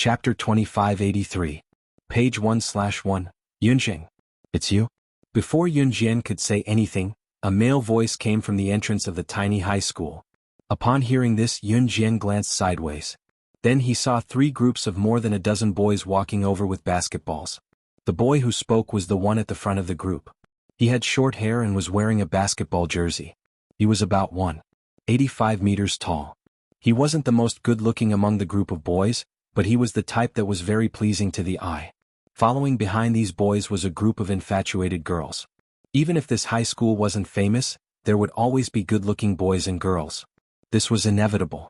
Chapter 2583. Page 1/1. Yunjing. It's you? Before Yunjian could say anything, a male voice came from the entrance of the tiny high school. Upon hearing this, Yunjian glanced sideways. Then he saw 3 groups of more than a dozen boys walking over with basketballs. The boy who spoke was the one at the front of the group. He had short hair and was wearing a basketball jersey. He was about 1.85 meters tall. He wasn't the most good-looking among the group of boys, but he was the type that was very pleasing to the eye. Following behind these boys was a group of infatuated girls. Even if this high school wasn't famous, there would always be good-looking boys and girls. This was inevitable.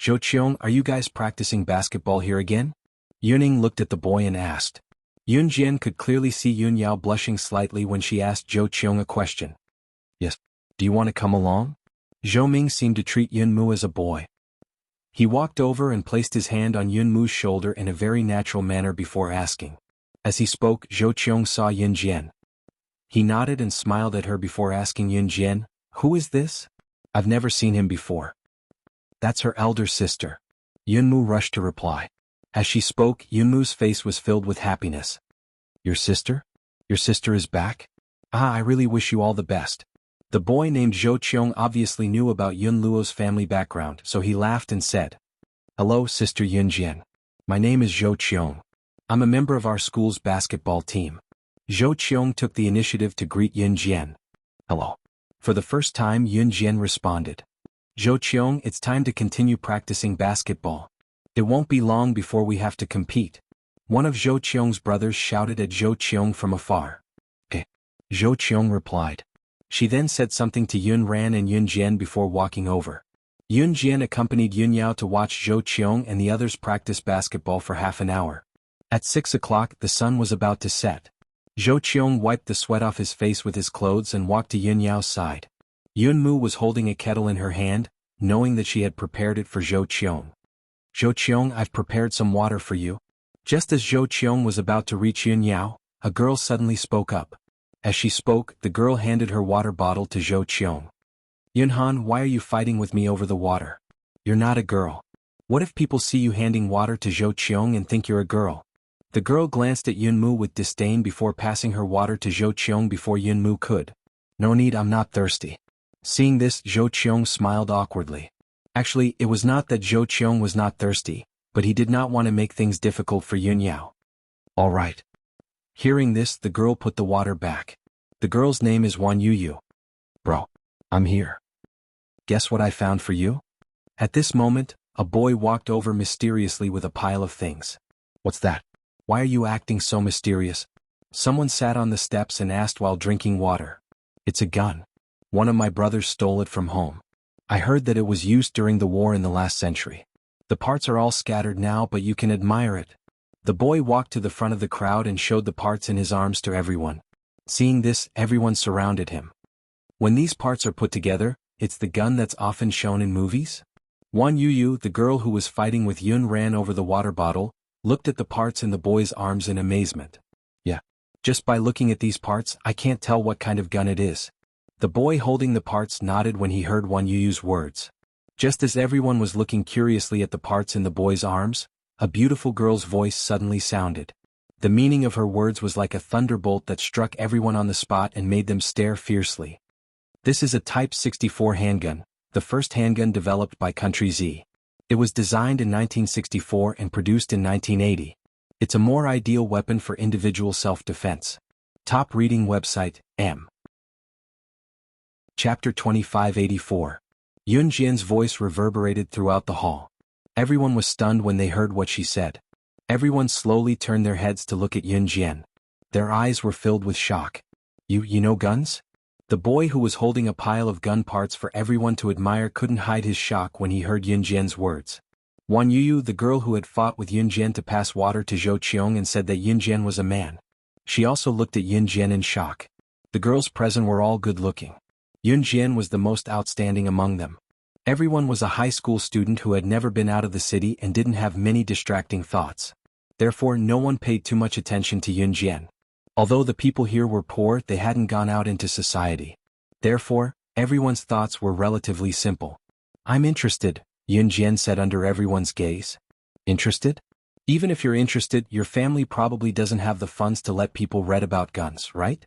Zhou Qiong, are you guys practicing basketball here again? Yuning looked at the boy and asked. Yun Jian could clearly see Yun Yao blushing slightly when she asked Zhou Qiong a question. Yes. Do you want to come along? Zhou Ming seemed to treat Yun Mu as a boy. He walked over and placed his hand on Yun Mu's shoulder in a very natural manner before asking. As he spoke, Zhou Qiong saw Yun Jian. He nodded and smiled at her before asking Yun Jian, "Who is this? I've never seen him before." "That's her elder sister." Yun Mu rushed to reply. As she spoke, Yun Mu's face was filled with happiness. "Your sister? Your sister is back? Ah, I really wish you all the best." The boy named Zhou Qiong obviously knew about Yun Luo's family background, so he laughed and said, "Hello, Sister Yun Jian. My name is Zhou Qiong. I'm a member of our school's basketball team." Zhou Qiong took the initiative to greet Yun Jian. "Hello." For the first time, Yun Jian responded. "Zhou Qiong, it's time to continue practicing basketball. It won't be long before we have to compete." One of Zhou Qiong's brothers shouted at Zhou Qiong from afar. "Eh." Zhou Qiong replied. She then said something to Yun Ran and Yun Jian before walking over. Yun Jian accompanied Yun Yao to watch Zhou Qiong and the others practice basketball for half an hour. At 6 o'clock, the sun was about to set. Zhou Qiong wiped the sweat off his face with his clothes and walked to Yun Yao's side. Yun Mu was holding a kettle in her hand, knowing that she had prepared it for Zhou Qiong. "Zhou Qiong, I've prepared some water for you." Just as Zhou Qiong was about to reach Yun Yao, a girl suddenly spoke up. As she spoke, the girl handed her water bottle to Zhou Qiong. "Yun Han, why are you fighting with me over the water? You're not a girl. What if people see you handing water to Zhou Qiong and think you're a girl?" The girl glanced at Yun Mu with disdain before passing her water to Zhou Qiong before Yun Mu could. "No need, I'm not thirsty." Seeing this, Zhou Qiong smiled awkwardly. Actually, it was not that Zhou Qiong was not thirsty, but he did not want to make things difficult for Yun Yao. "All right." Hearing this, the girl put the water back. "The girl's name is Wan Yuyu." "Bro, I'm here. Guess what I found for you?" At this moment, a boy walked over mysteriously with a pile of things. "What's that? Why are you acting so mysterious?" Someone sat on the steps and asked while drinking water. "It's a gun. One of my brothers stole it from home. I heard that it was used during the war in the last century. The parts are all scattered now, but you can admire it." The boy walked to the front of the crowd and showed the parts in his arms to everyone. Seeing this, everyone surrounded him. When these parts are put together, it's the gun that's often shown in movies? Wan Yuyu, the girl who was fighting with Yun Ran over the water bottle, looked at the parts in the boy's arms in amazement. "Yeah. Just by looking at these parts, I can't tell what kind of gun it is." The boy holding the parts nodded when he heard Wan Yuyu's words. Just as everyone was looking curiously at the parts in the boy's arms, a beautiful girl's voice suddenly sounded. The meaning of her words was like a thunderbolt that struck everyone on the spot and made them stare fiercely. "This is a Type 64 handgun, the first handgun developed by Country Z. It was designed in 1964 and produced in 1980. It's a more ideal weapon for individual self-defense." Top reading website, M. Chapter 2584. Yun Jian's voice reverberated throughout the hall. Everyone was stunned when they heard what she said. Everyone slowly turned their heads to look at Yun Jian. Their eyes were filled with shock. You know guns?" The boy who was holding a pile of gun parts for everyone to admire couldn't hide his shock when he heard Yun Jian's words. Wan Yuyu, the girl who had fought with Yun Jian to pass water to Zhou Qiong and said that Yun Jian was a man. She also looked at Yun Jian in shock. The girls present were all good-looking. Yun Jian was the most outstanding among them. Everyone was a high school student who had never been out of the city and didn't have many distracting thoughts. Therefore, no one paid too much attention to Yun Jian. Although the people here were poor, they hadn't gone out into society. Therefore, everyone's thoughts were relatively simple. "I'm interested," Yun Jian said under everyone's gaze. "Interested?" Even if you're interested, your family probably doesn't have the funds to let people read about guns, right?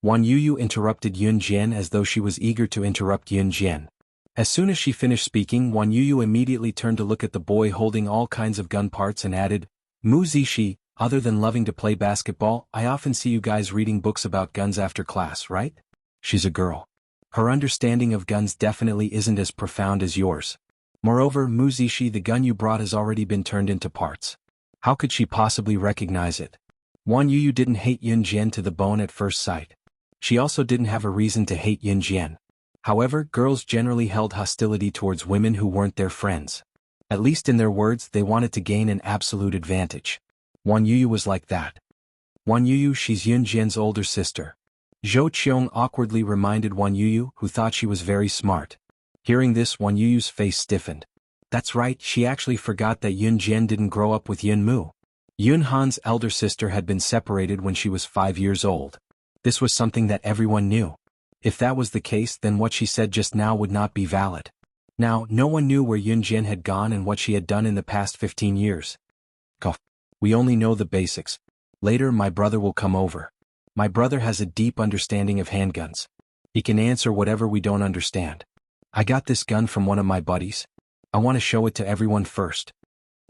Wan Yuyu interrupted Yun Jian as though she was eager to interrupt Yun Jian. As soon as she finished speaking, Wan Yuyu immediately turned to look at the boy holding all kinds of gun parts and added, Mu Zishi, other than loving to play basketball, I often see you guys reading books about guns after class, right? She's a girl. Her understanding of guns definitely isn't as profound as yours. Moreover, Mu Zishi, the gun you brought has already been turned into parts. How could she possibly recognize it? Wan Yuyu didn't hate Yun Jian to the bone at first sight. She also didn't have a reason to hate Yun Jian. However, girls generally held hostility towards women who weren't their friends. At least in their words, they wanted to gain an absolute advantage. Wan Yuyu was like that. Wan Yuyu, she's Yun Jian's older sister. Zhou Qiong awkwardly reminded Wan Yuyu, who thought she was very smart. Hearing this, Wan Yuyu's face stiffened. That's right, she actually forgot that Yun Jian didn't grow up with Yun Mu. Yun Han's elder sister had been separated when she was 5 years old. This was something that everyone knew. If that was the case, then what she said just now would not be valid. Now, no one knew where Yun Jian had gone and what she had done in the past 15 years. We only know the basics. Later, my brother will come over. My brother has a deep understanding of handguns. He can answer whatever we don't understand. I got this gun from one of my buddies. I want to show it to everyone first.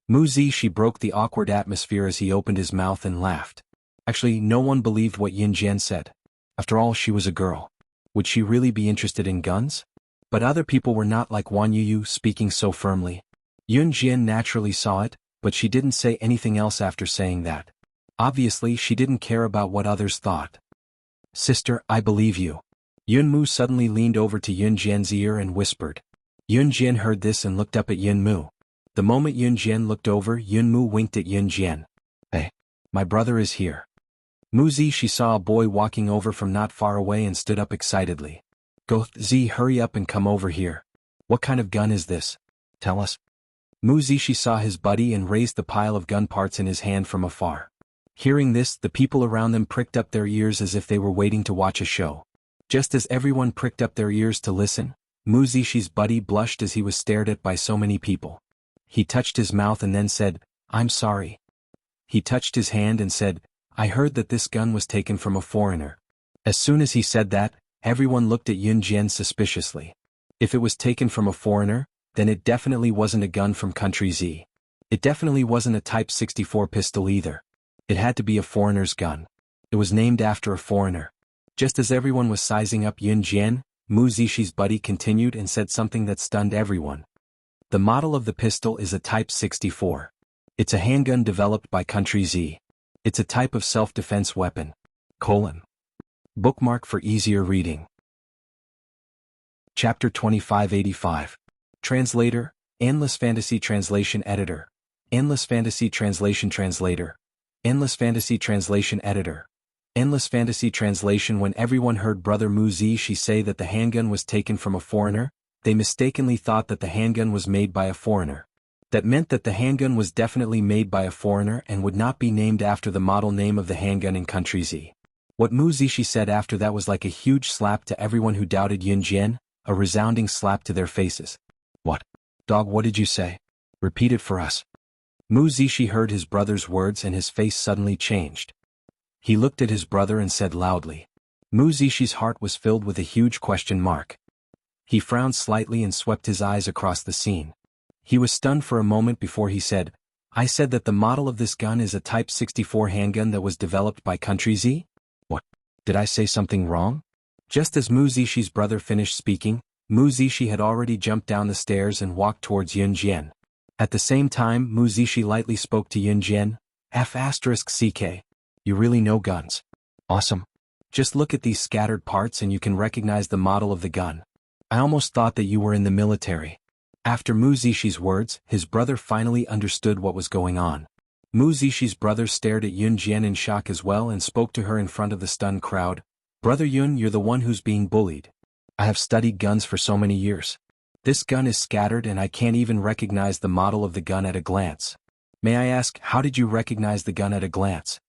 Mu Zishi broke the awkward atmosphere as he opened his mouth and laughed. Actually, no one believed what Yun Jian said. After all, she was a girl. Would she really be interested in guns? But other people were not like Wan Yuyu, speaking so firmly. Yun Jian naturally saw it, but she didn't say anything else after saying that. Obviously, she didn't care about what others thought. Sister, I believe you. Yun Mu suddenly leaned over to Yun Jian's ear and whispered. Yun Jian heard this and looked up at Yun Mu. The moment Yun Jian looked over, Yun Mu winked at Yun Jian. Hey, my brother is here. Mu Zi, she saw a boy walking over from not far away and stood up excitedly. Go, Zi, hurry up and come over here. What kind of gun is this? Tell us. Mu Zi, she saw his buddy and raised the pile of gun parts in his hand from afar. Hearing this, the people around them pricked up their ears as if they were waiting to watch a show. Just as everyone pricked up their ears to listen, Mu Zishi's buddy blushed as he was stared at by so many people. He touched his mouth and then said, I'm sorry. He touched his hand and said, I heard that this gun was taken from a foreigner. As soon as he said that, everyone looked at Yun Jian suspiciously. If it was taken from a foreigner, then it definitely wasn't a gun from country Z. It definitely wasn't a Type 64 pistol either. It had to be a foreigner's gun. It was named after a foreigner. Just as everyone was sizing up Yun Jian, Mu Zishi's buddy continued and said something that stunned everyone. The model of the pistol is a Type 64. It's a handgun developed by Country Z. It's a type of self-defense weapon. Bookmark for easier reading. Chapter 2585. Translator, Endless Fantasy Translation Editor. Endless Fantasy Translation Translator. Endless Fantasy Translation Editor. Endless Fantasy Translation. When everyone heard Brother Mu Zishi say that the handgun was taken from a foreigner, they mistakenly thought that the handgun was made by a foreigner. That meant that the handgun was definitely made by a foreigner and would not be named after the model name of the handgun in Country Z. What Mu Zishi said after that was like a huge slap to everyone who doubted Yun Jian, a resounding slap to their faces. What? Dog, what did you say? Repeat it for us. Mu Zishi heard his brother's words and his face suddenly changed. He looked at his brother and said loudly. Mu Zishi's heart was filled with a huge question mark. He frowned slightly and swept his eyes across the scene. He was stunned for a moment before he said, I said that the model of this gun is a Type 64 handgun that was developed by Country Z? What? Did I say something wrong? Just as Mu Zishi's brother finished speaking, Mu Zishi had already jumped down the stairs and walked towards Yun Jian. At the same time, Mu Zishi lightly spoke to Yun Jian. F***CK. You really know guns. Awesome. Just look at these scattered parts and you can recognize the model of the gun. I almost thought that you were in the military. After Mu Zishi's words, his brother finally understood what was going on. Mu Zishi's brother stared at Yun Jian in shock as well and spoke to her in front of the stunned crowd. Brother Yun, you're the one who's being bullied. I have studied guns for so many years. This gun is scattered and I can't even recognize the model of the gun at a glance. May I ask, how did you recognize the gun at a glance?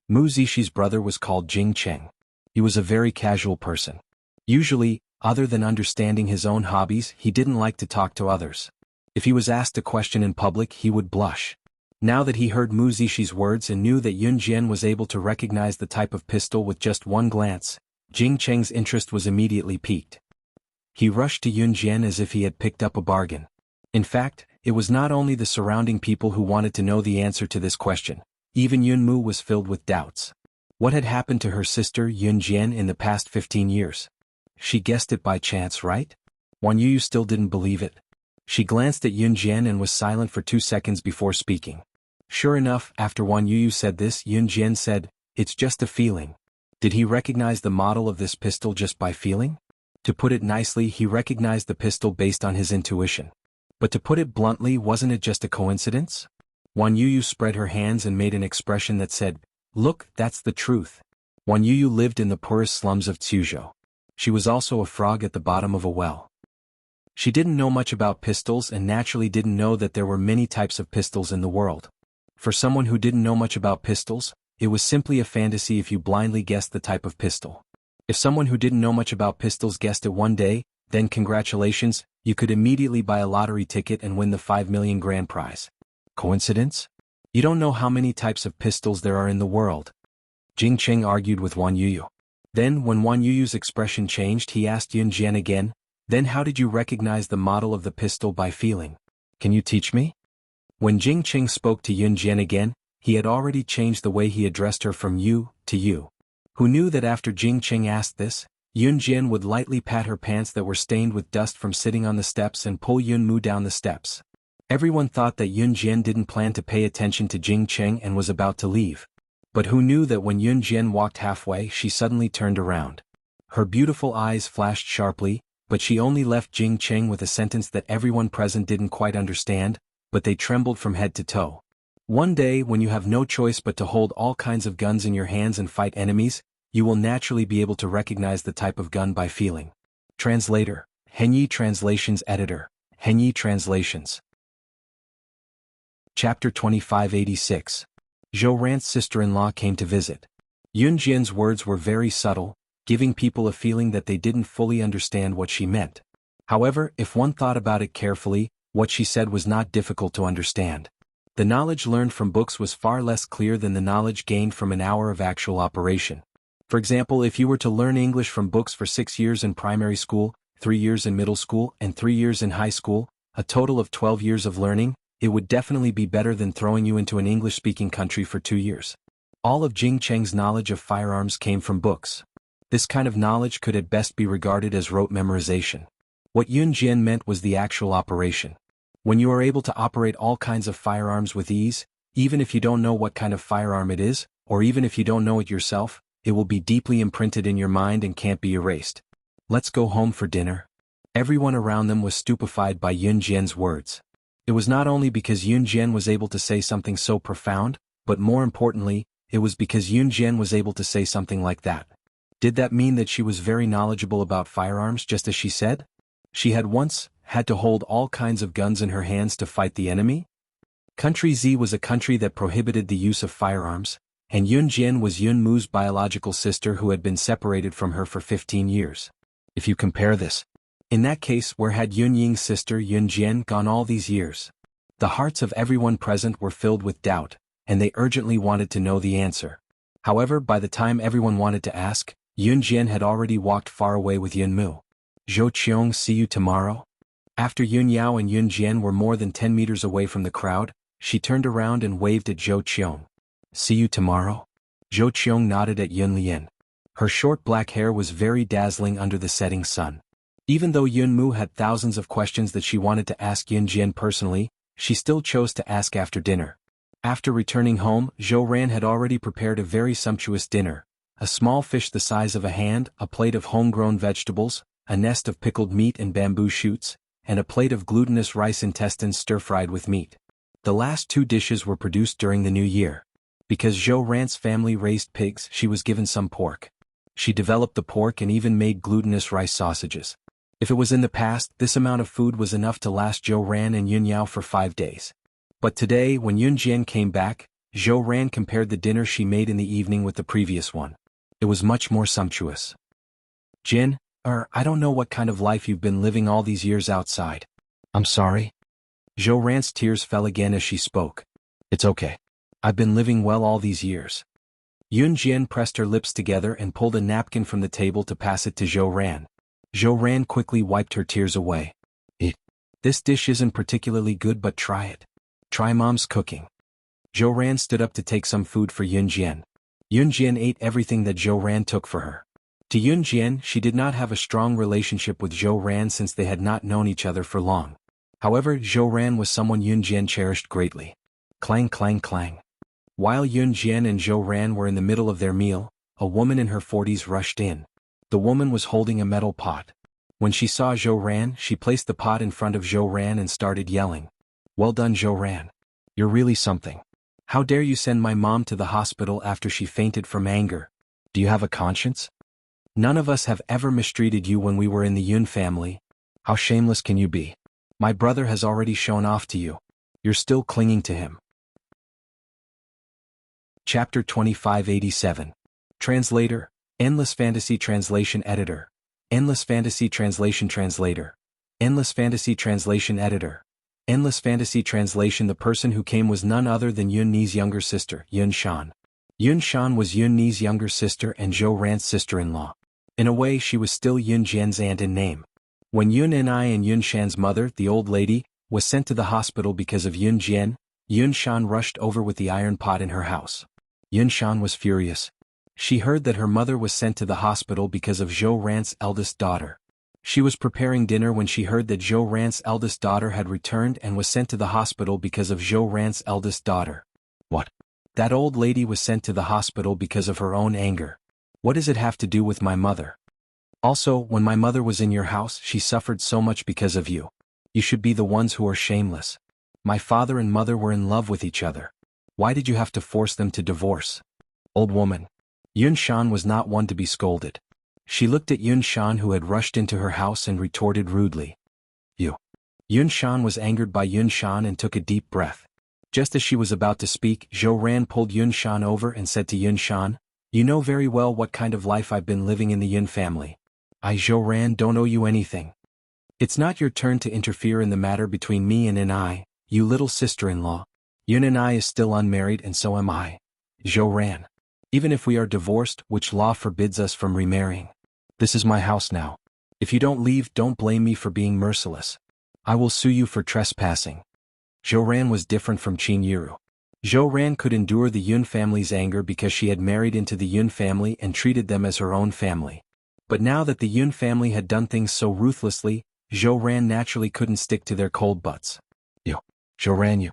Mu Zishi's brother was called Jing Cheng. He was a very casual person. Usually, other than understanding his own hobbies, he didn't like to talk to others. If he was asked a question in public, he would blush. Now that he heard Mu Zixi words and knew that Yun Jian was able to recognize the type of pistol with just one glance, Jing Cheng's interest was immediately piqued. He rushed to Yun Jian as if he had picked up a bargain. In fact, it was not only the surrounding people who wanted to know the answer to this question. Even Yun Mu was filled with doubts. What had happened to her sister Yun Jian in the past 15 years? She guessed it by chance, right? Wan Yu still didn't believe it. She glanced at Yun Jian and was silent for 2 seconds before speaking. Sure enough, after Wan Yu said this, Yun Jian said, "It's just a feeling." Did he recognize the model of this pistol just by feeling? To put it nicely, he recognized the pistol based on his intuition. But to put it bluntly, wasn't it just a coincidence? Wan Yu spread her hands and made an expression that said, "Look, that's the truth." Wan Yu lived in the poorest slums of Tsuzhou. She was also a frog at the bottom of a well. She didn't know much about pistols and naturally didn't know that there were many types of pistols in the world. For someone who didn't know much about pistols, it was simply a fantasy if you blindly guessed the type of pistol. If someone who didn't know much about pistols guessed it one day, then congratulations, you could immediately buy a lottery ticket and win the 5 million grand prize. Coincidence? You don't know how many types of pistols there are in the world. Jing Cheng argued with Wan Yu. Then, when Wan Yu's expression changed, he asked Yun Jian again, "Then how did you recognize the model of the pistol by feeling? Can you teach me?" When Jing Cheng spoke to Yun Jian again, he had already changed the way he addressed her from you to you. Who knew that after Jing Cheng asked this, Yun Jian would lightly pat her pants that were stained with dust from sitting on the steps and pull Yun Mu down the steps. Everyone thought that Yun Jian didn't plan to pay attention to Jing Cheng and was about to leave. But who knew that when Yun Jian walked halfway, she suddenly turned around. Her beautiful eyes flashed sharply, but she only left Jing Cheng with a sentence that everyone present didn't quite understand, but they trembled from head to toe. One day, when you have no choice but to hold all kinds of guns in your hands and fight enemies, you will naturally be able to recognize the type of gun by feeling. Translator, Henyi Translations Editor, Henyi Translations. Chapter 2586. Zhou Ran's sister-in-law came to visit. Yun Jian's words were very subtle, giving people a feeling that they didn't fully understand what she meant. However, if one thought about it carefully, what she said was not difficult to understand. The knowledge learned from books was far less clear than the knowledge gained from an hour of actual operation. For example, if you were to learn English from books for 6 years in primary school, 3 years in middle school, and 3 years in high school, a total of 12 years of learning, it would definitely be better than throwing you into an English-speaking country for 2 years. All of Jing Cheng's knowledge of firearms came from books. This kind of knowledge could at best be regarded as rote memorization. What Yun Jian meant was the actual operation. When you are able to operate all kinds of firearms with ease, even if you don't know what kind of firearm it is, or even if you don't know it yourself, it will be deeply imprinted in your mind and can't be erased. "Let's go home for dinner." Everyone around them was stupefied by Yun Jian's words. It was not only because Yun Jian was able to say something so profound, but more importantly, it was because Yun Jian was able to say something like that. Did that mean that she was very knowledgeable about firearms just as she said? She had once had to hold all kinds of guns in her hands to fight the enemy? Country Z was a country that prohibited the use of firearms, and Yun Jian was Yun Mu's biological sister who had been separated from her for 15 years. If you compare this, in that case, where had Yun Ying's sister Yun Jian gone all these years? The hearts of everyone present were filled with doubt, and they urgently wanted to know the answer. However, by the time everyone wanted to ask, Yun Jian had already walked far away with Yun Mu. "Zhou Qiong, see you tomorrow?" After Yun Yao and Yun Jian were more than 10 meters away from the crowd, she turned around and waved at Zhou Qiong. "See you tomorrow?" Zhou Qiong nodded at Yun Lian. Her short black hair was very dazzling under the setting sun. Even though Yun Mu had thousands of questions that she wanted to ask Yun Jian personally, she still chose to ask after dinner. After returning home, Zhou Ran had already prepared a very sumptuous dinner: a small fish the size of a hand, a plate of homegrown vegetables, a nest of pickled meat and bamboo shoots, and a plate of glutinous rice intestines stir-fried with meat. The last 2 dishes were produced during the new year. Because Zhou Ran's family raised pigs, she was given some pork. She developed the pork and even made glutinous rice sausages. If it was in the past, this amount of food was enough to last Zhou Ran and Yun Yao for 5 days. But today, when Yun Jian came back, Zhou Ran compared the dinner she made in the evening with the previous one. It was much more sumptuous. "Jin, I don't know what kind of life you've been living all these years outside." "I'm sorry." Zhou Ran's tears fell again as she spoke. It's okay. I've been living well all these years. Yun Jian pressed her lips together and pulled a napkin from the table to pass it to Zhou Ran. Zhou Ran quickly wiped her tears away. This dish isn't particularly good, but try it. Try Mom's cooking. Zhou Ran stood up to take some food for Yun Jian. Yun Jian ate everything that Zhou Ran took for her. To Yun Jian, she did not have a strong relationship with Zhou Ran since they had not known each other for long. However, Zhou Ran was someone Yun Jian cherished greatly. Clang clang clang. While Yun Jian and Zhou Ran were in the middle of their meal, a woman in her 40s rushed in. The woman was holding a metal pot. When she saw Zhou Ran, she placed the pot in front of Zhou Ran and started yelling. Well done, Zhou Ran. You're really something. How dare you send my mom to the hospital after she fainted from anger? Do you have a conscience? None of us have ever mistreated you when we were in the Yun family. How shameless can you be? My brother has already shown off to you. You're still clinging to him. Chapter 2587. Translator, Endless Fantasy Translation Editor. Endless Fantasy Translation Translator. Endless Fantasy Translation Editor. Endless Fantasy Translation. The person who came was none other than Yun Ni's younger sister, Yun Shan. Yun Shan was Yun Ni's younger sister and Zhou Ran's sister-in-law. In a way, she was still Yun Jian's aunt in name. When Yun Ni and Yun Shan's mother, the old lady, was sent to the hospital because of Yun Jian, Yun Shan rushed over with the iron pot in her house. Yun Shan was furious. She heard that her mother was sent to the hospital because of Zhou Ran's eldest daughter. She was preparing dinner when she heard that Zhou Ran's eldest daughter had returned and was sent to the hospital because of Zhou Ran's eldest daughter. What? That old lady was sent to the hospital because of her own anger. What does it have to do with my mother? Also, when my mother was in your house, she suffered so much because of you. You should be the ones who are shameless. My father and mother were in love with each other. Why did you have to force them to divorce? Old woman. Yun Shan was not one to be scolded. She looked at Yun Shan, who had rushed into her house, and retorted rudely. You. Yun Shan was angered by Yun Shan and took a deep breath. Just as she was about to speak, Zhou Ran pulled Yun Shan over and said to Yun Shan, You know very well what kind of life I've been living in the Yun family. I, Zhou Ran, don't owe you anything. It's not your turn to interfere in the matter between me and I, you little sister-in-law. Yun I is still unmarried and so am I. Zhou Ran. Even if we are divorced, which law forbids us from remarrying. This is my house now. If you don't leave, don't blame me for being merciless. I will sue you for trespassing. Zhou Ran was different from Qin Yiru. Zhou Ran could endure the Yun family's anger because she had married into the Yun family and treated them as her own family. But now that the Yun family had done things so ruthlessly, Zhou Ran naturally couldn't stick to their cold butts. Zhou Ran.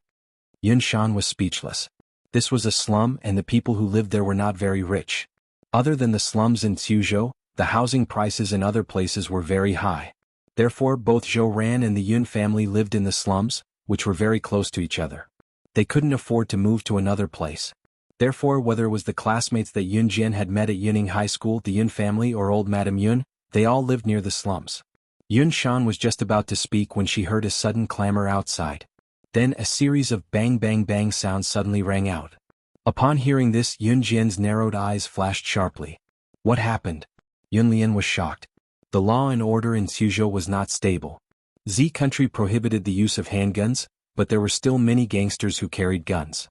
Yun Shan was speechless. This was a slum and the people who lived there were not very rich. Other than the slums in Suzhou, the housing prices in other places were very high. Therefore, both Zhou Ran and the Yun family lived in the slums, which were very close to each other. They couldn't afford to move to another place. Therefore, whether it was the classmates that Yun Jian had met at Yuning High School, the Yun family, or old Madame Yun, they all lived near the slums. Yun Shan was just about to speak when she heard a sudden clamor outside. Then a series of bang bang bang sounds suddenly rang out. Upon hearing this, Yun Jian's narrowed eyes flashed sharply. What happened? Yun Lian was shocked. The law and order in Suzhou was not stable. Z country prohibited the use of handguns, but there were still many gangsters who carried guns.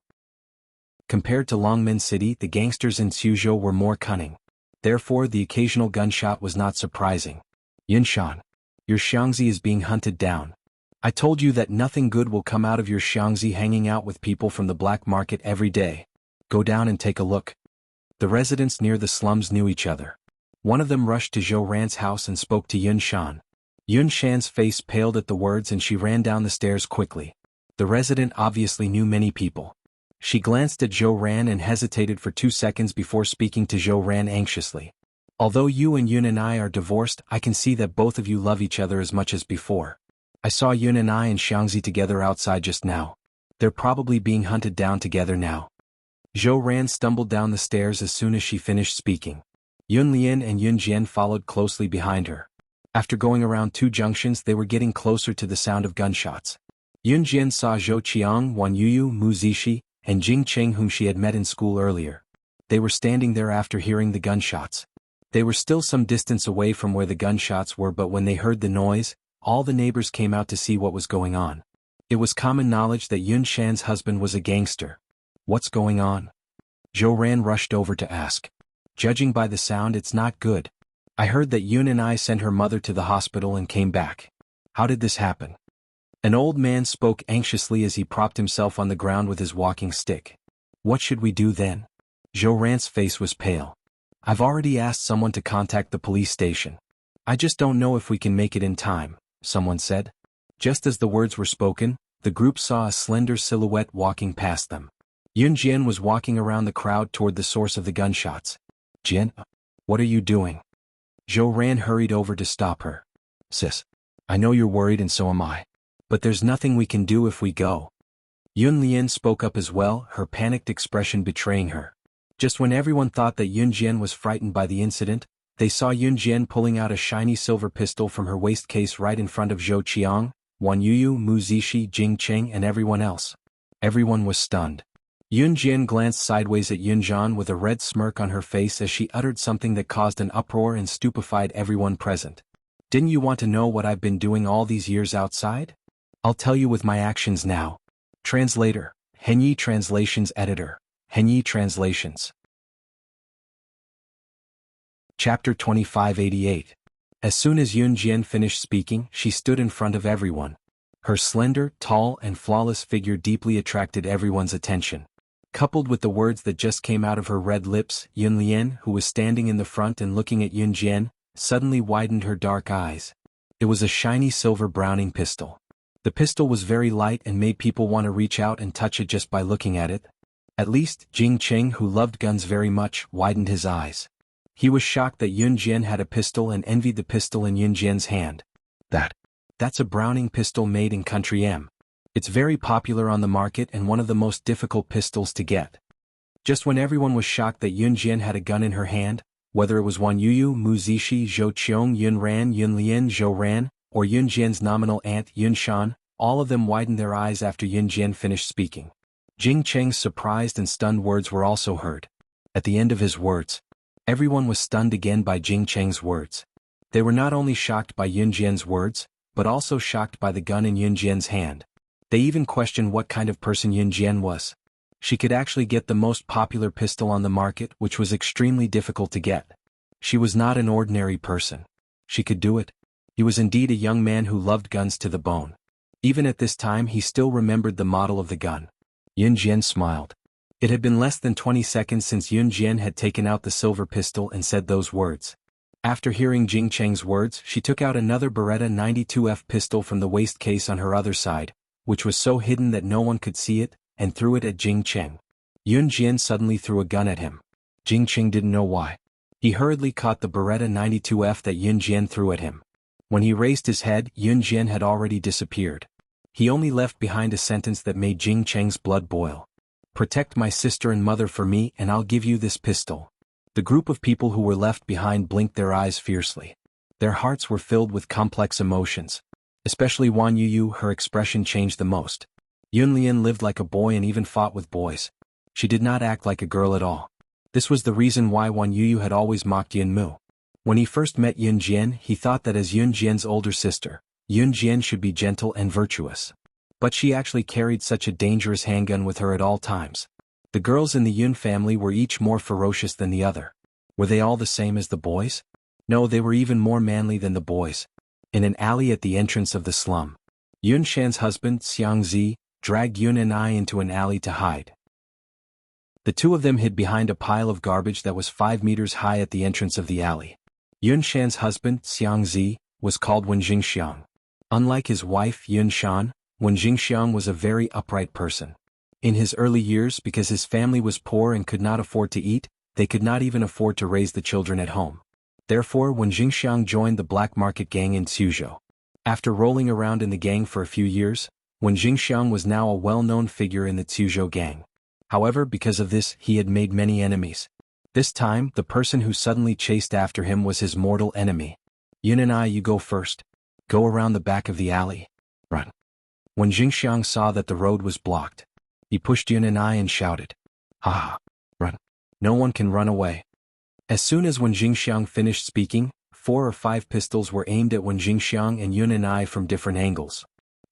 Compared to Longmen City, the gangsters in Suzhou were more cunning. Therefore, the occasional gunshot was not surprising. Yun Shan. Your Xiangzi is being hunted down. I told you that nothing good will come out of your Xiangzi hanging out with people from the black market every day. Go down and take a look. The residents near the slums knew each other. One of them rushed to Zhou Ran's house and spoke to Yun Shan. Yun Shan's face paled at the words and she ran down the stairs quickly. The resident obviously knew many people. She glanced at Zhou Ran and hesitated for 2 seconds before speaking to Zhou Ran anxiously. Although you and Yun and I are divorced, I can see that both of you love each other as much as before. I saw Yun and I and Xiangzi together outside just now. They're probably being hunted down together now. Zhou Ran stumbled down the stairs as soon as she finished speaking. Yun Lian and Yun Jian followed closely behind her. After going around 2 junctions, they were getting closer to the sound of gunshots. Yun Jian saw Zhou Qiang, Wan Yuyu, Mu Zishi, and Jing Cheng, whom she had met in school earlier. They were standing there after hearing the gunshots. They were still some distance away from where the gunshots were, but when they heard the noise, all the neighbors came out to see what was going on. It was common knowledge that Yun Shan's husband was a gangster. What's going on? Zhou Ran rushed over to ask. Judging by the sound, it's not good. I heard that Yun and I sent her mother to the hospital and came back. How did this happen? An old man spoke anxiously as he propped himself on the ground with his walking stick. What should we do then? Zhou Ran's face was pale. I've already asked someone to contact the police station. I just don't know if we can make it in time, someone said. Just as the words were spoken, the group saw a slender silhouette walking past them. Yun Jian was walking around the crowd toward the source of the gunshots. Jian, what are you doing? Zhou Ran hurried over to stop her. Sis, I know you're worried and so am I. But there's nothing we can do if we go. Yun Lian spoke up as well, her panicked expression betraying her. Just when everyone thought that Yun Jian was frightened by the incident, they saw Yun Jian pulling out a shiny silver pistol from her waist case right in front of Zhou Qiang, Wan Yuyu, Mu Zishi, Jing Cheng and everyone else. Everyone was stunned. Yun Jian glanced sideways at Yun Zhan with a red smirk on her face as she uttered something that caused an uproar and stupefied everyone present. Didn't you want to know what I've been doing all these years outside? I'll tell you with my actions now. Translator, Henyi Translations Editor, Henyi Translations. Chapter 2588. As soon as Yun Jian finished speaking, she stood in front of everyone. Her slender, tall, and flawless figure deeply attracted everyone's attention. Coupled with the words that just came out of her red lips, Yun Lian, who was standing in the front and looking at Yun Jian, suddenly widened her dark eyes. It was a shiny silver Browning pistol. The pistol was very light and made people want to reach out and touch it just by looking at it. At least, Jing Cheng, who loved guns very much, widened his eyes. He was shocked that Yun Jian had a pistol and envied the pistol in Yun Jian's hand. That's a Browning pistol made in Country M. It's very popular on the market and one of the most difficult pistols to get. Just when everyone was shocked that Yun Jian had a gun in her hand, whether it was Wan Yuyu, Mu Zishi, Zhou Qiong, Yun Ran, Yun Lian, Zhou Ran, or Yun Jian's nominal aunt, Yun Shan, all of them widened their eyes after Yun Jian finished speaking. Jing Cheng's surprised and stunned words were also heard. At the end of his words, everyone was stunned again by Jing Cheng's words. They were not only shocked by Yun Jian's words, but also shocked by the gun in Yun Jian's hand. They even questioned what kind of person Yun Jian was. She could actually get the most popular pistol on the market, which was extremely difficult to get. She was not an ordinary person. She could do it. He was indeed a young man who loved guns to the bone. Even at this time he still remembered the model of the gun. Yun Jian smiled. It had been less than 20 seconds since Yun Jian had taken out the silver pistol and said those words. After hearing Jing Cheng's words, she took out another Beretta 92F pistol from the waist case on her other side, which was so hidden that no one could see it, and threw it at Jing Cheng. Yun Jian suddenly threw a gun at him. Jing Cheng didn't know why. He hurriedly caught the Beretta 92F that Yun Jian threw at him. When he raised his head, Yun Jian had already disappeared. He only left behind a sentence that made Jing Cheng's blood boil. Protect my sister and mother for me and I'll give you this pistol. The group of people who were left behind blinked their eyes fiercely. Their hearts were filled with complex emotions. Especially Wan Yuyu, her expression changed the most. Yun Lian lived like a boy and even fought with boys. She did not act like a girl at all. This was the reason why Wan Yuyu had always mocked Yun Mu. When he first met Yun Jian, he thought that as Yun Jian's older sister, Yun Jian should be gentle and virtuous. But she actually carried such a dangerous handgun with her at all times. The girls in the Yun family were each more ferocious than the other. Were they all the same as the boys? No, they were even more manly than the boys. In an alley at the entrance of the slum, Yun Shan's husband, Xiang Zi, dragged Yun and I into an alley to hide. The two of them hid behind a pile of garbage that was 5 meters high at the entrance of the alley. Yun Shan's husband, Xiang Zi, was called Wen Jingxiang. Unlike his wife, Yun Shan, Wen Jingxiang was a very upright person. In his early years, because his family was poor and could not afford to eat, they could not even afford to raise the children at home. Therefore, Wen Jingxiang joined the black market gang in Suzhou. After rolling around in the gang for a few years, Wen Jingxiang was now a well-known figure in the Suzhou gang. However, because of this, he had made many enemies. This time, the person who suddenly chased after him was his mortal enemy. Yun and I, you go first. Go around the back of the alley. Run. When Jingxiang saw that the road was blocked, he pushed Yun and I and shouted, "Ha! Run. No one can run away." As soon as Wen Jingxiang finished speaking, 4 or 5 pistols were aimed at Wen Jingxiang and Yun and I from different angles.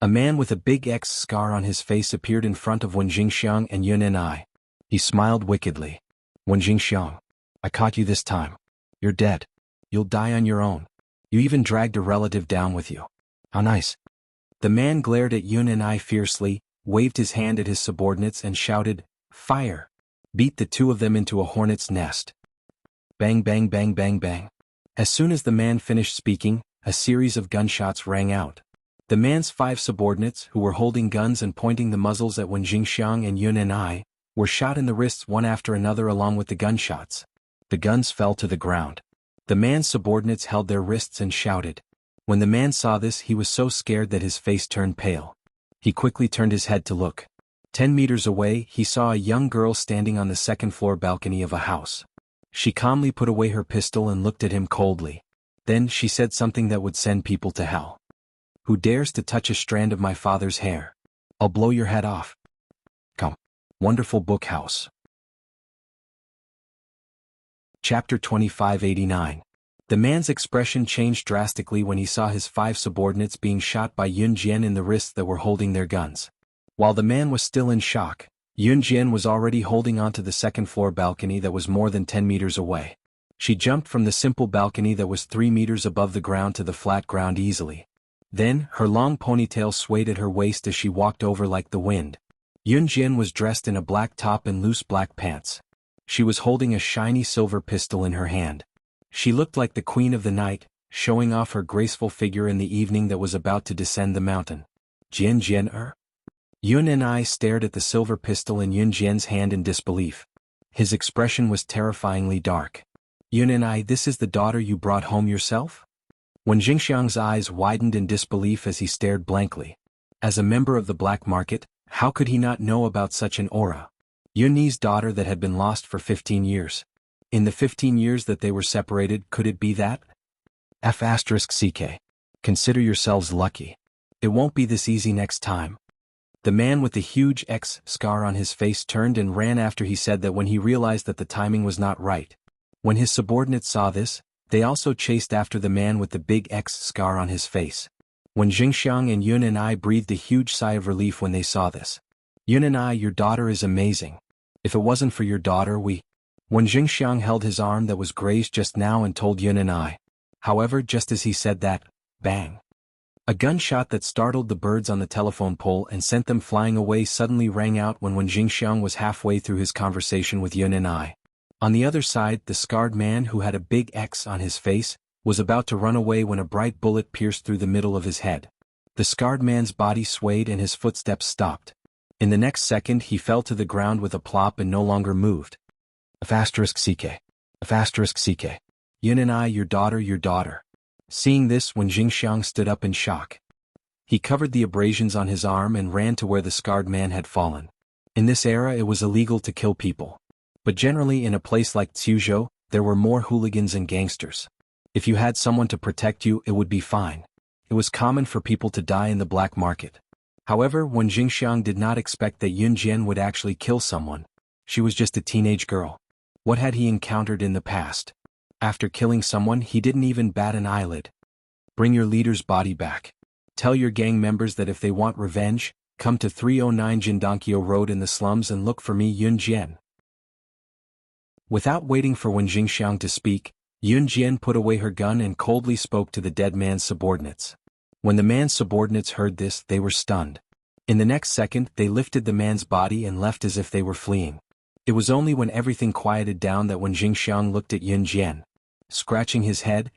A man with a big X scar on his face appeared in front of Wen Jingxiang and Yun and I. He smiled wickedly. Wen Jingxiang, I caught you this time. You're dead. You'll die on your own. You even dragged a relative down with you. How nice. The man glared at Yun and I fiercely, waved his hand at his subordinates and shouted, Fire! Beat the two of them into a hornet's nest. Bang bang bang bang bang. As soon as the man finished speaking, a series of gunshots rang out. The man's 5 subordinates, who were holding guns and pointing the muzzles at Wen Jingxiang and Yun and I, were shot in the wrists one after another along with the gunshots. The guns fell to the ground. The man's subordinates held their wrists and shouted. When the man saw this, he was so scared that his face turned pale. He quickly turned his head to look. 10 meters away, he saw a young girl standing on the second-floor balcony of a house. She calmly put away her pistol and looked at him coldly. Then she said something that would send people to hell. Who dares to touch a strand of my father's hair? I'll blow your head off. Come. Wonderful book house. Chapter 2589. The man's expression changed drastically when he saw his 5 subordinates being shot by Yun Jian in the wrists that were holding their guns. While the man was still in shock, Yun Jian was already holding onto the second-floor balcony that was more than 10 meters away. She jumped from the simple balcony that was 3 meters above the ground to the flat ground easily. Then, her long ponytail swayed at her waist as she walked over like the wind. Yun Jian was dressed in a black top and loose black pants. She was holding a shiny silver pistol in her hand. She looked like the queen of the night, showing off her graceful figure in the evening that was about to descend the mountain. Jian Jian. Yun and I stared at the silver pistol in Yun Jian's hand in disbelief. His expression was terrifyingly dark. Yun and I, this is the daughter you brought home yourself? Wen Jingxiang's eyes widened in disbelief as he stared blankly. As a member of the black market, how could he not know about such an aura? Yun's daughter that had been lost for 15 years. In the 15 years that they were separated, could it be that? F***ck. Consider yourselves lucky. It won't be this easy next time. The man with the huge X scar on his face turned and ran after he said that when he realized that the timing was not right. When his subordinates saw this, they also chased after the man with the big X scar on his face. When Jingxiang and Yun and I breathed a huge sigh of relief when they saw this. Yun and I, your daughter is amazing. If it wasn't for your daughter, When Jingxiang held his arm that was grazed just now and told Yun and I. However, just as he said that, bang. A gunshot that startled the birds on the telephone pole and sent them flying away suddenly rang out when Jingxiang was halfway through his conversation with Yun and I. On the other side, the scarred man who had a big X on his face, was about to run away when a bright bullet pierced through the middle of his head. The scarred man's body swayed and his footsteps stopped. In the next second he fell to the ground with a plop and no longer moved. F***ck. Yun and I, your daughter. Seeing this, Wen Jingxiang stood up in shock. He covered the abrasions on his arm and ran to where the scarred man had fallen. In this era it was illegal to kill people. But generally in a place like Tsuzhou, there were more hooligans and gangsters. If you had someone to protect you, it would be fine. It was common for people to die in the black market. However, Wen Jingxiang did not expect that Yun Jian would actually kill someone. She was just a teenage girl. What had he encountered in the past? After killing someone, he didn't even bat an eyelid. Bring your leader's body back. Tell your gang members that if they want revenge, come to 309 Jindonkyo Road in the slums and look for me, Yun Jian. Without waiting for Wen Jingxiang to speak, Yun Jian put away her gun and coldly spoke to the dead man's subordinates. When the man's subordinates heard this, they were stunned. In the next second, they lifted the man's body and left as if they were fleeing. It was only when everything quieted down that Wen Jingxiang looked at Yun Jian. Scratching his head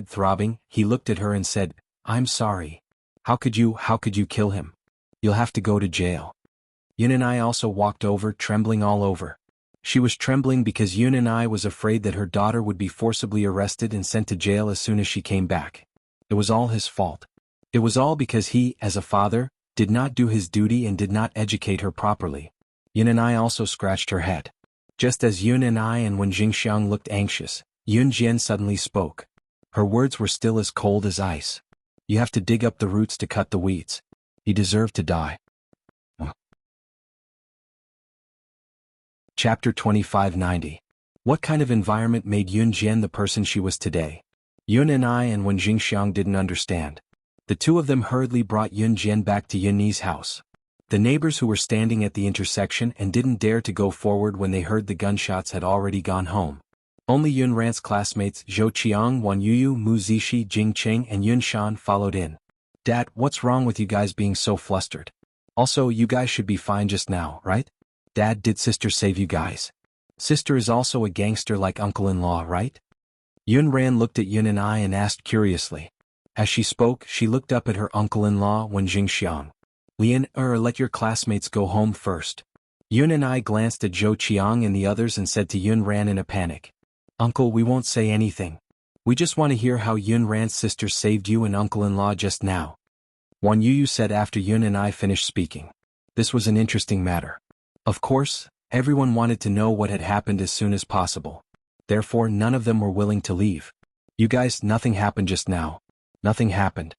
throbbing, he looked at her and said, I'm sorry. How could you kill him? You'll have to go to jail. Yun and I also walked over, trembling all over. She was trembling because Yun and I was afraid that her daughter would be forcibly arrested and sent to jail as soon as she came back. It was all his fault. It was all because he, as a father, did not do his duty and did not educate her properly. Yun and I also scratched her head. Just as Yun and I and Wen Jingxiang looked anxious, Yun Jian suddenly spoke. Her words were still as cold as ice. You have to dig up the roots to cut the weeds. He deserved to die. Chapter 2590. What kind of environment made Yun Jian the person she was today? Yun and I and Wen Jingxiang didn't understand. The two of them hurriedly brought Yun Jian back to Yun Ni's house. The neighbors who were standing at the intersection and didn't dare to go forward when they heard the gunshots had already gone home. Only Yun Ran's classmates Zhou Qiang, Wan Yuyu, Mu Zishi, Jing Qing and Yun Shan followed in. Dad, what's wrong with you guys being so flustered? Also, you guys should be fine just now, right? Dad, did sister save you guys? Sister is also a gangster like uncle-in-law, right? Yun Ran looked at Yun and I and asked curiously. As she spoke, she looked up at her uncle-in-law Wen Jingxiang. Lian, let your classmates go home first. Yun and I glanced at Zhou Qiang and the others and said to Yun Ran in a panic. Uncle, we won't say anything. We just want to hear how Yun Ran's sister saved you and uncle-in-law just now. Wan Yuyu said after Yun and I finished speaking. This was an interesting matter. Of course, everyone wanted to know what had happened as soon as possible. Therefore, none of them were willing to leave. You guys, nothing happened just now. Nothing happened.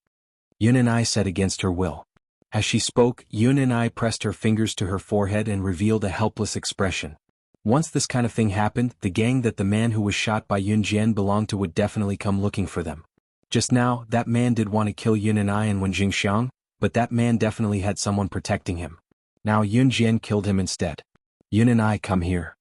Yun and I said against her will. As she spoke, Yun and I pressed her fingers to her forehead and revealed a helpless expression. Once this kind of thing happened, the gang that the man who was shot by Yun Jian belonged to would definitely come looking for them. Just now, that man did want to kill Yun and I and Wen Jingxiang, but that man definitely had someone protecting him. Now Yun Jian killed him instead. Yun and I come here.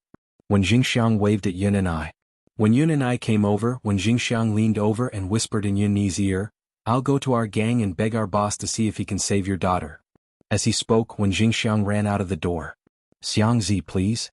Wen Jingxiang waved at Yun and I. When Yun and I came over, Wen Jingxiang leaned over and whispered in Yun Ni's ear, I'll go to our gang and beg our boss to see if he can save your daughter. As he spoke, Wen Jingxiang ran out of the door. Xiangzi, please.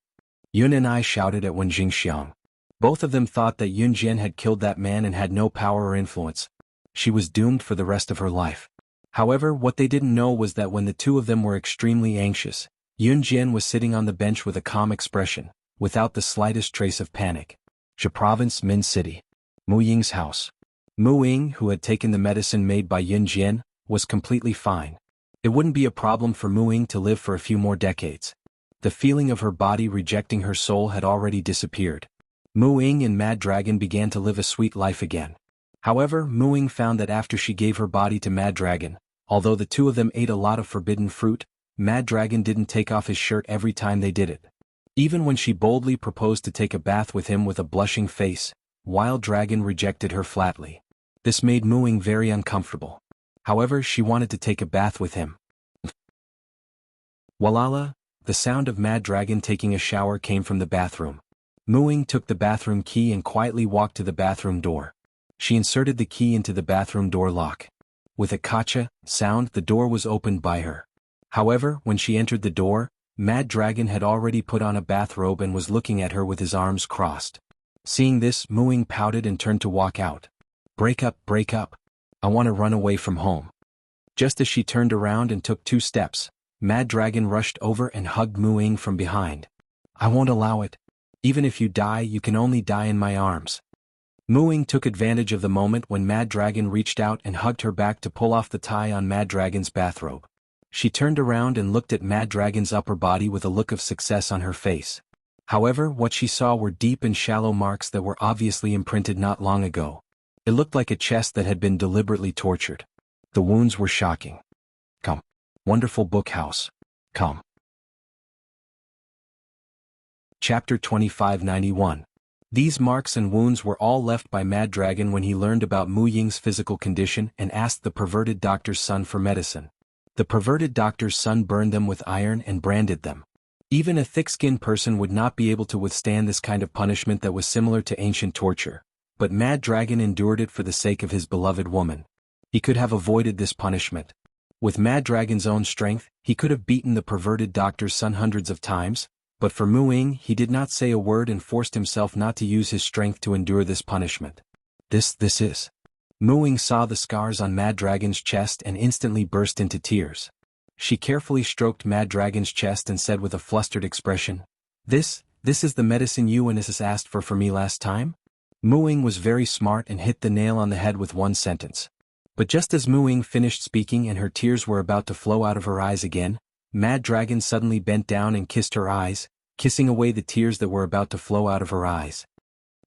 Yun and I shouted at Wen Jingxiang. Both of them thought that Yun Jian had killed that man and had no power or influence. She was doomed for the rest of her life. However, what they didn't know was that when the two of them were extremely anxious, Yun Jian was sitting on the bench with a calm expression, without the slightest trace of panic. Zhe Province, Min City. Mu Ying's house. Mu Ying, who had taken the medicine made by Yun Jian, was completely fine. It wouldn't be a problem for Mu Ying to live for a few more decades. The feeling of her body rejecting her soul had already disappeared. Mu Ying and Mad Dragon began to live a sweet life again. However, Mu Ying found that after she gave her body to Mad Dragon, although the two of them ate a lot of forbidden fruit, Mad Dragon didn't take off his shirt every time they did it. Even when she boldly proposed to take a bath with him with a blushing face, Wild Dragon rejected her flatly. This made Mu Ying very uncomfortable. However, she wanted to take a bath with him. Walala, the sound of Mad Dragon taking a shower came from the bathroom. Mu Ying took the bathroom key and quietly walked to the bathroom door. She inserted the key into the bathroom door lock. With a kacha sound, the door was opened by her. However, when she entered the door, Mad Dragon had already put on a bathrobe and was looking at her with his arms crossed. Seeing this, Mu Ying pouted and turned to walk out. Break up, break up. I want to run away from home. Just as she turned around and took 2 steps, Mad Dragon rushed over and hugged Mu Ying from behind. I won't allow it. Even if you die, you can only die in my arms. Mu Ying took advantage of the moment when Mad Dragon reached out and hugged her back to pull off the tie on Mad Dragon's bathrobe. She turned around and looked at Mad Dragon's upper body with a look of success on her face. However, what she saw were deep and shallow marks that were obviously imprinted not long ago. It looked like a chest that had been deliberately tortured. The wounds were shocking. Come. Wonderful book house. Come. Chapter 2591. These marks and wounds were all left by Mad Dragon when he learned about Mu Ying's physical condition and asked the perverted doctor's son for medicine. The perverted doctor's son burned them with iron and branded them. Even a thick-skinned person would not be able to withstand this kind of punishment that was similar to ancient torture. But Mad Dragon endured it for the sake of his beloved woman. He could have avoided this punishment. With Mad Dragon's own strength, he could have beaten the perverted doctor's son hundreds of times, but for Mu Ying, he did not say a word and forced himself not to use his strength to endure this punishment. This is. Mu Ying saw the scars on Mad Dragon's chest and instantly burst into tears. She carefully stroked Mad Dragon's chest and said with a flustered expression, This is the medicine you and Mrs. asked for me last time? Mu Ying was very smart and hit the nail on the head with one sentence. But just as Mu Ying finished speaking and her tears were about to flow out of her eyes again, Mad Dragon suddenly bent down and kissed her eyes, kissing away the tears that were about to flow out of her eyes.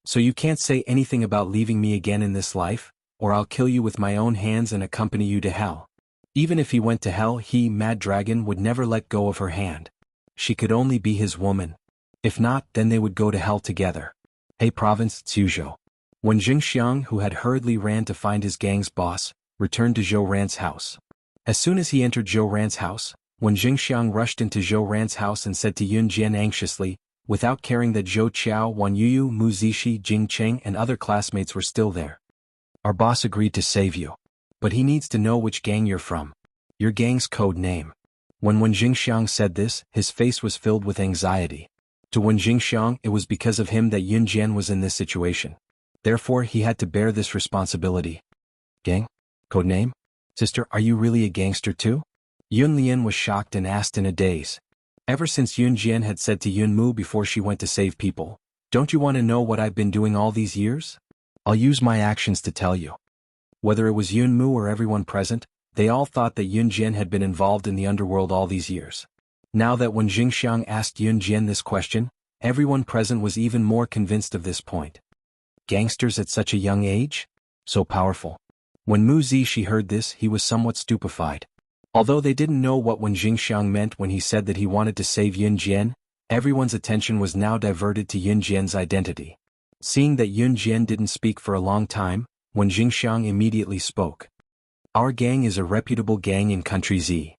So you can't say anything about leaving me again in this life, or I'll kill you with my own hands and accompany you to hell. Even if he went to hell, he, Mad Dragon, would never let go of her hand. She could only be his woman. If not, then they would go to hell together. Hey Province, Zhuzhou. When Jingxiang, who had hurriedly ran to find his gang's boss, returned to Zhou Ran's house. As soon as he entered Zhou Ran's house, Wen Jingxiang rushed into Zhou Ran's house and said to Yun Jian anxiously, without caring that Zhou Qiao, Wan Yuyu, Mu Zishi, Jing Cheng and other classmates were still there. Our boss agreed to save you. But he needs to know which gang you're from. Your gang's code name. When Wen Jingxiang said this, his face was filled with anxiety. To Wen Jingxiang, it was because of him that Yun Jian was in this situation. Therefore he had to bear this responsibility. Gang? Code name? Sister, are you really a gangster too? Yun Lian was shocked and asked in a daze. Ever since Yun Jian had said to Yun Mu before she went to save people, "Don't you want to know what I've been doing all these years? I'll use my actions to tell you." Whether it was Yun Mu or everyone present, they all thought that Yun Jian had been involved in the underworld all these years. Now that when Jingxiang asked Yun Jian this question, everyone present was even more convinced of this point. Gangsters at such a young age? So powerful. When Mu Zishi heard this, he was somewhat stupefied. Although they didn't know what Wen Jingxiang meant when he said that he wanted to save Yun Jian, everyone's attention was now diverted to Yun Jian's identity. Seeing that Yun Jian didn't speak for a long time, Wen Jingxiang immediately spoke. Our gang is a reputable gang in Country Z.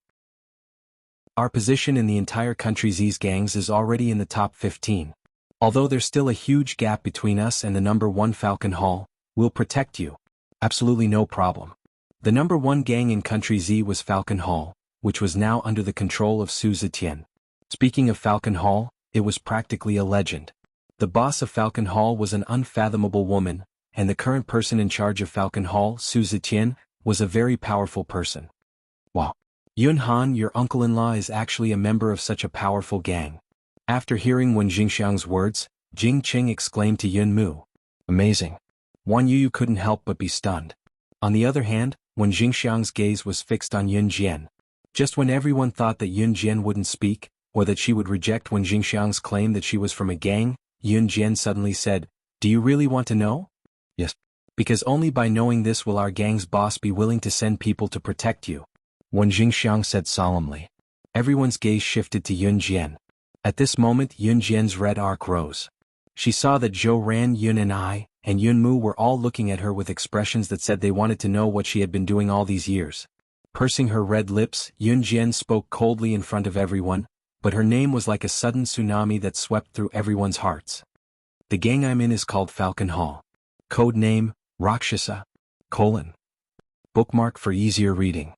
Our position in the entire Country Z's gangs is already in the top 15. Although there's still a huge gap between us and the number 1 Falcon Hall, we'll protect you. Absolutely no problem. The number 1 gang in Country Z was Falcon Hall, which was now under the control of Su Zetian. Speaking of Falcon Hall, it was practically a legend. The boss of Falcon Hall was an unfathomable woman, and the current person in charge of Falcon Hall, Su Zetian, was a very powerful person. Wow. Yun Han, your uncle-in-law is actually a member of such a powerful gang. After hearing Wen Jingxiang's words, Jing Cheng exclaimed to Yun Mu. Amazing. Wan Yuyu couldn't help but be stunned. On the other hand, Wen Jingxiang's gaze was fixed on Yun Jian. Just when everyone thought that Yun Jian wouldn't speak, or that she would reject Wen Jingxiang's claim that she was from a gang, Yun Jian suddenly said, "Do you really want to know?" "Yes. Because only by knowing this will our gang's boss be willing to send people to protect you," Wen Jingxiang said solemnly. Everyone's gaze shifted to Yun Jian. At this moment Yun Jian's red arc rose. She saw that Zhou Ran, Yun and I, and Yun Mu were all looking at her with expressions that said they wanted to know what she had been doing all these years. Pursing her red lips, Yun Jian spoke coldly in front of everyone, but her name was like a sudden tsunami that swept through everyone's hearts. The gang I'm in is called Falcon Hall. Code name, Rakshasa: Bookmark for easier reading.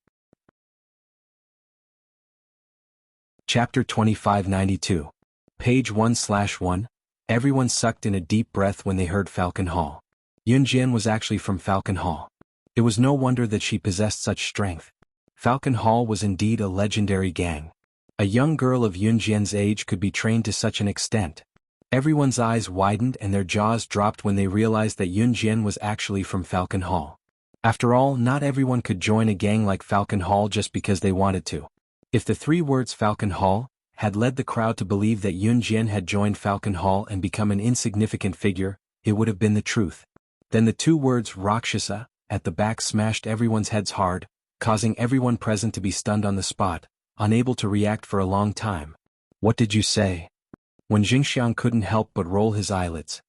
Chapter 2592. Page 1/1. Everyone sucked in a deep breath when they heard Falcon Hall. Yun Jian was actually from Falcon Hall. It was no wonder that she possessed such strength. Falcon Hall was indeed a legendary gang. A young girl of Yun Jian's age could be trained to such an extent. Everyone's eyes widened and their jaws dropped when they realized that Yun Jian was actually from Falcon Hall. After all, not everyone could join a gang like Falcon Hall just because they wanted to. If the 3 words Falcon Hall had led the crowd to believe that Yun Jian had joined Falcon Hall and become an insignificant figure, it would have been the truth. Then the 2 words Rakshasa at the back smashed everyone's heads hard, causing everyone present to be stunned on the spot, unable to react for a long time. "What did you say?" When Jingxiang couldn't help but roll his eyelids.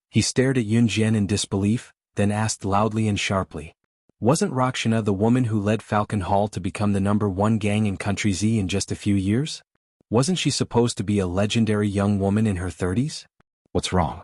He stared at Yun Jian in disbelief, then asked loudly and sharply. "Wasn't Rakshana the woman who led Falcon Hall to become the number 1 gang in Country Z in just a few years? Wasn't she supposed to be a legendary young woman in her 30s? What's wrong?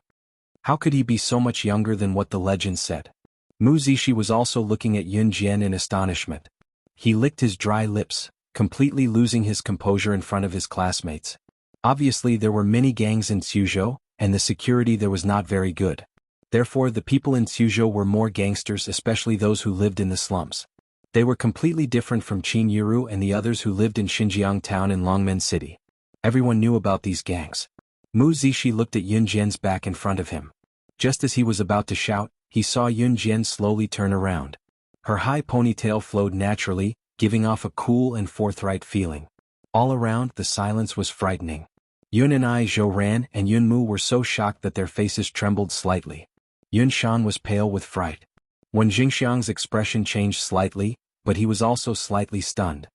How could he be so much younger than what the legend said?" Mu Zishi was also looking at Yun Jian in astonishment. He licked his dry lips, completely losing his composure in front of his classmates. Obviously there were many gangs in Suzhou, and the security there was not very good. Therefore the people in Suzhou were more gangsters, especially those who lived in the slums. They were completely different from Qin Yuru and the others who lived in Xinjiang town and Longmen city. Everyone knew about these gangs. Mu Zishi looked at Yun Jian's back in front of him. Just as he was about to shout, he saw Yun Jian slowly turn around. Her high ponytail flowed naturally, giving off a cool and forthright feeling. All around, the silence was frightening. Yun and I, Zhou Ran and Yun Mu were so shocked that their faces trembled slightly. Yun Shan was pale with fright. Wen Jingxiang's expression changed slightly, but he was also slightly stunned.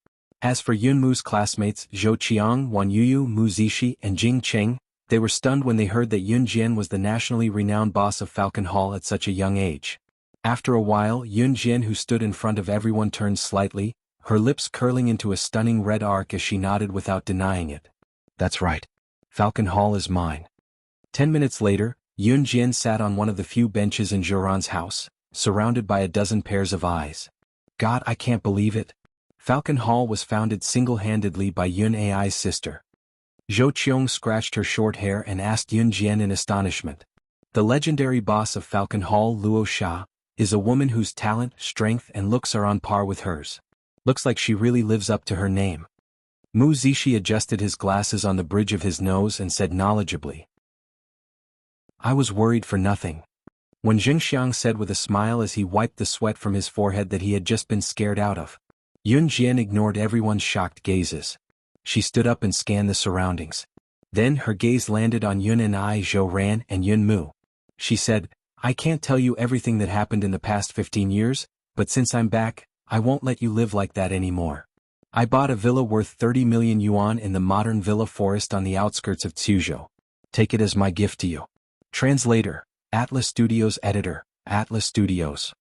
As for Yun Mu's classmates Zhou Qiang, Wan Yuyu, Mu Zishi and Jing Cheng, they were stunned when they heard that Yun Jian was the nationally renowned boss of Falcon Hall at such a young age. After a while, Yun Jian, who stood in front of everyone, turned slightly, her lips curling into a stunning red arc as she nodded without denying it. That's right. Falcon Hall is mine. 10 minutes later, Yun Jian sat on one of the few benches in Zhuran's house, surrounded by a dozen pairs of eyes. God, I can't believe it. Falcon Hall was founded single-handedly by Yun Ai's sister. Zhou Qiong scratched her short hair and asked Yun Jian in astonishment. The legendary boss of Falcon Hall, Luo Sha, is a woman whose talent, strength, and looks are on par with hers. Looks like she really lives up to her name. Mu Zishi adjusted his glasses on the bridge of his nose and said knowledgeably. I was worried for nothing. When Jingxiang said with a smile as he wiped the sweat from his forehead that he had just been scared out of. Yun Jian ignored everyone's shocked gazes. She stood up and scanned the surroundings. Then her gaze landed on Yun and Zhou Ran and Yun Mu. She said, I can't tell you everything that happened in the past 15 years, but since I'm back, I won't let you live like that anymore. I bought a villa worth 30 million yuan in the modern villa forest on the outskirts of Tsuzhou. Take it as my gift to you. Translator, Atlas Studios Editor, Atlas Studios.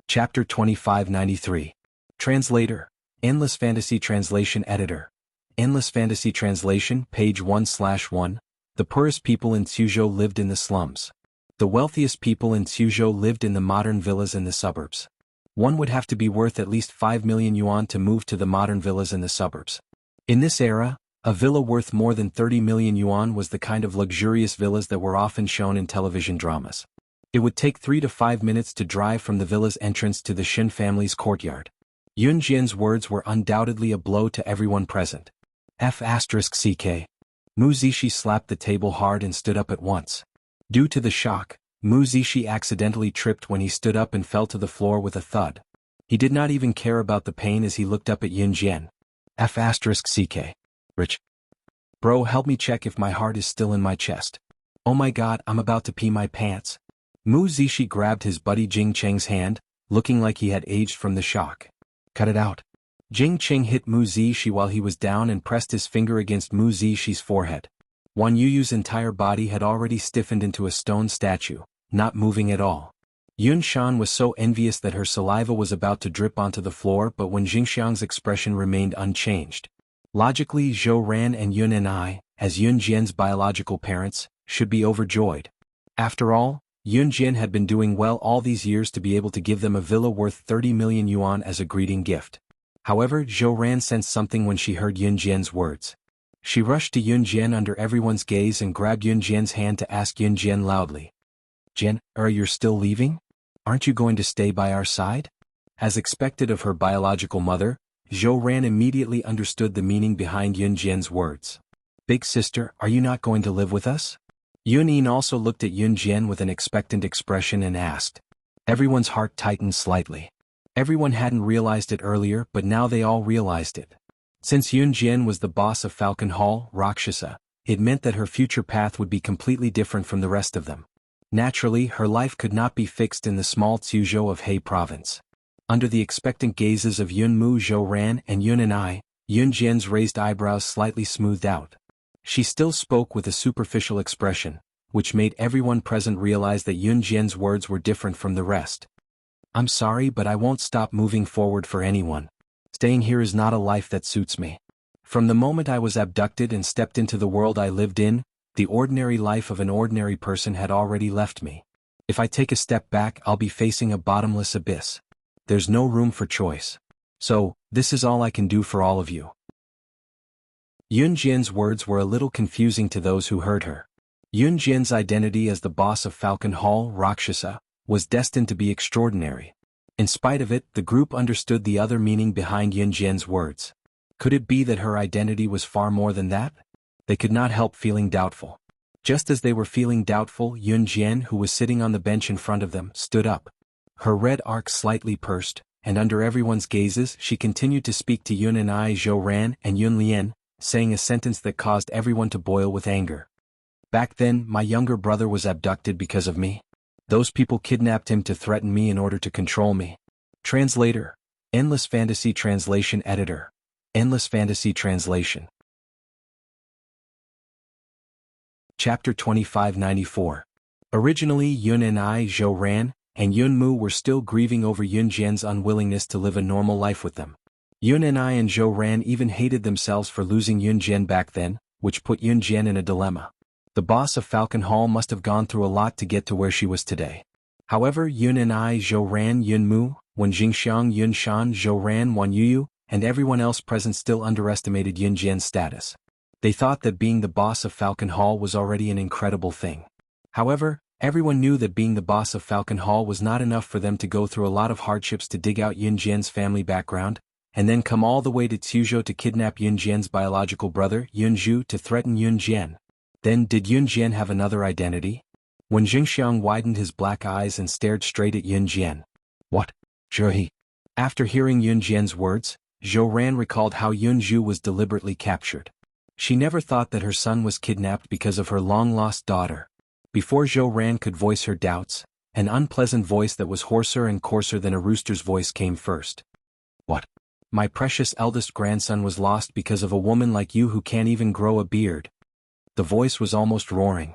Chapter 2593. Translator, Endless Fantasy Translation Editor. Endless Fantasy Translation, page 1/1. The poorest people in Tsuzhou lived in the slums. The wealthiest people in Tsuzhou lived in the modern villas in the suburbs. One would have to be worth at least 5 million yuan to move to the modern villas in the suburbs. In this era, a villa worth more than 30 million yuan was the kind of luxurious villas that were often shown in television dramas. It would take 3 to 5 minutes to drive from the villa's entrance to the Shin family's courtyard. Yun Jian's words were undoubtedly a blow to everyone present. F***ck. Mu Zishi slapped the table hard and stood up at once. Due to the shock, Mu Zishi accidentally tripped when he stood up and fell to the floor with a thud. He did not even care about the pain as he looked up at Yun Jian. F***ck. Rich. Bro, help me check if my heart is still in my chest. Oh my god, I'm about to pee my pants. Mu Zishi grabbed his buddy Jing Cheng's hand, looking like he had aged from the shock. Cut it out. Jing Cheng hit Mu Zishi while he was down and pressed his finger against Mu Zishi's forehead. Wan Yuyu's entire body had already stiffened into a stone statue, not moving at all. Yun Shan was so envious that her saliva was about to drip onto the floor, but when Jingxiang's expression remained unchanged. Logically, Zhou Ran and Yun and I, as Yun Jian's biological parents, should be overjoyed. After all, Yun Jian had been doing well all these years to be able to give them a villa worth 30 million yuan as a greeting gift. However, Zhou Ran sensed something when she heard Yun Jian's words. She rushed to Yun Jian under everyone's gaze and grabbed Yun Jian's hand to ask Yun Jian loudly. Jian, you're still leaving? Aren't you going to stay by our side? As expected of her biological mother, Zhou Ran immediately understood the meaning behind Yun Jian's words. Big sister, are you not going to live with us? Yun Yin also looked at Yun Jian with an expectant expression and asked. Everyone's heart tightened slightly. Everyone hadn't realized it earlier, but now they all realized it. Since Yun Jian was the boss of Falcon Hall, Rakshasa, it meant that her future path would be completely different from the rest of them. Naturally, her life could not be fixed in the small Tsuzhou of He Province. Under the expectant gazes of Yun Mu, Zhou Ran, and Yun and I, Yun Jian's raised eyebrows slightly smoothed out. She still spoke with a superficial expression, which made everyone present realize that Yun Jian's words were different from the rest. I'm sorry, but I won't stop moving forward for anyone. Staying here is not a life that suits me. From the moment I was abducted and stepped into the world I lived in, the ordinary life of an ordinary person had already left me. If I take a step back, I'll be facing a bottomless abyss. There's no room for choice. So, this is all I can do for all of you. Yun Jian's words were a little confusing to those who heard her. Yun Jian's identity as the boss of Falcon Hall, Rakshasa, was destined to be extraordinary. In spite of it, the group understood the other meaning behind Yun Jian's words. Could it be that her identity was far more than that? They could not help feeling doubtful. Just as they were feeling doubtful, Yun Jian, who was sitting on the bench in front of them, stood up. Her red arc slightly pursed, and under everyone's gazes she continued to speak to Yun and I, Zhou Ran and Yun Lian, saying a sentence that caused everyone to boil with anger. Back then, my younger brother was abducted because of me. Those people kidnapped him to threaten me in order to control me. Translator, Endless Fantasy Translation Editor, Endless Fantasy Translation. Chapter 2594. Originally Yun and Zhou Ran and Yun Mu were still grieving over Yun Jian's unwillingness to live a normal life with them. Yun and Zhou Ran even hated themselves for losing Yun Jian back then, which put Yun Jian in a dilemma. The boss of Falcon Hall must have gone through a lot to get to where she was today. However, Yun and Zhou Ran, Yun Mu, Wen Jingxiang, Yun Shan, Zhou Ran, Wan Yuyu, and everyone else present still underestimated Yun Jian's status. They thought that being the boss of Falcon Hall was already an incredible thing. However, everyone knew that being the boss of Falcon Hall was not enough for them to go through a lot of hardships to dig out Yun Jian's family background, and then come all the way to Tuzhou to kidnap Yun Jian's biological brother, Yun Zhu, to threaten Yun Jian. Then did Yun Jian have another identity? When Jingxiang widened his black eyes and stared straight at Yun Jian. What? Zhe. After hearing Yun Jian's words, Zhou Ran recalled how Yun Zhu was deliberately captured. She never thought that her son was kidnapped because of her long-lost daughter. Before Zhou Ran could voice her doubts, an unpleasant voice that was hoarser and coarser than a rooster's voice came first. What? My precious eldest grandson was lost because of a woman like you who can't even grow a beard. The voice was almost roaring.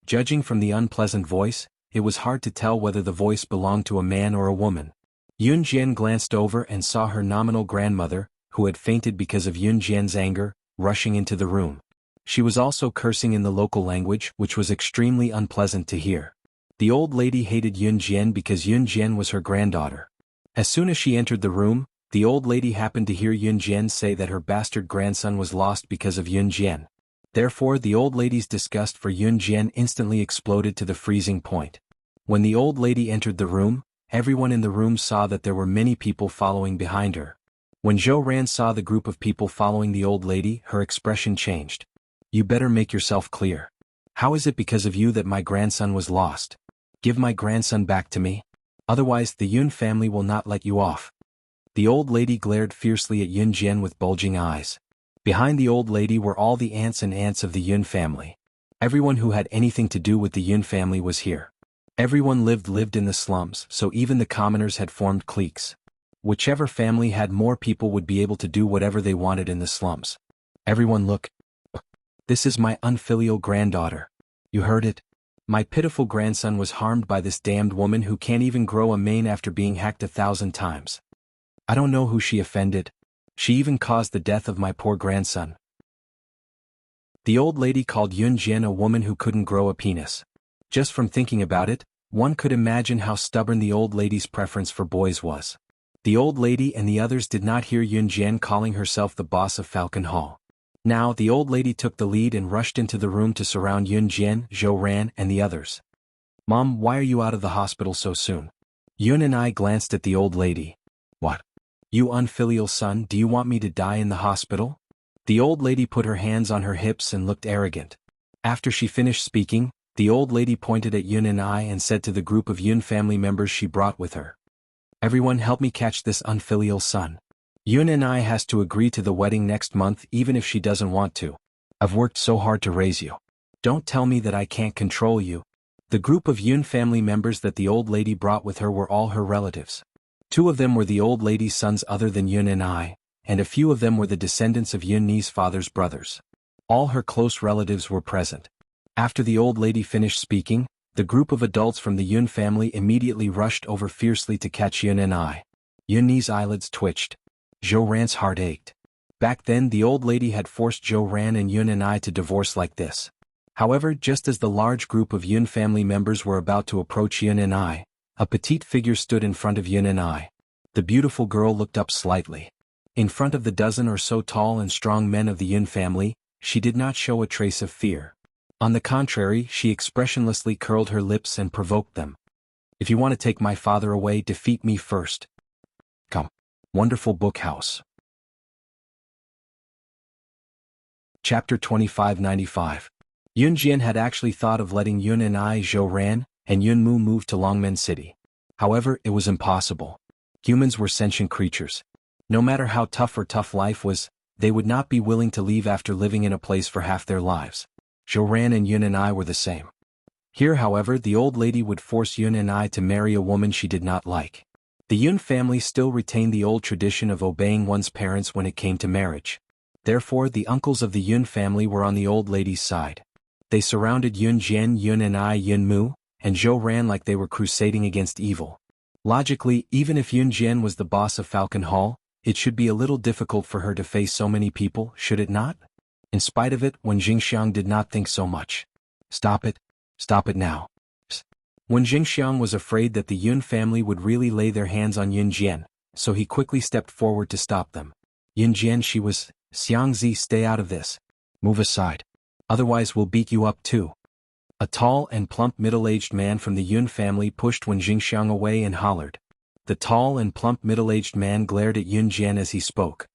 Judging from the unpleasant voice, it was hard to tell whether the voice belonged to a man or a woman. Yun Jian glanced over and saw her nominal grandmother, who had fainted because of Yun Jian's anger, rushing into the room. She was also cursing in the local language, which was extremely unpleasant to hear. The old lady hated Yun Jian because Yun Jian was her granddaughter. As soon as she entered the room, the old lady happened to hear Yun Jian say that her bastard grandson was lost because of Yun Jian. Therefore, the old lady's disgust for Yun Jian instantly exploded to the freezing point. When the old lady entered the room, everyone in the room saw that there were many people following behind her. When Zhou Ran saw the group of people following the old lady, her expression changed. You better make yourself clear. How is it because of you that my grandson was lost? Give my grandson back to me. Otherwise, the Yun family will not let you off. The old lady glared fiercely at Yun Jian with bulging eyes. Behind the old lady were all the aunts and aunts of the Yun family. Everyone who had anything to do with the Yun family was here. Everyone lived in the slums, so even the commoners had formed cliques. Whichever family had more people would be able to do whatever they wanted in the slums. Everyone look. This is my unfilial granddaughter. You heard it? My pitiful grandson was harmed by this damned woman who can't even grow a mane after being hacked 1,000 times. I don't know who she offended. She even caused the death of my poor grandson. The old lady called Yun Jian a woman who couldn't grow a penis. Just from thinking about it, one could imagine how stubborn the old lady's preference for boys was. The old lady and the others did not hear Yun Jian calling herself the boss of Falcon Hall. Now the old lady took the lead and rushed into the room to surround Yun Jian, Zhou Ran, and the others. Mom, why are you out of the hospital so soon? Yun and I glanced at the old lady. What? You unfilial son, do you want me to die in the hospital? The old lady put her hands on her hips and looked arrogant. After she finished speaking, the old lady pointed at Yun and I and said to the group of Yun family members she brought with her. Everyone help me catch this unfilial son. Yun and I has to agree to the wedding next month even if she doesn't want to. I've worked so hard to raise you. Don't tell me that I can't control you. The group of Yun family members that the old lady brought with her were all her relatives. 2 of them were the old lady's sons other than Yun and I, and a few of them were the descendants of Yun Ni's father's brothers. All her close relatives were present. After the old lady finished speaking, the group of adults from the Yun family immediately rushed over fiercely to catch Yun and I. Yun Ni's eyelids twitched. Zhou Ran's heart ached. Back then the old lady had forced Zhou Ran and Yun and I to divorce like this. However, just as the large group of Yun family members were about to approach Yun and I, a petite figure stood in front of Yun and I. The beautiful girl looked up slightly. In front of the dozen or so tall and strong men of the Yun family, she did not show a trace of fear. On the contrary, she expressionlessly curled her lips and provoked them. If you want to take my father away, defeat me first. Come. Wonderful Book House. Chapter 2595. Yun Jian had actually thought of letting Yun and I, Zhou Ran, and Yun Mu move to Longmen City. However, it was impossible. Humans were sentient creatures. No matter how tough life was, they would not be willing to leave after living in a place for half their lives. Zhou Ran and Yun and I were the same. Here, however, the old lady would force Yun and I to marry a woman she did not like. The Yun family still retained the old tradition of obeying one's parents when it came to marriage. Therefore, the uncles of the Yun family were on the old lady's side. They surrounded Yun Jian, Yun and I, Yun Mu, and Zhou ran like they were crusading against evil. Logically, even if Yun Jian was the boss of Falcon Hall, it should be a little difficult for her to face so many people, should it not? In spite of it, Wen Jingxiang did not think so much. Stop it now. Wen Jingxiang was afraid that the Yun family would really lay their hands on Yun Jian, so he quickly stepped forward to stop them. Yun Jian, she was, Xiangzi, stay out of this. Move aside. Otherwise we'll beat you up too. A tall and plump middle-aged man from the Yun family pushed Wen Jingxiang away and hollered. The tall and plump middle-aged man glared at Yun Jian as he spoke.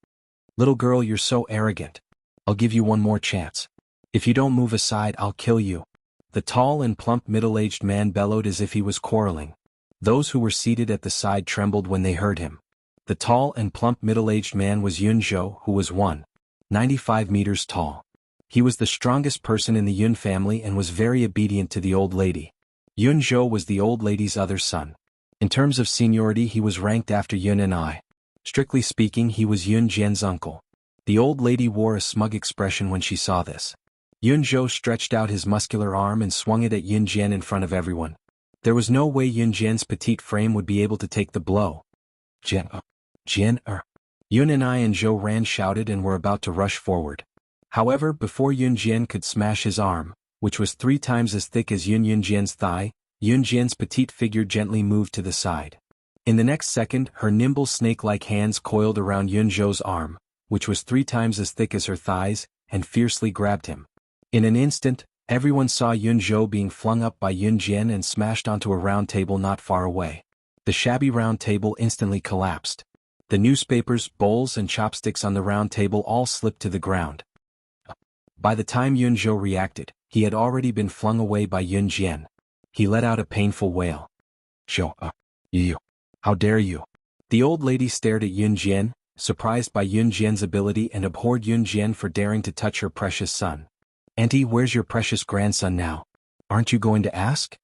Little girl, you're so arrogant. I'll give you one more chance. If you don't move aside, I'll kill you. The tall and plump middle-aged man bellowed as if he was quarreling. Those who were seated at the side trembled when they heard him. The tall and plump middle-aged man was Yun Zhou, who was 195 meters tall. He was the strongest person in the Yun family and was very obedient to the old lady. Yun Zhou was the old lady's other son. In terms of seniority, he was ranked after Yun and I. Strictly speaking, he was Yun Jian's uncle. The old lady wore a smug expression when she saw this. Yun Zhou stretched out his muscular arm and swung it at Yun Jian in front of everyone. There was no way Yun Jian's petite frame would be able to take the blow. Yun and I and Zhou Ran shouted and were about to rush forward. However, before Yun Jian could smash his arm, which was 3 times as thick as Yun Jian's thigh, Yun Jian's petite figure gently moved to the side. In the next second, her nimble snake-like hands coiled around Yun Zhou's arm, which was 3 times as thick as her thighs, and fiercely grabbed him. In an instant, everyone saw Yun Zhou being flung up by Yun Jian and smashed onto a round table not far away. The shabby round table instantly collapsed. The newspapers, bowls and chopsticks on the round table all slipped to the ground. By the time Yun Zhou reacted, he had already been flung away by Yun Jian. He let out a painful wail. Zhou, you. How dare you? The old lady stared at Yun Jian, surprised by Yun Jian's ability and abhorred Yun Jian for daring to touch her precious son. Auntie, where's your precious grandson now? Aren't you going to ask?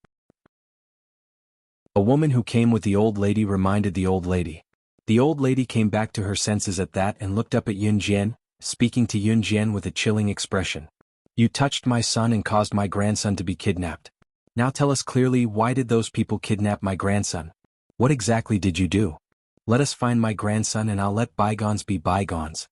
A woman who came with the old lady reminded the old lady. The old lady came back to her senses at that and looked up at Yun Jian, speaking to Yun Jian with a chilling expression. You touched my son and caused my grandson to be kidnapped. Now tell us clearly, why did those people kidnap my grandson? What exactly did you do? Let us find my grandson and I'll let bygones be bygones.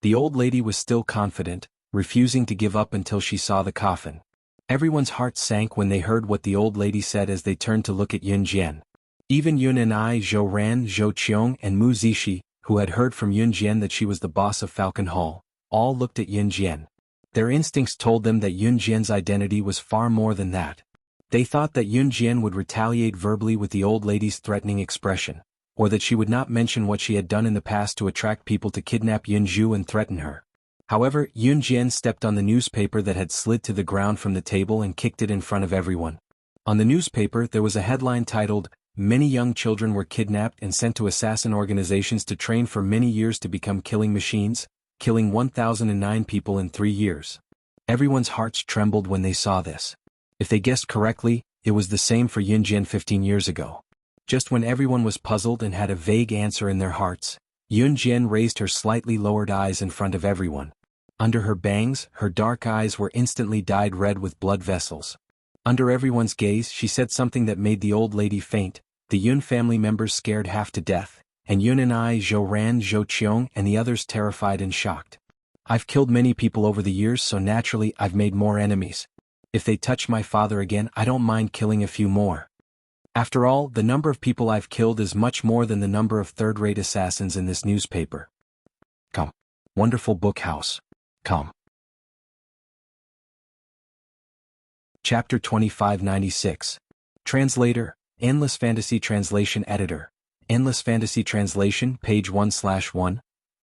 The old lady was still confident, refusing to give up until she saw the coffin. Everyone's heart sank when they heard what the old lady said as they turned to look at Yun Jian. Even Yun and I, Zhou Ran, Zhou Qiong and Mu Zishi, who had heard from Yun Jian that she was the boss of Falcon Hall, all looked at Yun Jian. Their instincts told them that Yun Jian's identity was far more than that. They thought that Yun Jian would retaliate verbally with the old lady's threatening expression, or that she would not mention what she had done in the past to attract people to kidnap Yun Zhu and threaten her. However, Yun Jian stepped on the newspaper that had slid to the ground from the table and kicked it in front of everyone. On the newspaper there was a headline titled, "Many young children were kidnapped and sent to assassin organizations to train for many years to become killing machines, killing 1,009 people in 3 years." Everyone's hearts trembled when they saw this. If they guessed correctly, it was the same for Yun Jian 15 years ago. Just when everyone was puzzled and had a vague answer in their hearts, Yun Jian raised her slightly lowered eyes in front of everyone. Under her bangs, her dark eyes were instantly dyed red with blood vessels. Under everyone's gaze, she said something that made the old lady faint, the Yun family members scared half to death, and Yun and I, Zhou Ran, Zhou Qiong and the others terrified and shocked. I've killed many people over the years, so naturally I've made more enemies. If they touch my father again, I don't mind killing a few more. After all, the number of people I've killed is much more than the number of third-rate assassins in this newspaper. Come. Wonderful book house. Come. Chapter 2596. Translator, Endless Fantasy Translation Editor. Endless Fantasy Translation, page 1/1.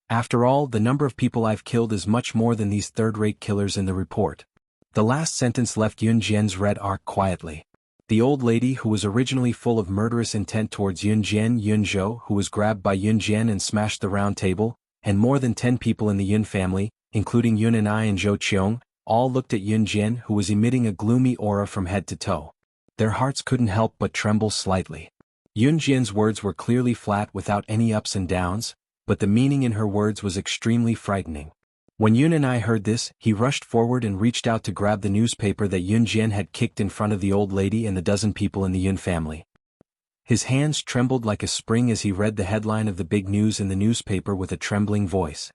After all, the number of people I've killed is much more than these third-rate killers in the report. The last sentence left Yun Jian's red arc quietly. The old lady, who was originally full of murderous intent towards Yun Jian, Yun Zhou, who was grabbed by Yun Jian and smashed the round table, and more than 10 people in the Yun family, including Yun and I and Zhou Qiong, all looked at Yun Jian, who was emitting a gloomy aura from head to toe. Their hearts couldn't help but tremble slightly. Yun Jian's words were clearly flat without any ups and downs, but the meaning in her words was extremely frightening. When Yun and I heard this, he rushed forward and reached out to grab the newspaper that Yun Jian had kicked in front of the old lady and the dozen people in the Yun family. His hands trembled like a spring as he read the headline of the big news in the newspaper with a trembling voice.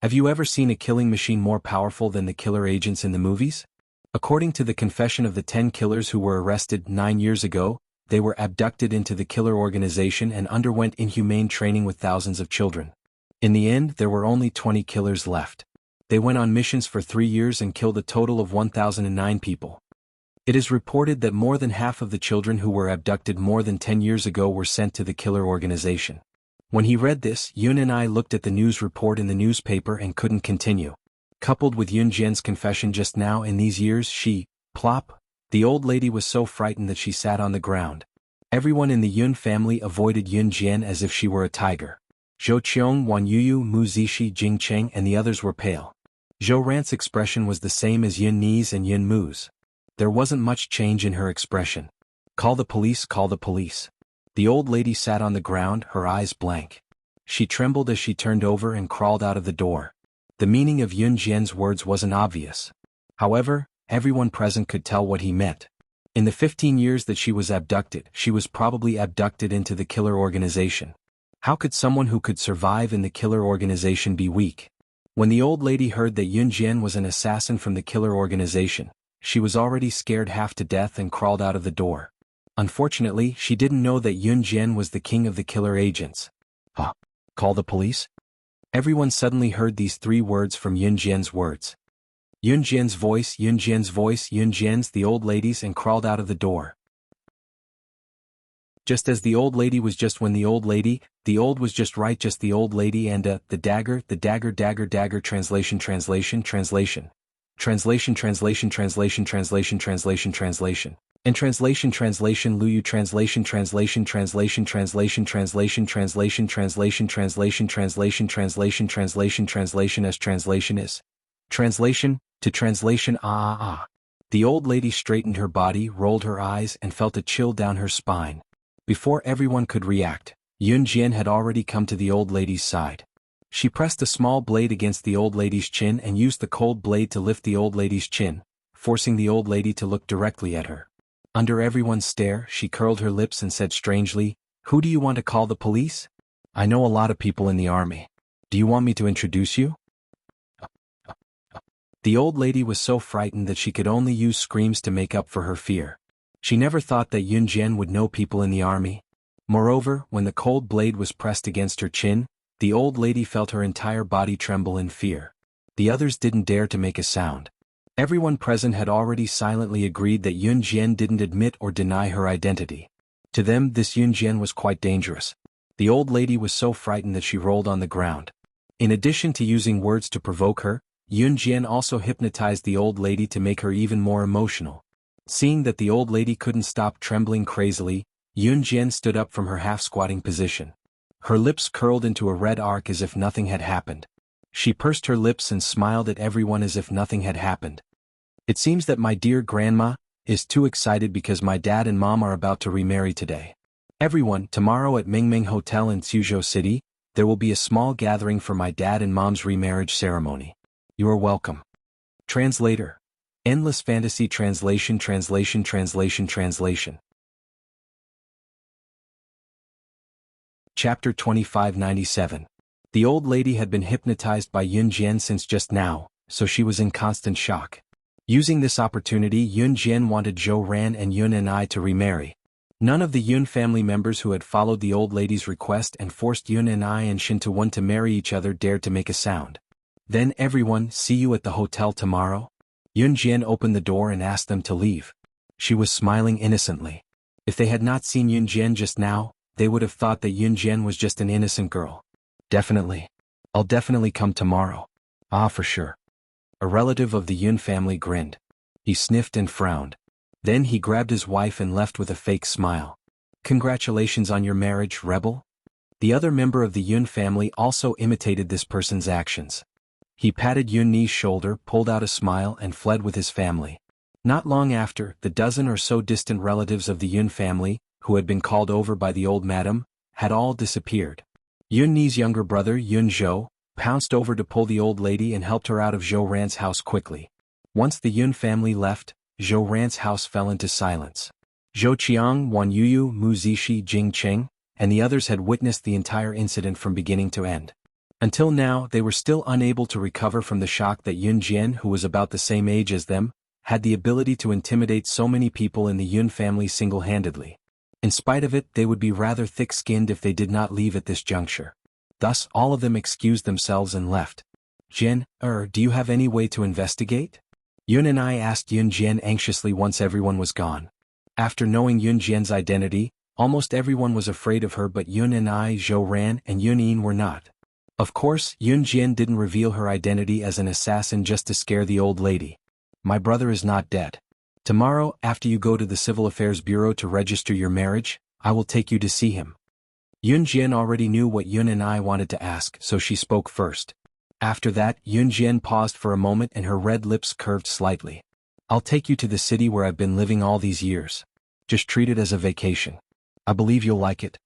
Have you ever seen a killing machine more powerful than the killer agents in the movies? According to the confession of the 10 killers who were arrested 9 years ago, they were abducted into the killer organization and underwent inhumane training with thousands of children. In the end, there were only 20 killers left. They went on missions for 3 years and killed a total of 1,009 people. It is reported that more than half of the children who were abducted more than 10 years ago were sent to the killer organization. When he read this, Yun and I looked at the news report in the newspaper and couldn't continue. Coupled with Yun Jian's confession just now, in these years plop, the old lady was so frightened that she sat on the ground. Everyone in the Yun family avoided Yun Jian as if she were a tiger. Zhou Qiong, Wan Yuyu, Mu Zishi, Jing Cheng and the others were pale. Zhou Ran's expression was the same as Yun Ni's and Yun Mu's. There wasn't much change in her expression. Call the police, call the police. The old lady sat on the ground, her eyes blank. She trembled as she turned over and crawled out of the door. The meaning of Yun Jian's words wasn't obvious. However, everyone present could tell what he meant. In the 15 years that she was abducted, she was probably abducted into the killer organization. How could someone who could survive in the killer organization be weak? When the old lady heard that Yun Jian was an assassin from the killer organization, she was already scared half to death and crawled out of the door. Unfortunately, she didn't know that Yun Jian was the king of the killer agents. Call the police? Everyone suddenly heard these 3 words from Yun Jian's words. Yun Jian's voice, Yun Jian's voice, Yun Jian's, the old lady's, and crawled out of the door. Just as the old lady was, just when the old lady, the old was just right, just the old lady, and the dagger, dagger, translation, translation, translation. Translation, translation, translation, translation, translation, translation. In translation, translation, Luyu, translation, translation, translation, translation, translation, translation, translation, translation, translation, translation, translation, translation as translation is. Translation, to translation, The old lady straightened her body, rolled her eyes, and felt a chill down her spine. Before everyone could react, Yun Jian had already come to the old lady's side. She pressed a small blade against the old lady's chin and used the cold blade to lift the old lady's chin, forcing the old lady to look directly at her. Under everyone's stare, she curled her lips and said strangely, "Who do you want to call the police? I know a lot of people in the army. Do you want me to introduce you?" The old lady was so frightened that she could only use screams to make up for her fear. She never thought that Yun Jian would know people in the army. Moreover, when the cold blade was pressed against her chin, the old lady felt her entire body tremble in fear. The others didn't dare to make a sound. Everyone present had already silently agreed that Yun Jian didn't admit or deny her identity. To them, this Yun Jian was quite dangerous. The old lady was so frightened that she rolled on the ground. In addition to using words to provoke her, Yun Jian also hypnotized the old lady to make her even more emotional. Seeing that the old lady couldn't stop trembling crazily, Yun Jian stood up from her half-squatting position. Her lips curled into a red arc as if nothing had happened. She pursed her lips and smiled at everyone as if nothing had happened. "It seems that my dear grandma is too excited because my dad and mom are about to remarry today. Everyone, tomorrow at Mingming Hotel in Suzhou City, there will be a small gathering for my dad and mom's remarriage ceremony. You are welcome." Translator. Endless Fantasy Translation, translation, translation, translation. Chapter 2597. The old lady had been hypnotized by Yun Jian since just now, so she was in constant shock. Using this opportunity, Yun Jian wanted Zhou Ran and Yun and I to remarry. None of the Yun family members who had followed the old lady's request and forced Yun and I and Shin to want to marry each other dared to make a sound. Then everyone, see you at the hotel tomorrow? Yun Jian opened the door and asked them to leave. She was smiling innocently. If they had not seen Yun Jian just now, they would have thought that Yun Jian was just an innocent girl. "Definitely. I'll definitely come tomorrow." "Ah, for sure." A relative of the Yun family grinned. He sniffed and frowned. Then he grabbed his wife and left with a fake smile. "Congratulations on your marriage, rebel." The other member of the Yun family also imitated this person's actions. He patted Yun Ni's shoulder, pulled out a smile and fled with his family. Not long after, the dozen or so distant relatives of the Yun family, who had been called over by the old madam, had all disappeared. Yun Ni's younger brother Yun Zhou, pounced over to pull the old lady and helped her out of Zhou Ran's house quickly. Once the Yun family left, Zhou Ran's house fell into silence. Zhou Qiang, Wan Yuyu, Mu Zishi, Jing Qing, and the others had witnessed the entire incident from beginning to end. Until now, they were still unable to recover from the shock that Yun Jian, who was about the same age as them, had the ability to intimidate so many people in the Yun family single-handedly. In spite of it, they would be rather thick-skinned if they did not leave at this juncture. Thus, all of them excused themselves and left. Jian, do you have any way to investigate? Yun and I asked Yun Jian anxiously once everyone was gone. After knowing Yun Jian's identity, almost everyone was afraid of her, but Yun and I, Zhou Ran, and Yun Yin were not. Of course, Yun Jian didn't reveal her identity as an assassin just to scare the old lady. My brother is not dead. Tomorrow, after you go to the Civil Affairs Bureau to register your marriage, I will take you to see him. Yun Jian already knew what Yun and I wanted to ask, so she spoke first. After that, Yun Jian paused for a moment and her red lips curved slightly. I'll take you to the city where I've been living all these years. Just treat it as a vacation. I believe you'll like it.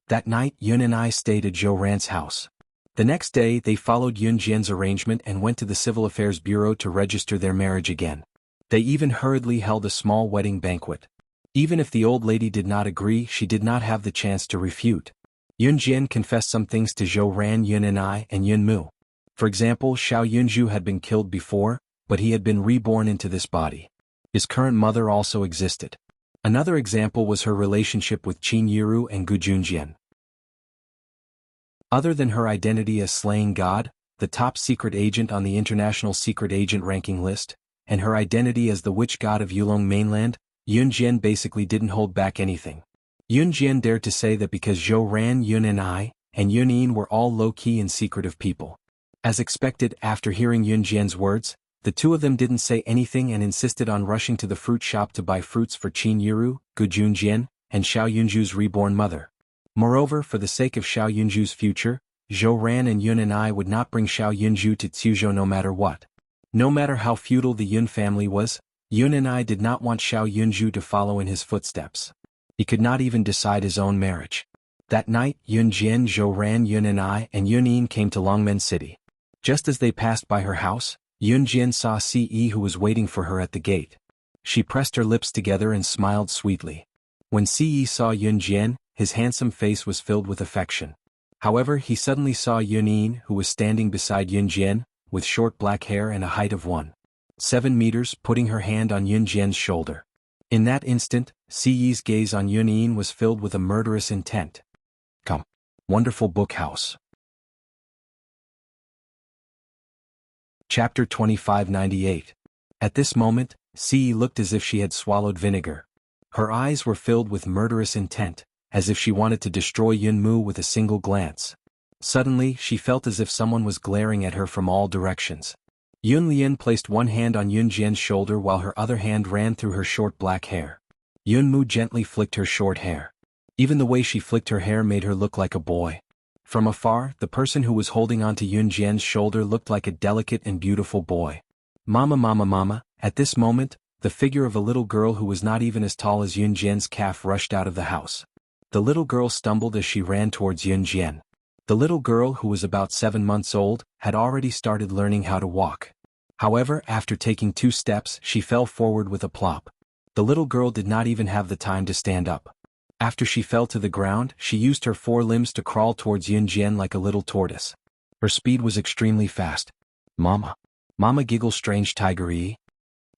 That night, Yun and I stayed at Zhou Ran's house. The next day, they followed Yun Jian's arrangement and went to the Civil Affairs Bureau to register their marriage again. They even hurriedly held a small wedding banquet. Even if the old lady did not agree, she did not have the chance to refute. Yun Jian confessed some things to Zhou Ran, Yun and I, and Yun Mu. For example, Xiao Yunju had been killed before, but he had been reborn into this body. His current mother also existed. Another example was her relationship with Qin Yiru and Gu Junjian. Other than her identity as Slaying God, the top secret agent on the International Secret Agent ranking list, and her identity as the Witch God of Yulong Mainland, Yun Jian basically didn't hold back anything. Yun Jian dared to say that because Zhou Ran, Yun and I, and Yun Yin were all low-key and secretive people. As expected, after hearing Yun Jian's words, the two of them didn't say anything and insisted on rushing to the fruit shop to buy fruits for Qin Yiru, Gu Junjian, and Xiao Yunju's reborn mother. Moreover, for the sake of Xiao Yunju's future, Zhou Ran and Yun and I would not bring Xiao Yunju to Tsuzhou no matter what. No matter how feudal the Yun family was, Yun and I did not want Xiao Yunju to follow in his footsteps. He could not even decide his own marriage. That night, Yun Jian, Zhou Ran, Yun and I, and Yun Yin came to Longmen City. Just as they passed by her house, Yun Jian saw Ce who was waiting for her at the gate. She pressed her lips together and smiled sweetly. When Ce saw Yun Jian, his handsome face was filled with affection. However, he suddenly saw Yun Yin, who was standing beside Yun Jian, with short black hair and a height of 1.7 meters, putting her hand on Yun Jian's shoulder. In that instant, Ce's gaze on Yun Yin was filled with a murderous intent. Come. Wonderful book house. Chapter 2598. At this moment, Ce looked as if she had swallowed vinegar. Her eyes were filled with murderous intent, as if she wanted to destroy Yun Mu with a single glance. Suddenly, she felt as if someone was glaring at her from all directions. Yun Lian placed one hand on Yun Jian's shoulder while her other hand ran through her short black hair. Yun Mu gently flicked her short hair. Even the way she flicked her hair made her look like a boy. From afar, the person who was holding onto Yun Jian's shoulder looked like a delicate and beautiful boy. Mama, mama, mama. At this moment, the figure of a little girl who was not even as tall as Yun Jian's calf rushed out of the house. The little girl stumbled as she ran towards Yun Jian. The little girl, who was about 7 months old, had already started learning how to walk. However, after taking 2 steps, she fell forward with a plop. The little girl did not even have the time to stand up. After she fell to the ground, she used her 4 limbs to crawl towards Yun Jian like a little tortoise. Her speed was extremely fast. Mama. Mama giggle strange tiger-y.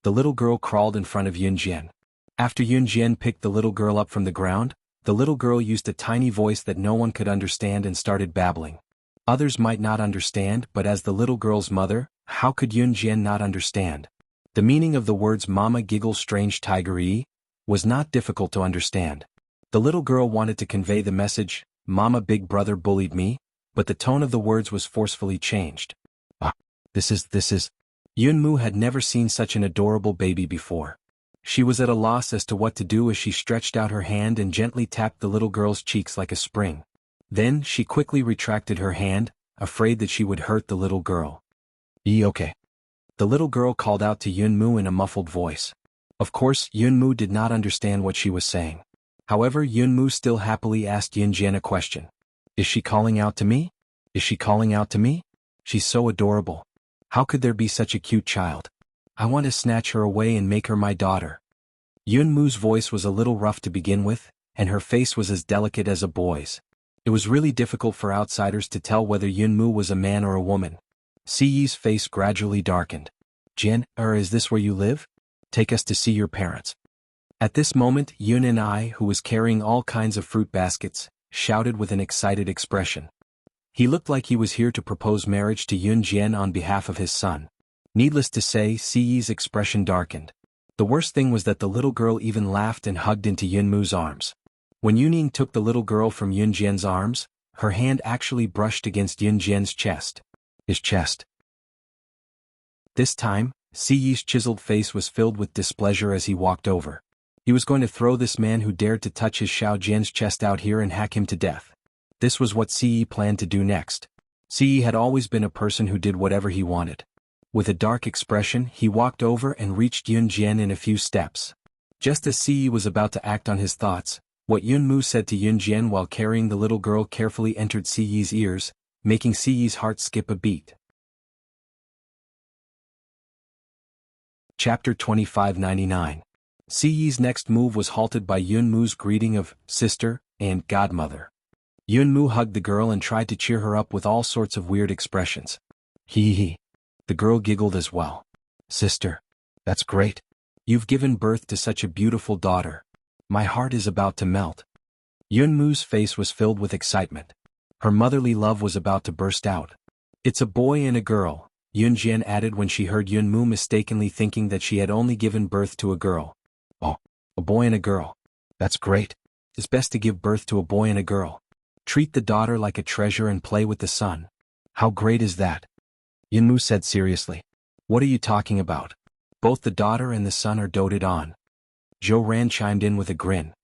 The little girl crawled in front of Yun Jian. After Yun Jian picked the little girl up from the ground, the little girl used a tiny voice that no one could understand and started babbling. Others might not understand, but as the little girl's mother, how could Yun Jian not understand? The meaning of the words Mama giggle strange tiger-y was not difficult to understand. The little girl wanted to convey the message, Mama big brother bullied me, but the tone of the words was forcefully changed. This is. Yun Mu had never seen such an adorable baby before. She was at a loss as to what to do as she stretched out her hand and gently tapped the little girl's cheeks like a spring. Then, she quickly retracted her hand, afraid that she would hurt the little girl. Okay. The little girl called out to Yun Mu in a muffled voice. Of course, Yun Mu did not understand what she was saying. However, Yun Mu still happily asked Yun Jian a question. Is she calling out to me? Is she calling out to me? She's so adorable. How could there be such a cute child? I want to snatch her away and make her my daughter. Yunmu's voice was a little rough to begin with, and her face was as delicate as a boy's. It was really difficult for outsiders to tell whether Yunmu was a man or a woman. Siyi's face gradually darkened. Jian, is this where you live? Take us to see your parents. At this moment, Yun and I, who was carrying all kinds of fruit baskets, shouted with an excited expression. He looked like he was here to propose marriage to Yun Jian on behalf of his son. Needless to say, Siyi's expression darkened. The worst thing was that the little girl even laughed and hugged into Yunmu's arms. When Yuning took the little girl from Yun Jian's arms, her hand actually brushed against Yun Jian's chest. His chest. This time, Siyi's chiseled face was filled with displeasure as he walked over. He was going to throw this man who dared to touch his Xiao Jian's chest out here and hack him to death. This was what Siyi planned to do next. Siyi had always been a person who did whatever he wanted. With a dark expression, he walked over and reached Yun Jian in a few steps. Just as Siyi was about to act on his thoughts, what Yunmu said to Yun Jian while carrying the little girl carefully entered Siyi's ears, making Siyi's heart skip a beat. Chapter 2599. Siyi's next move was halted by Yunmu's greeting of sister and godmother. Yunmu hugged the girl and tried to cheer her up with all sorts of weird expressions. Hee. The girl giggled as well. Sister. That's great. You've given birth to such a beautiful daughter. My heart is about to melt. Yunmu's face was filled with excitement. Her motherly love was about to burst out. It's a boy and a girl, Yun Jian added when she heard Yunmu mistakenly thinking that she had only given birth to a girl. Oh, a boy and a girl. That's great. It's best to give birth to a boy and a girl. Treat the daughter like a treasure and play with the son. How great is that? Yunmu said seriously. What are you talking about? Both the daughter and the son are doted on. Zhou Ran chimed in with a grin.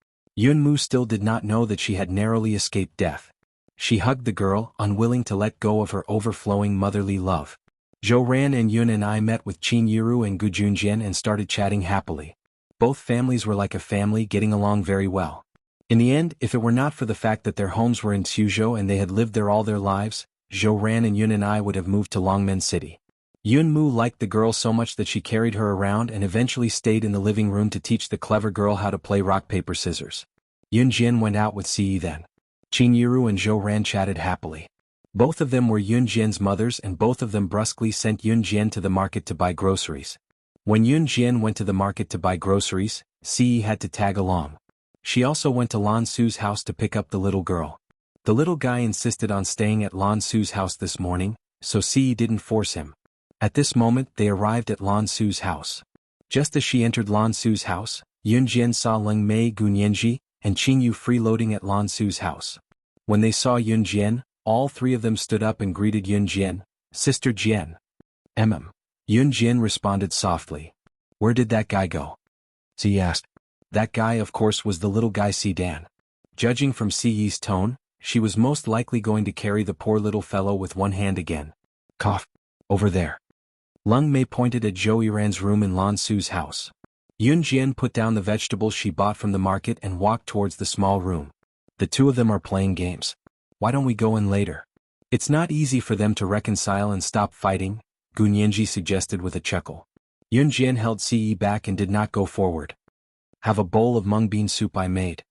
Yunmu still did not know that she had narrowly escaped death. She hugged the girl, unwilling to let go of her overflowing motherly love. Zhou Ran and Yun and I met with Qin Yiru and Gu Junjian and started chatting happily. Both families were like a family, getting along very well. In the end, if it were not for the fact that their homes were in Suzhou and they had lived there all their lives, Zhou Ran and Yun and I would have moved to Longmen City. Yunmu liked the girl so much that she carried her around and eventually stayed in the living room to teach the clever girl how to play rock paper scissors. Yun Jian went out with Siyi then. Qin Yiru and Zhou Ran chatted happily. Both of them were Yun Jian's mothers and both of them brusquely sent Yun Jian to the market to buy groceries. When Yun Jian went to the market to buy groceries, Siyi had to tag along. She also went to Lan Su's house to pick up the little girl. The little guy insisted on staying at Lan Su's house this morning, so Siyi didn't force him. At this moment they arrived at Lan Su's house. Just as she entered Lan Su's house, Yun Jian saw Leng Mei, Gunyanji, and Qing Yu freeloading at Lan Su's house. When they saw Yun Jian, all three of them stood up and greeted Yun Jian, Sister Jian. Yun Jian responded softly. Where did that guy go? Siyi asked. That guy of course was the little guy Sidan. Judging from Siyi's tone, she was most likely going to carry the poor little fellow with one hand again. Cough. Over there. Leng Mei pointed at Zhou Yiran's room in Lan Su's house. Yun Jian put down the vegetables she bought from the market and walked towards the small room. The two of them are playing games. Why don't we go in later? It's not easy for them to reconcile and stop fighting, Gunyanji suggested with a chuckle. Yun Jian held Siyi back and did not go forward. Have a bowl of mung bean soup I made.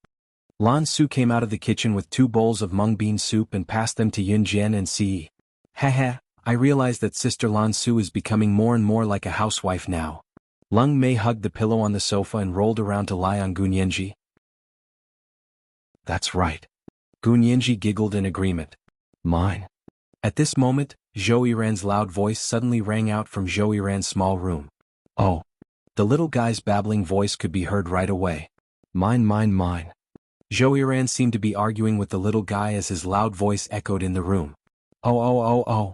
Lan Su came out of the kitchen with 2 bowls of mung bean soup and passed them to Yun Jian and Siyi. Haha, I realize that Sister Lan Su is becoming more and more like a housewife now. Leng Mei hugged the pillow on the sofa and rolled around to lie on Gunyanji. That's right. Gunyanji giggled in agreement. Mine. At this moment, Zhou Yiran's loud voice suddenly rang out from Zhou Yiran's small room. Oh. The little guy's babbling voice could be heard right away. Mine. Zhou Yiran seemed to be arguing with the little guy as his loud voice echoed in the room. Oh.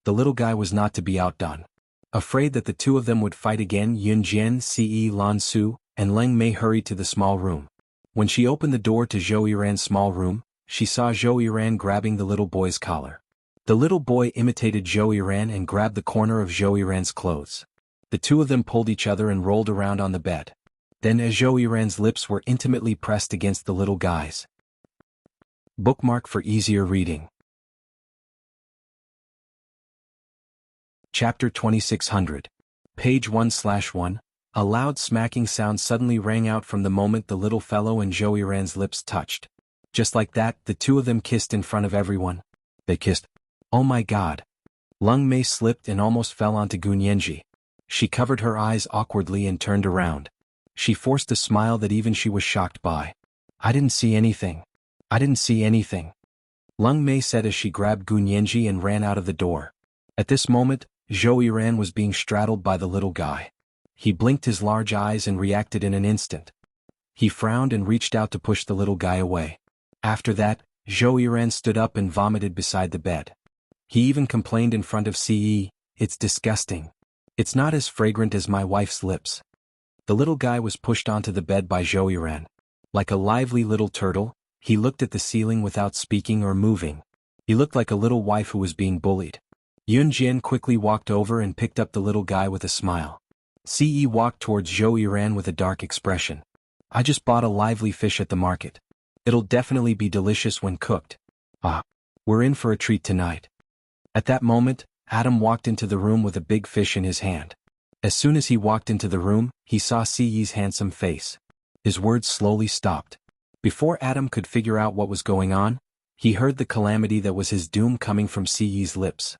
The little guy was not to be outdone. Afraid that the two of them would fight again, Yun Jian, Siyi, Lan Su, and Leng Mei hurried to the small room. When she opened the door to Zhou Yiran's small room, she saw Zhou Yiran grabbing the little boy's collar. The little boy imitated Zhou Yiran and grabbed the corner of Zhou Yiran's clothes. The two of them pulled each other and rolled around on the bed. Then as Zhou Yiran's lips were intimately pressed against the little guy's. Bookmark for easier reading. Chapter 2600. Page 1/1. A loud smacking sound suddenly rang out from the moment the little fellow and Zhou Yiran's lips touched. Just like that, the two of them kissed in front of everyone. They kissed. Oh my god. Lung Mei slipped and almost fell onto Gunyanji. She covered her eyes awkwardly and turned around. She forced a smile that even she was shocked by. I didn't see anything. I didn't see anything. Lung Mei said as she grabbed Gunyanji and ran out of the door. At this moment, Zhou Yiran was being straddled by the little guy. He blinked his large eyes and reacted in an instant. He frowned and reached out to push the little guy away. After that, Zhou Yiran stood up and vomited beside the bed. He even complained in front of Ce, "It's disgusting. It's not as fragrant as my wife's lips." The little guy was pushed onto the bed by Zhou Yiran. Like a lively little turtle, he looked at the ceiling without speaking or moving. He looked like a little wife who was being bullied. Yun Jian quickly walked over and picked up the little guy with a smile. Ce walked towards Zhou Yiran with a dark expression. I just bought a lively fish at the market. It'll definitely be delicious when cooked. Ah, we're in for a treat tonight. At that moment, Adam walked into the room with a big fish in his hand. As soon as he walked into the room, he saw Ce's handsome face. His words slowly stopped. Before Adam could figure out what was going on, he heard the calamity that was his doom coming from Ce's lips.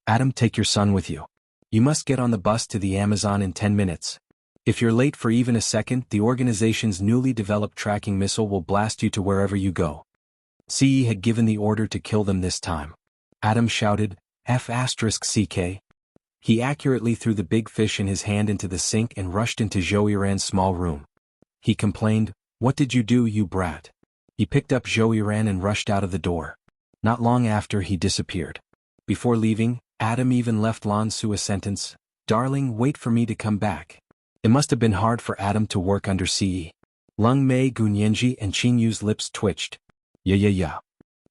Adam, take your son with you. You must get on the bus to the Amazon in 10 minutes. If you're late for even a second, the organization's newly developed tracking missile will blast you to wherever you go. Ce had given the order to kill them this time. Adam shouted, F***CK. He accurately threw the big fish in his hand into the sink and rushed into Zhou Yiran's small room. He complained, "What did you do, you brat?" He picked up Zhou Yiran and rushed out of the door. Not long after, he disappeared. Before leaving, Adam even left Lan Su a sentence, "Darling, wait for me to come back." It must have been hard for Adam to work under Ce. Lung Mei, Gunyanji and Qing Yu's lips twitched. Yeah.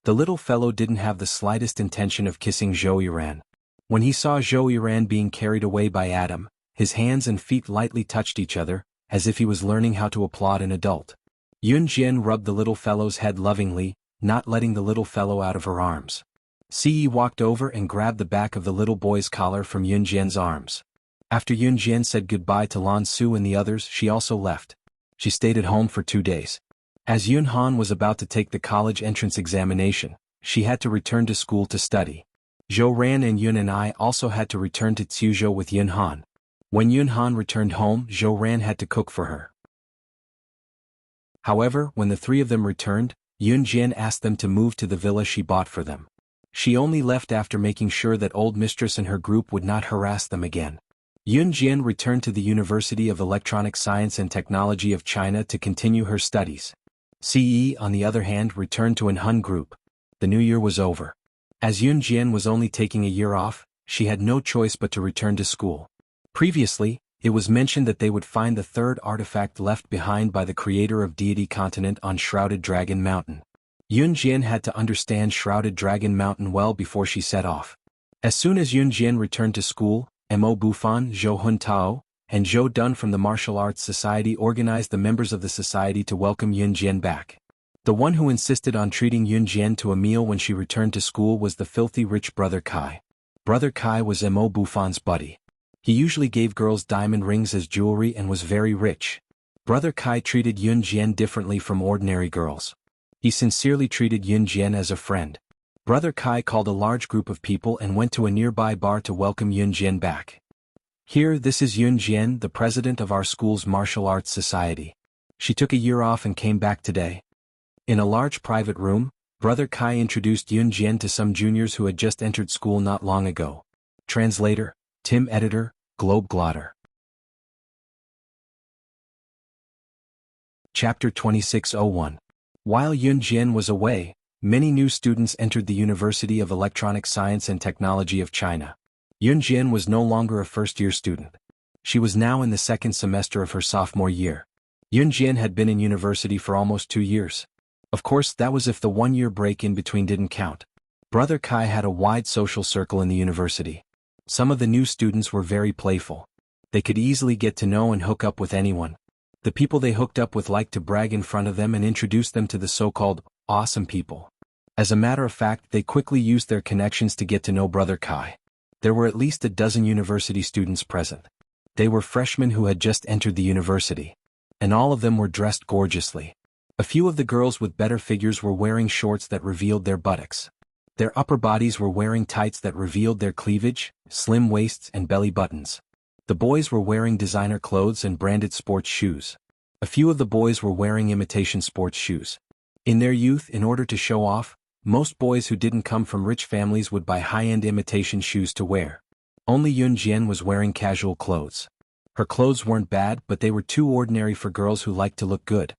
The little fellow didn't have the slightest intention of kissing Zhou Yiran. When he saw Zhou Yiran being carried away by Adam, his hands and feet lightly touched each other, as if he was learning how to applaud an adult. Yun Jian rubbed the little fellow's head lovingly, not letting the little fellow out of her arms. Ce walked over and grabbed the back of the little boy's collar from Yun Jian's arms. After Yun Jian said goodbye to Lan Su and the others, she also left. She stayed at home for 2 days. As Yun Han was about to take the college entrance examination, she had to return to school to study. Zhou Ran and Yun and I also had to return to Tsuzhou with Yun Han. When Yun Han returned home, Zhou Ran had to cook for her. However, when the three of them returned, Yun Jian asked them to move to the villa she bought for them. She only left after making sure that old mistress and her group would not harass them again. Yun Jian returned to the University of Electronic Science and Technology of China to continue her studies. Ce, on the other hand, returned to Enhan Group. The new year was over. As Yun Jian was only taking a year off, she had no choice but to return to school. Previously, it was mentioned that they would find the third artifact left behind by the creator of Deity Continent on Shrouded Dragon Mountain. Yun Jian had to understand Shrouded Dragon Mountain well before she set off. As soon as Yun Jian returned to school, Mo Bufan, Zhou Huntao, and Zhou Dun from the Martial Arts Society organized the members of the society to welcome Yun Jian back. The one who insisted on treating Yun Jian to a meal when she returned to school was the filthy rich Brother Kai. Brother Kai was Mo Bufan's buddy. He usually gave girls diamond rings as jewelry and was very rich. Brother Kai treated Yun Jian differently from ordinary girls. He sincerely treated Yun Jian as a friend. Brother Kai called a large group of people and went to a nearby bar to welcome Yun Jian back. Here, this is Yun Jian, the president of our school's martial arts society. She took a year off and came back today. In a large private room, Brother Kai introduced Yun Jian to some juniors who had just entered school not long ago. Translator, Tim Editor, Globe Glotter. Chapter 2601. While Yun Jian was away, many new students entered the University of Electronic Science and Technology of China. Yun Jian was no longer a first-year student. She was now in the second semester of her sophomore year. Yun Jian had been in university for almost 2 years. Of course, that was if the 1-year break in between didn't count. Brother Kai had a wide social circle in the university. Some of the new students were very playful. They could easily get to know and hook up with anyone. The people they hooked up with liked to brag in front of them and introduce them to the so-called awesome people. As a matter of fact, they quickly used their connections to get to know Brother Kai. There were at least a dozen university students present. They were freshmen who had just entered the university. And all of them were dressed gorgeously. A few of the girls with better figures were wearing shorts that revealed their buttocks. Their upper bodies were wearing tights that revealed their cleavage, slim waists and belly buttons. The boys were wearing designer clothes and branded sports shoes. A few of the boys were wearing imitation sports shoes. In their youth, in order to show off, most boys who didn't come from rich families would buy high-end imitation shoes to wear. Only Yunjian was wearing casual clothes. Her clothes weren't bad, but they were too ordinary for girls who liked to look good.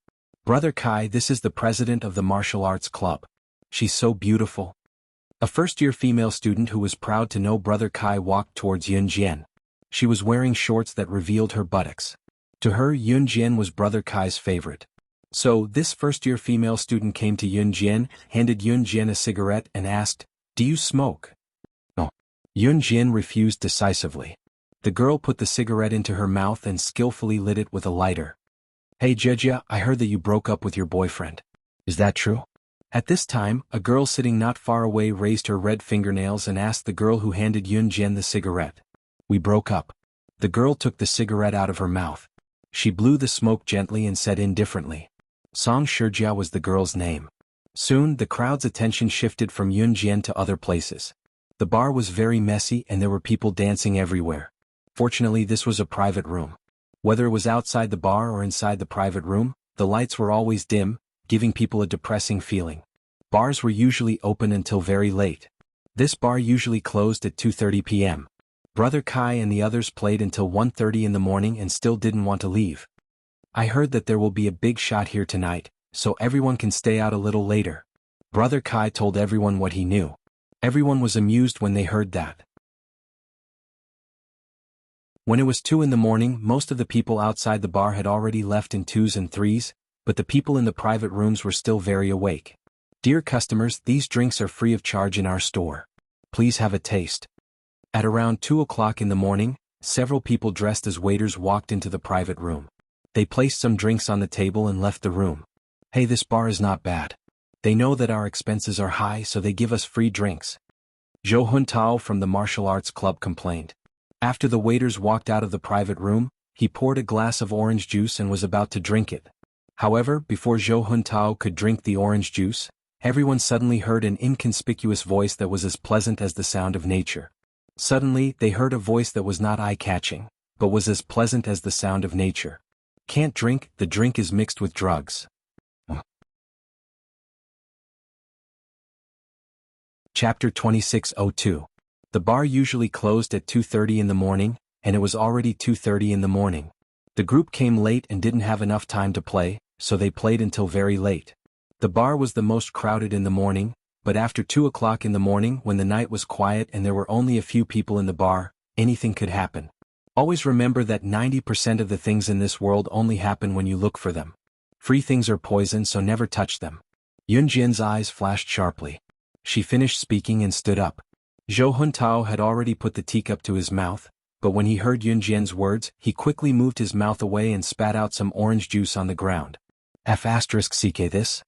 Brother Kai, this is the president of the martial arts club. She's so beautiful. A first-year female student who was proud to know Brother Kai walked towards Yunjian. She was wearing shorts that revealed her buttocks. To her, Yunjian was Brother Kai's favorite. So, this first-year female student came to Yunjian, handed Yunjian a cigarette and asked, "Do you smoke?" No. Yunjian refused decisively. The girl put the cigarette into her mouth and skillfully lit it with a lighter. "Hey Jejia, I heard that you broke up with your boyfriend. Is that true?" At this time, a girl sitting not far away raised her red fingernails and asked the girl who handed Yunjian the cigarette. "We broke up." The girl took the cigarette out of her mouth. She blew the smoke gently and said indifferently. Song Shijia was the girl's name. Soon, the crowd's attention shifted from Yunjian to other places. The bar was very messy and there were people dancing everywhere. Fortunately, this was a private room. Whether it was outside the bar or inside the private room, the lights were always dim, giving people a depressing feeling. Bars were usually open until very late. This bar usually closed at 2:30 p.m. Brother Kai and the others played until 1:30 in the morning and still didn't want to leave. "I heard that there will be a big shot here tonight, so everyone can stay out a little later." Brother Kai told everyone what he knew. Everyone was amused when they heard that. When it was 2 in the morning, most of the people outside the bar had already left in 2s and 3s, but the people in the private rooms were still very awake. "Dear customers, these drinks are free of charge in our store. Please have a taste." At around 2 o'clock in the morning, several people dressed as waiters walked into the private room. They placed some drinks on the table and left the room. "Hey, this bar is not bad. They know that our expenses are high, so they give us free drinks." Zhou Huntao from the martial arts club complained. After the waiters walked out of the private room, he poured a glass of orange juice and was about to drink it. However, before Zhou Huntao could drink the orange juice, everyone suddenly heard an inconspicuous voice that was as pleasant as the sound of nature. Suddenly, they heard a voice that was not eye-catching, but was as pleasant as the sound of nature. "Can't drink, the drink is mixed with drugs." Chapter 2602. The bar usually closed at 2:30 in the morning, and it was already 2:30 in the morning. The group came late and didn't have enough time to play, so they played until very late. The bar was the most crowded in the morning, but after 2 o'clock in the morning, when the night was quiet and there were only a few people in the bar, anything could happen. Always remember that 90% of the things in this world only happen when you look for them. Free things are poison, so never touch them. Yunjian's eyes flashed sharply. She finished speaking and stood up. Zhou Huntao had already put the teacup to his mouth, but when he heard Yunjian's words, he quickly moved his mouth away and spat out some orange juice on the ground. F***ck this?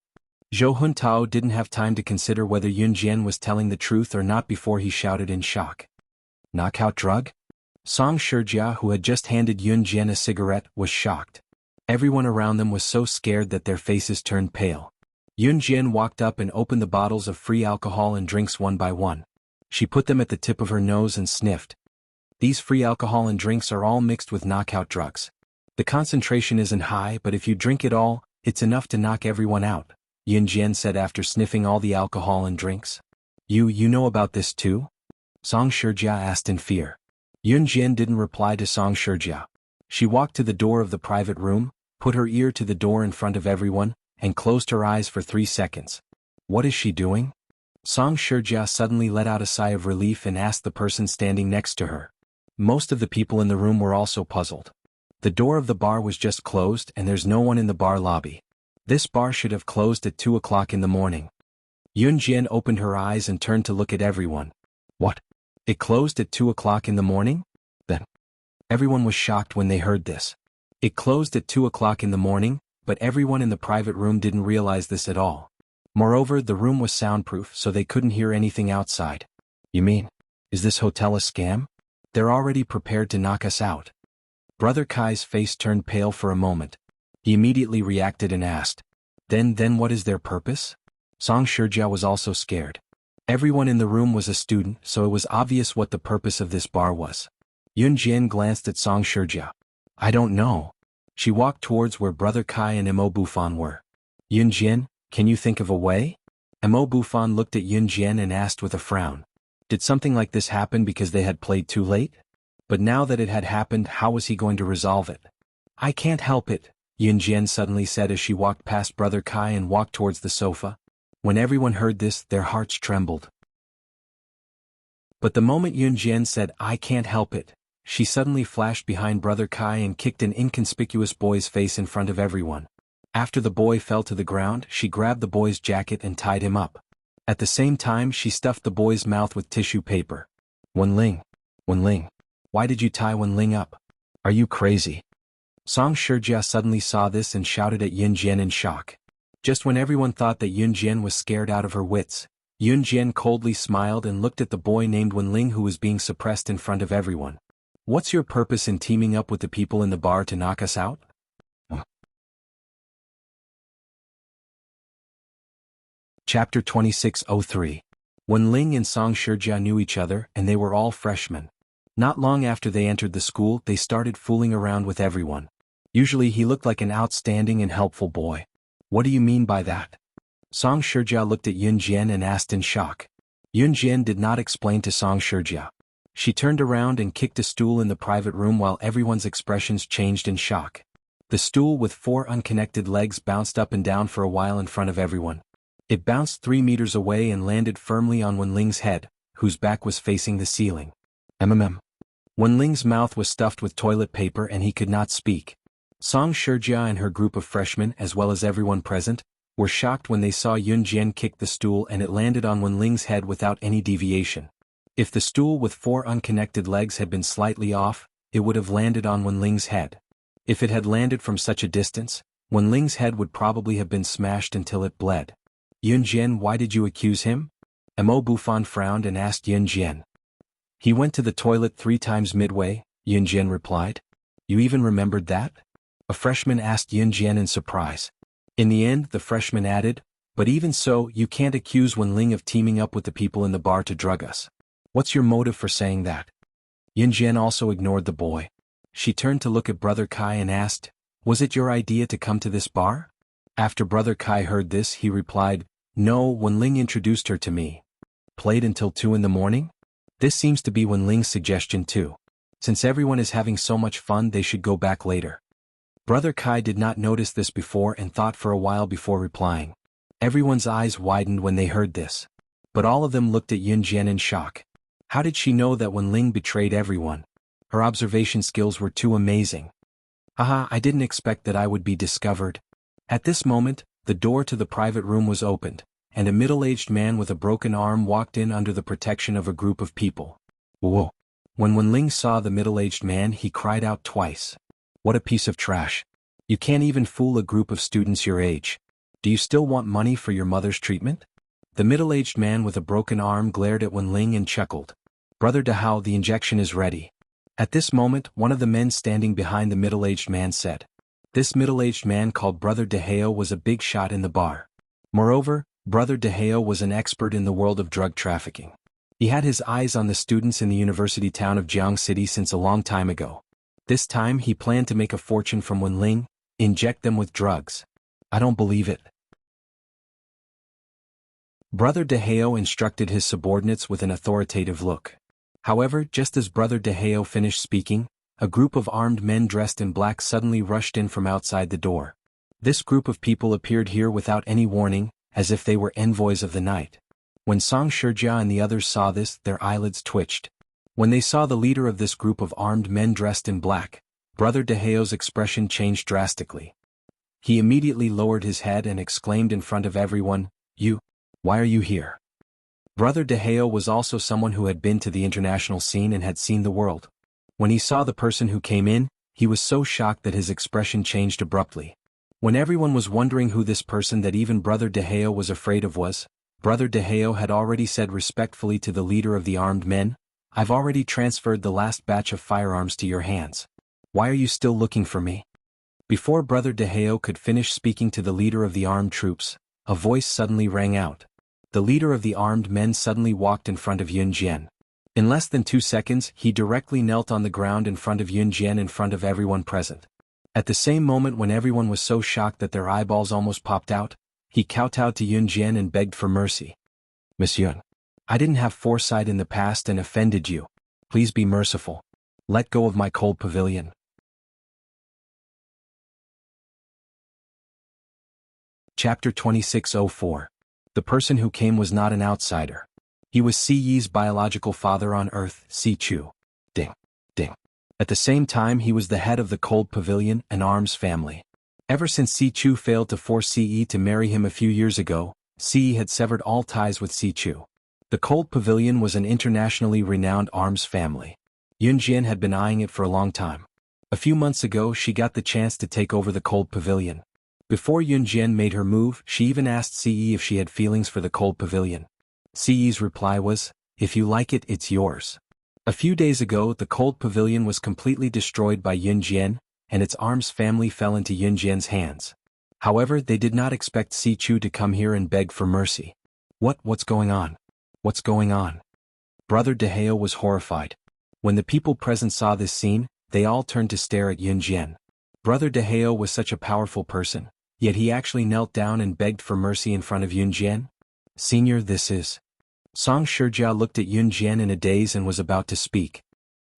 Zhou Huntao didn't have time to consider whether Yunjian was telling the truth or not before he shouted in shock. "Knockout drug?" Song Shijia, who had just handed Yunjian a cigarette, was shocked. Everyone around them was so scared that their faces turned pale. Yunjian walked up and opened the bottles of free alcohol and drinks one by one. She put them at the tip of her nose and sniffed. "These free alcohol and drinks are all mixed with knockout drugs. The concentration isn't high, but if you drink it all, it's enough to knock everyone out," Yunjian said after sniffing all the alcohol and drinks. You know about this too?" Song Shijia asked in fear. Yunjian didn't reply to Song Shijia. She walked to the door of the private room, put her ear to the door in front of everyone, and closed her eyes for 3 seconds. "What is she doing?" Song Shijia suddenly let out a sigh of relief and asked the person standing next to her. Most of the people in the room were also puzzled. The door of the bar was just closed and there's no one in the bar lobby. This bar should have closed at 2 o'clock in the morning. Yunjian opened her eyes and turned to look at everyone. "What? It closed at 2 o'clock in the morning? Then?" Everyone was shocked when they heard this. It closed at 2 o'clock in the morning, but everyone in the private room didn't realize this at all. Moreover, the room was soundproof, so they couldn't hear anything outside. "You mean Is this hotel a scam? They're already prepared to knock us out. Brother Kai's face turned pale for a moment. He immediately reacted and asked, Then what is their purpose? Song Shijia was also scared. Everyone in the room was a student, so it was obvious what the purpose of this bar was. Yun Jian glanced at Song Shijia. I don't know. She walked towards where Brother Kai and Mo Bufan were. Yun Jian, can you think of a way? Mo Bufan looked at Yun Jian and asked with a frown. Did something like this happen because they had played too late? But now that it had happened, how was he going to resolve it? I can't help it, Yun Jian suddenly said as she walked past Brother Kai and walked towards the sofa. When everyone heard this, their hearts trembled. But the moment Yun Jian said, I can't help it, she suddenly flashed behind Brother Kai and kicked an inconspicuous boy's face in front of everyone. After the boy fell to the ground, she grabbed the boy's jacket and tied him up. At the same time, she stuffed the boy's mouth with tissue paper. Wenling, why did you tie Wenling up? Are you crazy? Song Shijia suddenly saw this and shouted at Yun Jian in shock. Just when everyone thought that Yun Jian was scared out of her wits, Yun Jian coldly smiled and looked at the boy named Wenling who was being suppressed in front of everyone. What's your purpose in teaming up with the people in the bar to knock us out? Chapter 2603. Wenling and Song Shijia knew each other and they were all freshmen. Not long after they entered the school, they started fooling around with everyone. Usually he looked like an outstanding and helpful boy. What do you mean by that? Song Shijia looked at Yun Jian and asked in shock. Yun Jian did not explain to Song Shijia. She turned around and kicked a stool in the private room while everyone's expressions changed in shock. The stool with 4 unconnected legs bounced up and down for a while in front of everyone. It bounced 3 meters away and landed firmly on Wenling's head, whose back was facing the ceiling. Wenling's mouth was stuffed with toilet paper and he could not speak. Song Shijia and her group of freshmen, as well as everyone present, were shocked when they saw Yun Jian kick the stool and it landed on Wenling's head without any deviation. If the stool with 4 unconnected legs had been slightly off, it would have landed on Wenling's head. If it had landed from such a distance, Wenling's head would probably have been smashed until it bled. Yun Jian, why did you accuse him? Mo Bufan frowned and asked Yun Jian. He went to the toilet 3 times midway, Yun Jian replied. You even remembered that? A freshman asked Yun Jian in surprise. In the end, the freshman added, but even so, you can't accuse Wenling of teaming up with the people in the bar to drug us. What's your motive for saying that? Yun Jian also ignored the boy. She turned to look at Brother Kai and asked, was it your idea to come to this bar? After Brother Kai heard this, he replied, no, Wenling introduced her to me. Played until 2 in the morning? This seems to be Wenling's suggestion too. Since everyone is having so much fun, they should go back later. Brother Kai did not notice this before and thought for a while before replying. Everyone's eyes widened when they heard this. But all of them looked at Yun Jian in shock. How did she know that Wenling betrayed everyone? Her observation skills were too amazing. Haha, I didn't expect that I would be discovered. At this moment, the door to the private room was opened, and a middle-aged man with a broken arm walked in under the protection of a group of people. Whoa! When Wenling saw the middle-aged man, he cried out twice. What a piece of trash. You can't even fool a group of students your age. Do you still want money for your mother's treatment? The middle-aged man with a broken arm glared at Wenling and chuckled. Brother Dahao, the injection is ready. At this moment, one of the men standing behind the middle-aged man said. This middle-aged man called Brother Dahao was a big shot in the bar. Moreover, Brother Dahao was an expert in the world of drug trafficking. He had his eyes on the students in the university town of Jiang City since a long time ago. This time he planned to make a fortune from Wenling, inject them with drugs. I don't believe it. Brother Dahao instructed his subordinates with an authoritative look. However, just as Brother Dahao finished speaking, a group of armed men dressed in black suddenly rushed in from outside the door. This group of people appeared here without any warning, as if they were envoys of the night. When Song Shijia and the others saw this, their eyelids twitched. When they saw the leader of this group of armed men dressed in black, Brother Dahao's expression changed drastically. He immediately lowered his head and exclaimed in front of everyone, why are you here? Brother Dahao was also someone who had been to the international scene and had seen the world. When he saw the person who came in, he was so shocked that his expression changed abruptly. When everyone was wondering who this person that even Brother Dahao was afraid of was, Brother Dahao had already said respectfully to the leader of the armed men, I've already transferred the last batch of firearms to your hands. Why are you still looking for me? Before Brother DeHeo could finish speaking to the leader of the armed troops, a voice suddenly rang out. The leader of the armed men suddenly walked in front of Yun Jian. In less than 2 seconds, he directly knelt on the ground in front of Yun Jian in front of everyone present. At the same moment when everyone was so shocked that their eyeballs almost popped out, he kowtowed to Yun Jian and begged for mercy. Miss Yun, I didn't have foresight in the past and offended you. Please be merciful. Let go of my cold pavilion. Chapter 2604. The person who came was not an outsider. He was Si Yi's biological father on Earth, Si Chu. Ding. Ding. At the same time he was the head of the Cold Pavilion and Arms family. Ever since Si Chu failed to force Si Yi to marry him a few years ago, Si Yi had severed all ties with Si Chu. The Cold Pavilion was an internationally renowned arms family. Yun Jian had been eyeing it for a long time. A few months ago she got the chance to take over the Cold Pavilion. Before Yun Jian made her move, she even asked Si Yi if she had feelings for the Cold Pavilion. Si Yi's reply was, "If you like it, it's yours." A few days ago the Cold Pavilion was completely destroyed by Yun Jian, and its arms family fell into Yun Jian's hands. However, they did not expect Si Chu to come here and beg for mercy. What's going on? What's going on? Brother DeHeo was horrified. When the people present saw this scene, they all turned to stare at Yun Jian. Brother DeHeo was such a powerful person, yet he actually knelt down and begged for mercy in front of Yun Jian? Senior, this is... Song Shijia looked at Yun Jian in a daze and was about to speak.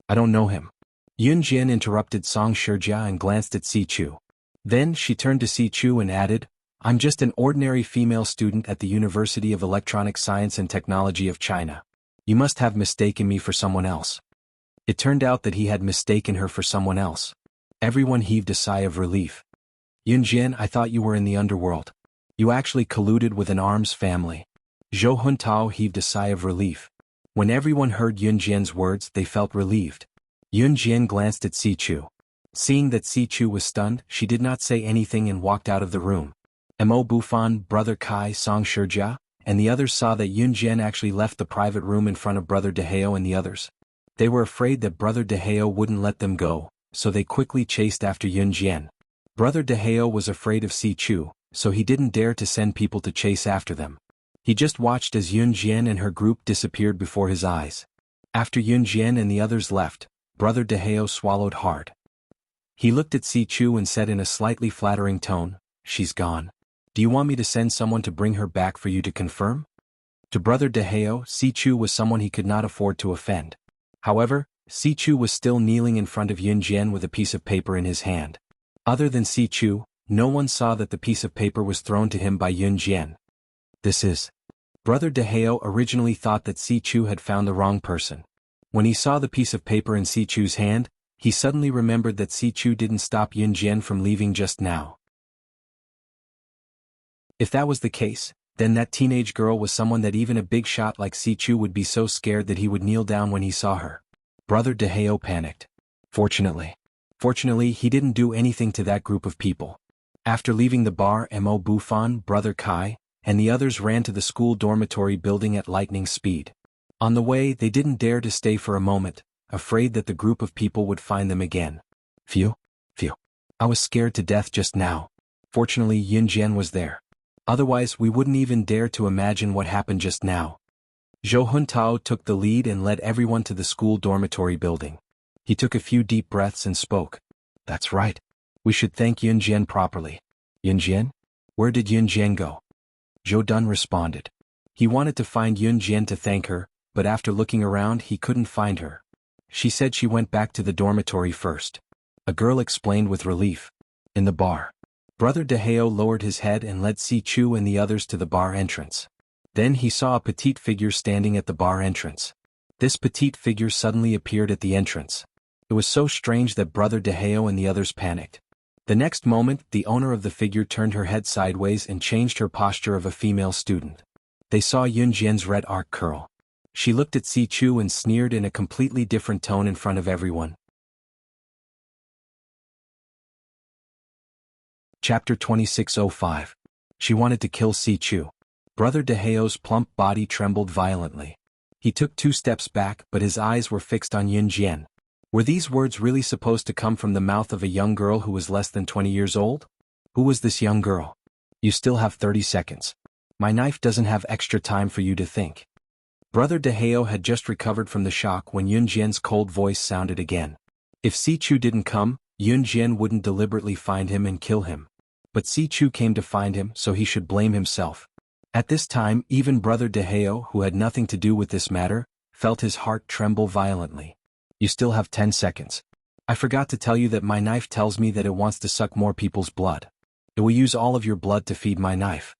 I don't know him. Yun Jian interrupted Song Shijia and glanced at Si Chu. Then she turned to Si Chu and added, I'm just an ordinary female student at the University of Electronic Science and Technology of China. You must have mistaken me for someone else. It turned out that he had mistaken her for someone else. Everyone heaved a sigh of relief. Yun Jian, I thought you were in the underworld. You actually colluded with an arms family. Zhou Huntao heaved a sigh of relief. When everyone heard Yun Jian's words, they felt relieved. Yun Jian glanced at Si Chu. Seeing that Si Chu was stunned, she did not say anything and walked out of the room. Mo Bufan, Brother Kai, Song Shijia, and the others saw that Yun Jian actually left the private room in front of Brother DeHeo and the others. They were afraid that Brother DeHeo wouldn't let them go, so they quickly chased after Yun Jian. Brother DeHeo was afraid of Si Chu, so he didn't dare to send people to chase after them. He just watched as Yun Jian and her group disappeared before his eyes. After Yun Jian and the others left, Brother DeHeo swallowed hard. He looked at Si Chu and said in a slightly flattering tone, She's gone. Do you want me to send someone to bring her back for you to confirm? To Brother DeHeo, Si Chu was someone he could not afford to offend. However, Si Chu was still kneeling in front of Yun Jian with a piece of paper in his hand. Other than Si Chu, no one saw that the piece of paper was thrown to him by Yun Jian. This is... Brother DeHeo originally thought that Si Chu had found the wrong person. When he saw the piece of paper in Si Chu's hand, he suddenly remembered that Si Chu didn't stop Yun Jian from leaving just now. If that was the case, then that teenage girl was someone that even a big shot like Si Chu would be so scared that he would kneel down when he saw her. Brother DeHeo panicked. Fortunately, he didn't do anything to that group of people. After leaving the bar, Mo Bufan, Brother Kai, and the others ran to the school dormitory building at lightning speed. On the way, they didn't dare to stay for a moment, afraid that the group of people would find them again. Phew. I was scared to death just now. Fortunately, Yun Jian was there. Otherwise, we wouldn't even dare to imagine what happened just now. Zhou Huntao took the lead and led everyone to the school dormitory building. He took a few deep breaths and spoke. That's right. We should thank Yun Jian properly. Yun Jian? Where did Yun Jian go? Zhou Dun responded. He wanted to find Yun Jian to thank her, but after looking around he couldn't find her. She said she went back to the dormitory first. A girl explained with relief. In the bar. Brother DeHeo lowered his head and led Si Chu and the others to the bar entrance. Then he saw a petite figure standing at the bar entrance. This petite figure suddenly appeared at the entrance. It was so strange that Brother DeHeo and the others panicked. The next moment, the owner of the figure turned her head sideways and changed her posture of a female student. They saw Yun Jian's red arc curl. She looked at Si Chu and sneered in a completely different tone in front of everyone. Chapter 2605. She wanted to kill Si Chu. Brother DeHeo's plump body trembled violently. He took 2 steps back, but his eyes were fixed on Yunjian. Were these words really supposed to come from the mouth of a young girl who was less than 20 years old? Who was this young girl? You still have 30 seconds. My knife doesn't have extra time for you to think. Brother DeHeo had just recovered from the shock when Yunjian's cold voice sounded again. If Si Chu didn't come, Yunjian wouldn't deliberately find him and kill him. But Si Chu came to find him, so he should blame himself. At this time, even Brother DeHeo, who had nothing to do with this matter, felt his heart tremble violently. You still have 10 seconds. I forgot to tell you that my knife tells me that it wants to suck more people's blood. It will use all of your blood to feed my knife.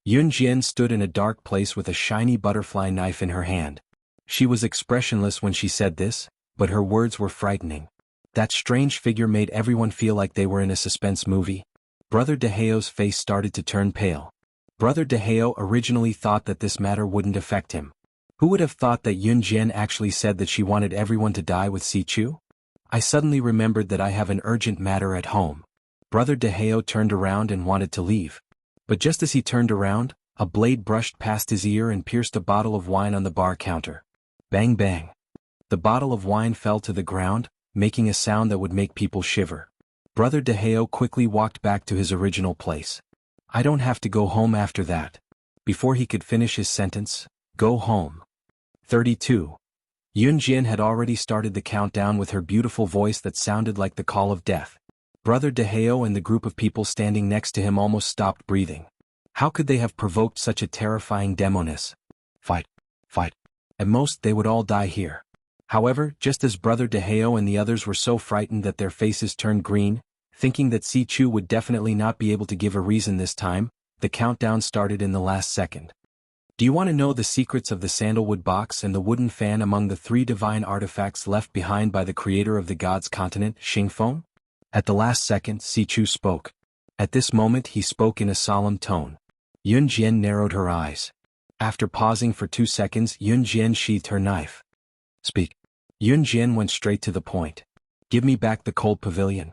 Yunjian stood in a dark place with a shiny butterfly knife in her hand. She was expressionless when she said this, but her words were frightening. That strange figure made everyone feel like they were in a suspense movie. Brother DeHeo's face started to turn pale. Brother DeHeo originally thought that this matter wouldn't affect him. Who would have thought that Yunjian actually said that she wanted everyone to die with Si Chu? I suddenly remembered that I have an urgent matter at home. Brother DeHeo turned around and wanted to leave. But just as he turned around, a blade brushed past his ear and pierced a bottle of wine on the bar counter. Bang bang. The bottle of wine fell to the ground, making a sound that would make people shiver. Brother DeHeo quickly walked back to his original place. I don't have to go home after that. Before he could finish his sentence, go home. 32. Yunjian had already started the countdown with her beautiful voice that sounded like the call of death. Brother DeHeo and the group of people standing next to him almost stopped breathing. How could they have provoked such a terrifying demoness? Fight. Fight. At most they would all die here. However, just as Brother DeHeo and the others were so frightened that their faces turned green, thinking that Si Chu would definitely not be able to give a reason this time, the countdown started in the last second. Do you want to know the secrets of the sandalwood box and the wooden fan among the 3 divine artifacts left behind by the creator of the gods' continent, Xingfeng? At the last second, Si Chu spoke. At this moment he spoke in a solemn tone. Yunjian narrowed her eyes. After pausing for 2 seconds, Yunjian sheathed her knife. Speak. Yunjian went straight to the point. Give me back the cold pavilion.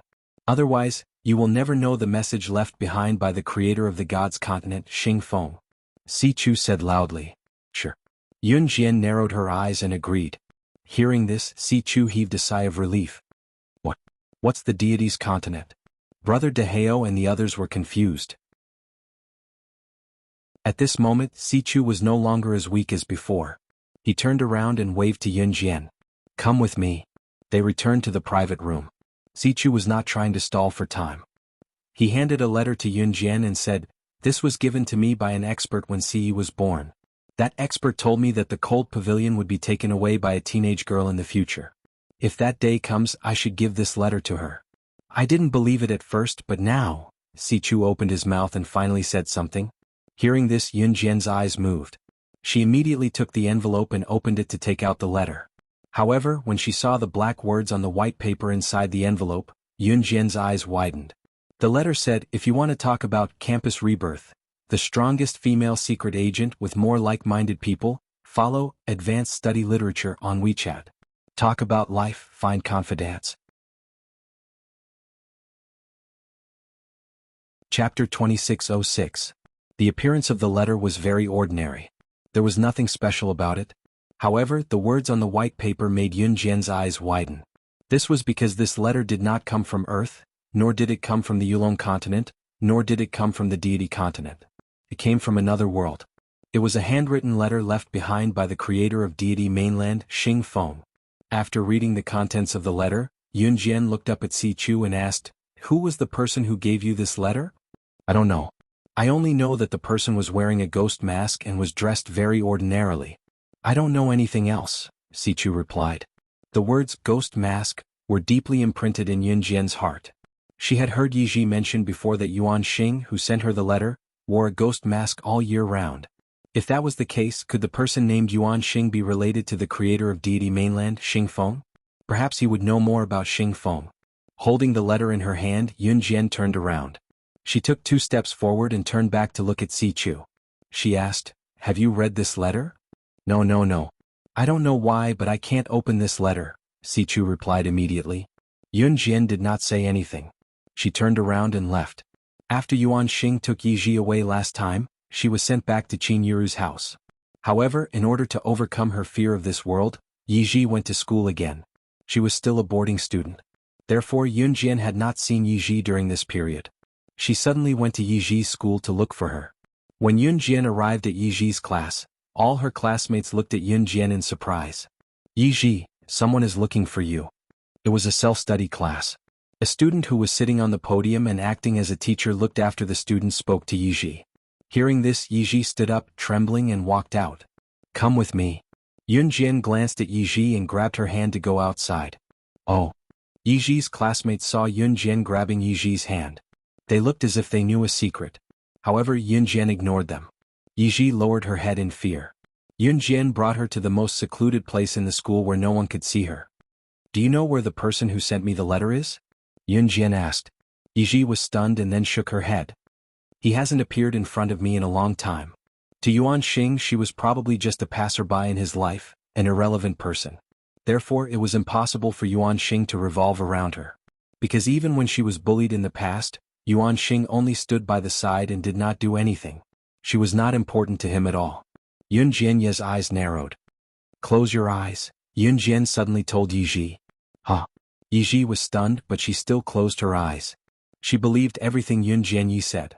Otherwise, you will never know the message left behind by the creator of the gods' continent, Xingfeng. Si Chu said loudly. Sure. Yunjian narrowed her eyes and agreed. Hearing this, Si Chu heaved a sigh of relief. What's the deity's continent? Brother DeHeo and the others were confused. At this moment, Si Chu was no longer as weak as before. He turned around and waved to Yunjian. Come with me. They returned to the private room. Si Chu was not trying to stall for time. He handed a letter to Yunjian and said, This was given to me by an expert when Si was born. That expert told me that the cold pavilion would be taken away by a teenage girl in the future. If that day comes, I should give this letter to her. I didn't believe it at first, but now. Si Chu opened his mouth and finally said something. Hearing this, Yunjian's eyes moved. She immediately took the envelope and opened it to take out the letter. However, when she saw the black words on the white paper inside the envelope, Yunjian's eyes widened. The letter said, if you want to talk about campus rebirth, the strongest female secret agent with more like-minded people, follow advanced study literature on WeChat. Talk about life, find confidants. Chapter 2606. The appearance of the letter was very ordinary. There was nothing special about it. However, the words on the white paper made Yunjian's eyes widen. This was because this letter did not come from Earth, nor did it come from the Yulong continent, nor did it come from the deity continent. It came from another world. It was a handwritten letter left behind by the creator of deity mainland, Xingfeng. After reading the contents of the letter, Yunjian looked up at Si Chu and asked, Who was the person who gave you this letter? I don't know. I only know that the person was wearing a ghost mask and was dressed very ordinarily. I don't know anything else, Si Chu replied. The words ghost mask were deeply imprinted in Yunjian's heart. She had heard Yi Ji mention before that Yuan Xing, who sent her the letter, wore a ghost mask all year round. If that was the case, could the person named Yuan Xing be related to the creator of deity mainland, Xingfeng? Perhaps he would know more about Xingfeng. Holding the letter in her hand, Yunjian turned around. She took 2 steps forward and turned back to look at Si Chu. She asked, Have you read this letter? No. I don't know why, but I can't open this letter, Si Chu replied immediately. Yunjian did not say anything. She turned around and left. After Yuan Xing took Yi Ji away last time, she was sent back to Qin Yuru's house. However, in order to overcome her fear of this world, Yiji went to school again. She was still a boarding student. Therefore Yunjian had not seen Yiji during this period. She suddenly went to Yiji's school to look for her. When Yunjian arrived at Yiji's class, all her classmates looked at Yunjian in surprise. Yiji, someone is looking for you. It was a self-study class. A student who was sitting on the podium and acting as a teacher looked after the students spoke to Yiji. Hearing this, Yiji stood up, trembling, and walked out. Come with me. Yunjian glanced at Yiji and grabbed her hand to go outside. Oh. Yiji's classmates saw Yunjian grabbing Yiji's hand. They looked as if they knew a secret. However, Yunjian ignored them. Yiji lowered her head in fear. Yunjian brought her to the most secluded place in the school where no one could see her. Do you know where the person who sent me the letter is? Yunjian asked. Yiji was stunned and then shook her head. He hasn't appeared in front of me in a long time. To Yuan Xing, she was probably just a passerby in his life, an irrelevant person. Therefore, it was impossible for Yuan Xing to revolve around her. Because even when she was bullied in the past, Yuan Xing only stood by the side and did not do anything. She was not important to him at all. Yunjian's eyes narrowed. Close your eyes, Yunjian suddenly told Yiji. Huh. Yiji was stunned, but she still closed her eyes. She believed everything Yunjian said.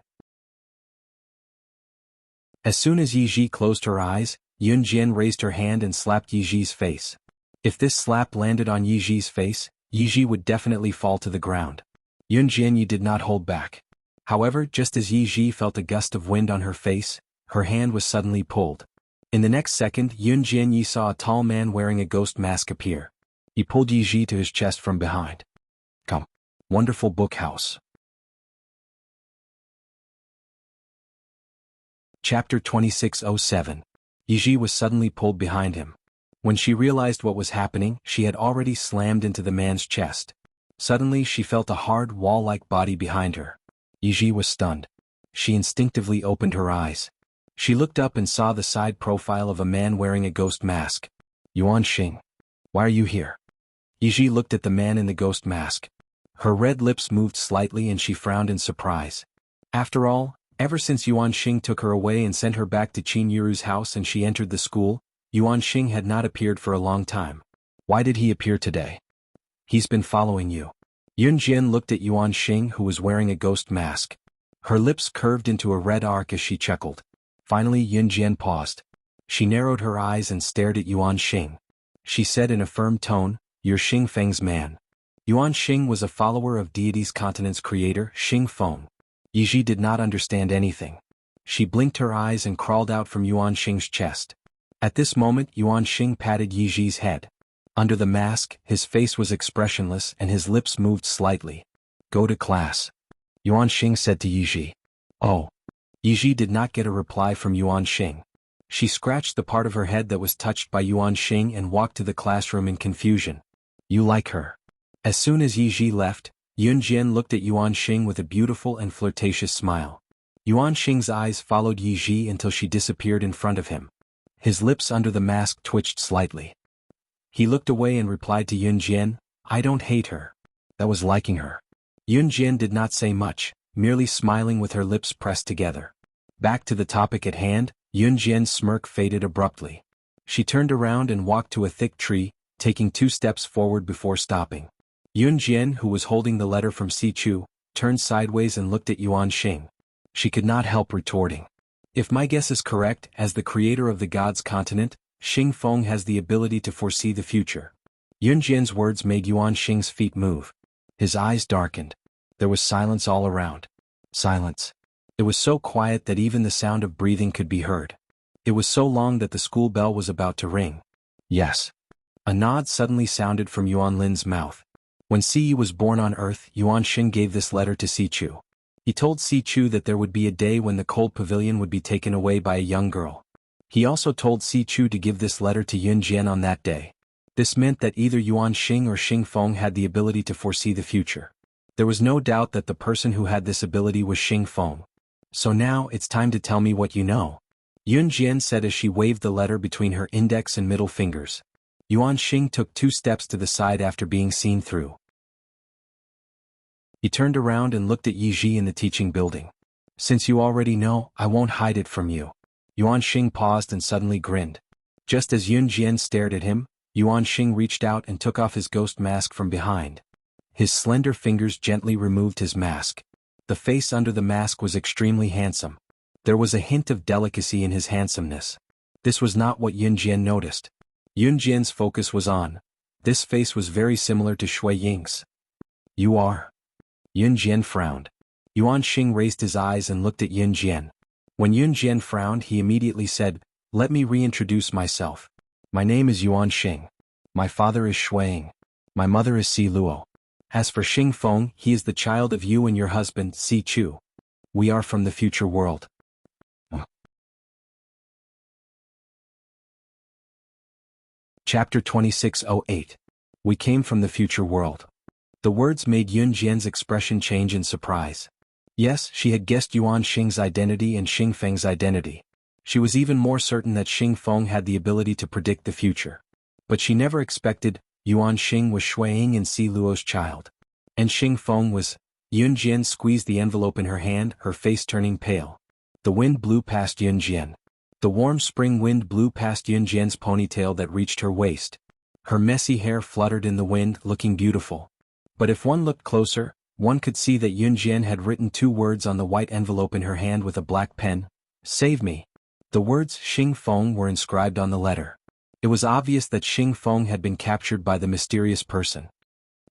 As soon as Yiji closed her eyes, Yunjian raised her hand and slapped Yiji's face. If this slap landed on Yiji's face, Yiji would definitely fall to the ground. Yunjian did not hold back. However, just as Yiji felt a gust of wind on her face, her hand was suddenly pulled. In the next second, Yunjian saw a tall man wearing a ghost mask appear. He pulled Yiji to his chest from behind. Come. Wonderful book house. Chapter 2607. Yiji was suddenly pulled behind him. When she realized what was happening, she had already slammed into the man's chest. Suddenly she felt a hard wall-like body behind her. Yiji was stunned. She instinctively opened her eyes. She looked up and saw the side profile of a man wearing a ghost mask. Yuan Xing. Why are you here? Yiji looked at the man in the ghost mask. Her red lips moved slightly and she frowned in surprise. After all, ever since Yuan Xing took her away and sent her back to Qin Yuru's house and she entered the school, Yuan Xing had not appeared for a long time. Why did he appear today? He's been following you. Yunjian looked at Yuan Xing, who was wearing a ghost mask. Her lips curved into a red arc as she chuckled. Finally Yunjian paused. She narrowed her eyes and stared at Yuan Xing. She said in a firm tone, You're Xing Feng's man. Yuan Xing was a follower of deity's continent's creator, Xing Feng. Yiji did not understand anything. She blinked her eyes and crawled out from Yuan Xing's chest. At this moment Yuan Xing patted Yiji's head. Under the mask, his face was expressionless and his lips moved slightly. Go to class. Yuan Xing said to Yiji. Oh. Yiji did not get a reply from Yuan Xing. She scratched the part of her head that was touched by Yuan Xing and walked to the classroom in confusion. You like her. As soon as Yiji left, Yunjian looked at Yuan Xing with a beautiful and flirtatious smile. Yuan Xing's eyes followed Yiji until she disappeared in front of him. His lips under the mask twitched slightly. He looked away and replied to Yunjian, I don't hate her. That was liking her. Yunjian did not say much, merely smiling with her lips pressed together. Back to the topic at hand, Yunjian's smirk faded abruptly. She turned around and walked to a thick tree, taking 2 steps forward before stopping. Yunjian, who was holding the letter from Si Chu, turned sideways and looked at Yuan Xing. She could not help retorting. If my guess is correct, as the creator of the gods' continent, Xing Feng has the ability to foresee the future. Yunjian's words made Yuan Xing's feet move. His eyes darkened. There was silence all around. Silence. It was so quiet that even the sound of breathing could be heard. It was so long that the school bell was about to ring. Yes. A nod suddenly sounded from Yuan Lin's mouth. When Si Yi was born on Earth, Yuan Xing gave this letter to Si Chu. He told Si Chu that there would be a day when the cold pavilion would be taken away by a young girl. He also told Si Chu to give this letter to Yunjian on that day. This meant that either Yuan Xing or Xing Feng had the ability to foresee the future. There was no doubt that the person who had this ability was Xing Feng. So now it's time to tell me what you know. Yunjian said as she waved the letter between her index and middle fingers. Yuan Xing took 2 steps to the side after being seen through. He turned around and looked at Yiji in the teaching building. Since you already know, I won't hide it from you. Yuan Xing paused and suddenly grinned. Just as Yun Jian stared at him, Yuan Xing reached out and took off his ghost mask from behind. His slender fingers gently removed his mask. The face under the mask was extremely handsome. There was a hint of delicacy in his handsomeness. This was not what Yun Jian noticed. Yun Jian's focus was on. This face was very similar to Shui Ying's. You are? Yun Jian frowned. Yuan Xing raised his eyes and looked at Yun Jian. When Yun Jian frowned, he immediately said, "Let me reintroduce myself. My name is Yuan Xing. My father is Shui Ying. My mother is Si Luo. As for Xing Feng, he is the child of you and your husband, Si Chu. We are from the future world." Chapter 2608. We came from the future world. The words made Yun Jian's expression change in surprise. Yes, she had guessed Yuan Xing's identity and Xing Feng's identity. She was even more certain that Xing Feng had the ability to predict the future. But she never expected Yuan Xing was Shui Ying and Si Luo's child. And Xing Feng was. Yun Jian squeezed the envelope in her hand, her face turning pale. The wind blew past Yun Jian. The warm spring wind blew past Yun Jian's ponytail that reached her waist. Her messy hair fluttered in the wind, looking beautiful. But if one looked closer, one could see that Yun Jian had written 2 words on the white envelope in her hand with a black pen. "Save me." The words Xing Feng were inscribed on the letter. It was obvious that Xing Feng had been captured by the mysterious person.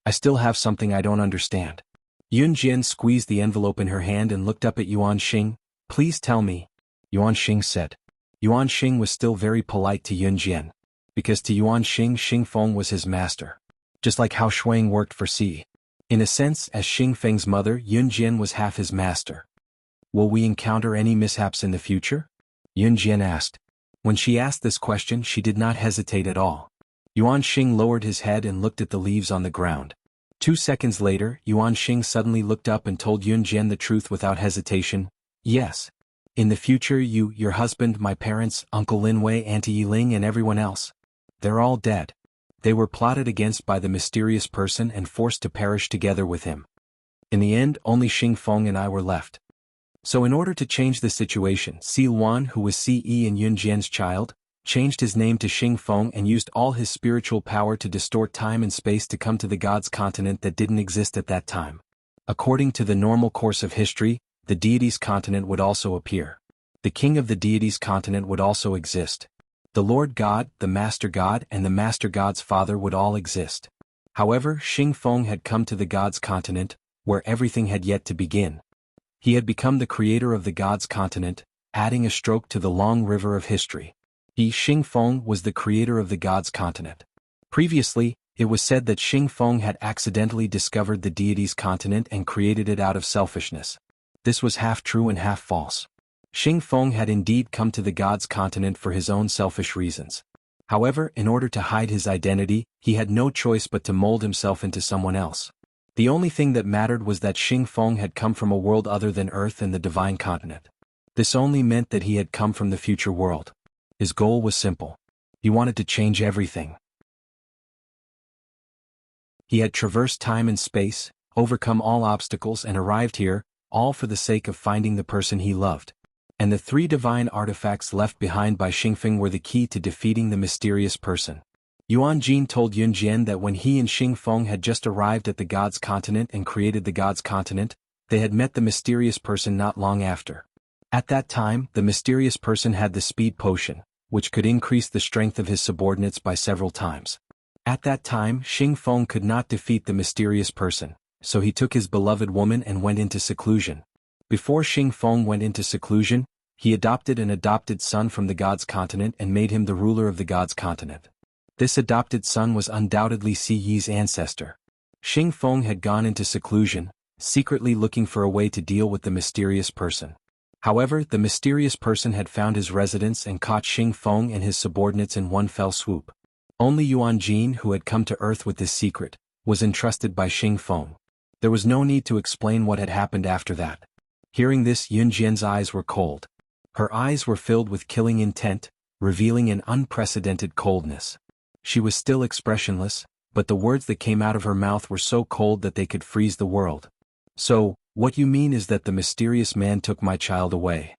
"I still have something I don't understand." Yun Jian squeezed the envelope in her hand and looked up at Yuan Xing. "Please tell me." Yuan Xing said. Yuan Xing was still very polite to Yun Jian. Because to Yuan Xing, Xing Feng was his master. Just like how Shui Ying worked for Si. In a sense, as Xing Feng's mother, Yun Jian was half his master. "Will we encounter any mishaps in the future?" Yun Jian asked. When she asked this question, she did not hesitate at all. Yuan Xing lowered his head and looked at the leaves on the ground. 2 seconds later, Yuan Xing suddenly looked up and told Yun Jian the truth without hesitation. "Yes. In the future you, your husband, my parents, Uncle Lin Wei, Auntie Yiling and everyone else. They're all dead. They were plotted against by the mysterious person and forced to perish together with him. In the end, only Xing Feng and I were left. So in order to change the situation, Si Luan, who was Ce and Yun Jian's child, changed his name to Xing Feng and used all his spiritual power to distort time and space to come to the gods' continent that didn't exist at that time. According to the normal course of history, the deities' continent would also appear. The king of the deities' continent would also exist. The Lord God, the Master God and the Master God's father would all exist. However, Xing Feng had come to the gods' continent, where everything had yet to begin. He had become the creator of the gods' continent, adding a stroke to the long river of history. He, Xing Feng, was the creator of the gods' continent. Previously, it was said that Xing Feng had accidentally discovered the deities' continent and created it out of selfishness. This was half true and half false. Xing Feng had indeed come to the gods' continent for his own selfish reasons. However, in order to hide his identity, he had no choice but to mold himself into someone else. The only thing that mattered was that Xing Feng had come from a world other than Earth and the divine continent. This only meant that he had come from the future world. His goal was simple. He wanted to change everything. He had traversed time and space, overcome all obstacles and arrived here, all for the sake of finding the person he loved. And the 3 divine artifacts left behind by Xing Feng were the key to defeating the mysterious person. Yuan Jin told Yun Jian that when he and Xing Feng had just arrived at the gods' continent and created the gods' continent, they had met the mysterious person not long after. At that time, the mysterious person had the speed potion, which could increase the strength of his subordinates by several times. At that time, Xing Feng could not defeat the mysterious person, so he took his beloved woman and went into seclusion. Before Xing Feng went into seclusion, he adopted an adopted son from the gods' continent and made him the ruler of the gods' continent. This adopted son was undoubtedly Si Yi's ancestor. Xing Feng had gone into seclusion, secretly looking for a way to deal with the mysterious person. However, the mysterious person had found his residence and caught Xing Feng and his subordinates in one fell swoop. Only Yuan Jin, who had come to Earth with this secret, was entrusted by Xing Feng. There was no need to explain what had happened after that. Hearing this, Yun Jian's eyes were cold. Her eyes were filled with killing intent, revealing an unprecedented coldness. She was still expressionless, but the words that came out of her mouth were so cold that they could freeze the world. "So, what you mean is that the mysterious man took my child away?"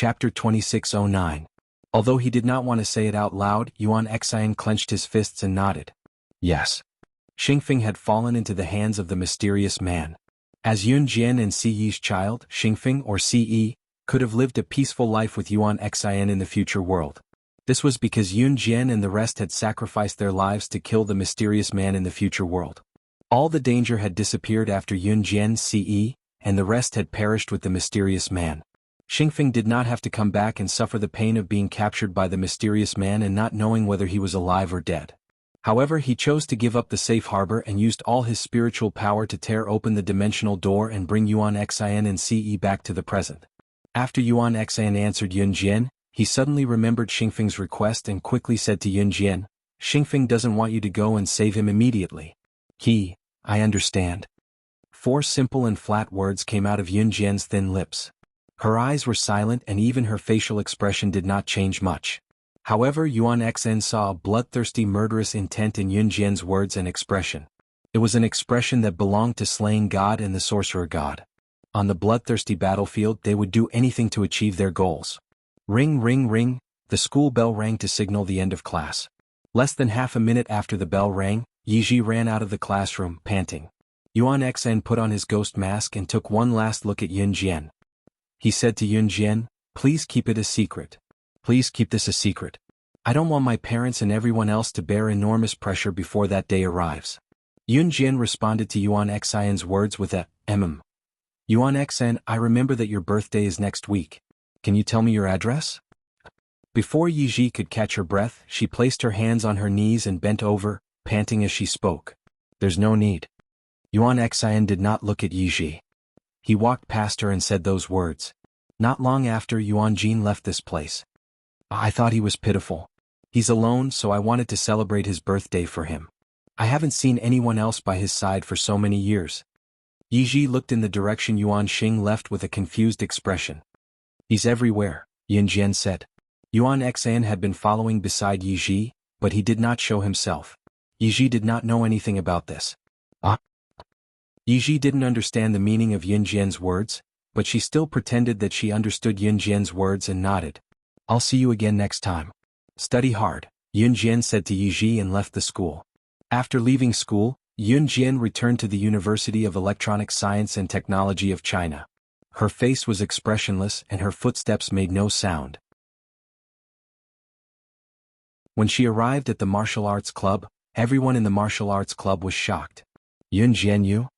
Chapter 2609. Although he did not want to say it out loud, Yuan Xian clenched his fists and nodded. Yes. Xingfeng had fallen into the hands of the mysterious man. As Yun Jian and Si Yi's child, Xingfeng or Si Yi, could have lived a peaceful life with Yuan Xian in the future world. This was because Yun Jian and the rest had sacrificed their lives to kill the mysterious man in the future world. All the danger had disappeared after Yun Jian, Si Yi, and the rest had perished with the mysterious man. Xingfeng did not have to come back and suffer the pain of being captured by the mysterious man and not knowing whether he was alive or dead. However, he chose to give up the safe harbor and used all his spiritual power to tear open the dimensional door and bring Yuan Xian and Si Yi back to the present. After Yuan Xian answered Yun Jian, he suddenly remembered Xingfeng's request and quickly said to Yun Jian, Xingfeng doesn't want you to go and save him immediately. I understand. 4 simple and flat words came out of Yun Jian's thin lips. Her eyes were silent and even her facial expression did not change much. However, Yuan Xian saw a bloodthirsty murderous intent in Yun Jian's words and expression. It was an expression that belonged to slaying God and the sorcerer god. On the bloodthirsty battlefield they would do anything to achieve their goals. Ring ring ring, the school bell rang to signal the end of class. Less than half a minute after the bell rang, Yiji ran out of the classroom, panting. Yuan Xian put on his ghost mask and took one last look at Yun Jian. He said to Yun Jian, please keep it a secret. Please keep this a secret. I don't want my parents and everyone else to bear enormous pressure before that day arrives. Yun Jian responded to Yuan Xian's words with a, Yuan Xian, I remember that your birthday is next week. Can you tell me your address? Before Yiji could catch her breath, she placed her hands on her knees and bent over, panting as she spoke. There's no need. Yuan Xian did not look at Yiji. He walked past her and said those words. Not long after, Yuan Jin left this place. I thought he was pitiful. He's alone, so I wanted to celebrate his birthday for him. I haven't seen anyone else by his side for so many years. Yiji looked in the direction Yuan Xing left with a confused expression. He's everywhere, Yun Jian said. Yuan Xian had been following beside Yiji, but he did not show himself. Yiji did not know anything about this. Yiji didn't understand the meaning of Yun Jian's words, but she still pretended that she understood Yun Jian's words and nodded. I'll see you again next time. Study hard, Yun Jian said to Yiji and left the school. After leaving school, Yun Jian returned to the University of Electronic Science and Technology of China. Her face was expressionless and her footsteps made no sound. When she arrived at the martial arts club, everyone in the martial arts club was shocked. Yun Jian, you?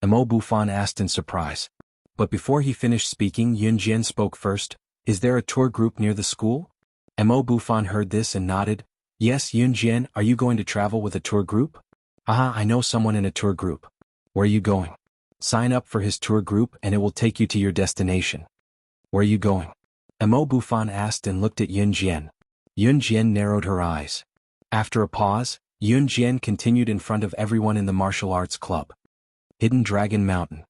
Mo Bufan asked in surprise. But before he finished speaking, Yun Jian spoke first. Is there a tour group near the school? Mo Bufan heard this and nodded. Yes, Yun Jian, are you going to travel with a tour group? I know someone in a tour group. Where are you going? Sign up for his tour group and it will take you to your destination. Where are you going? Mo Bufan asked and looked at Yun Jian. Yun Jian narrowed her eyes. After a pause, Yun Jian continued in front of everyone in the martial arts club. Hidden Dragon Mountain.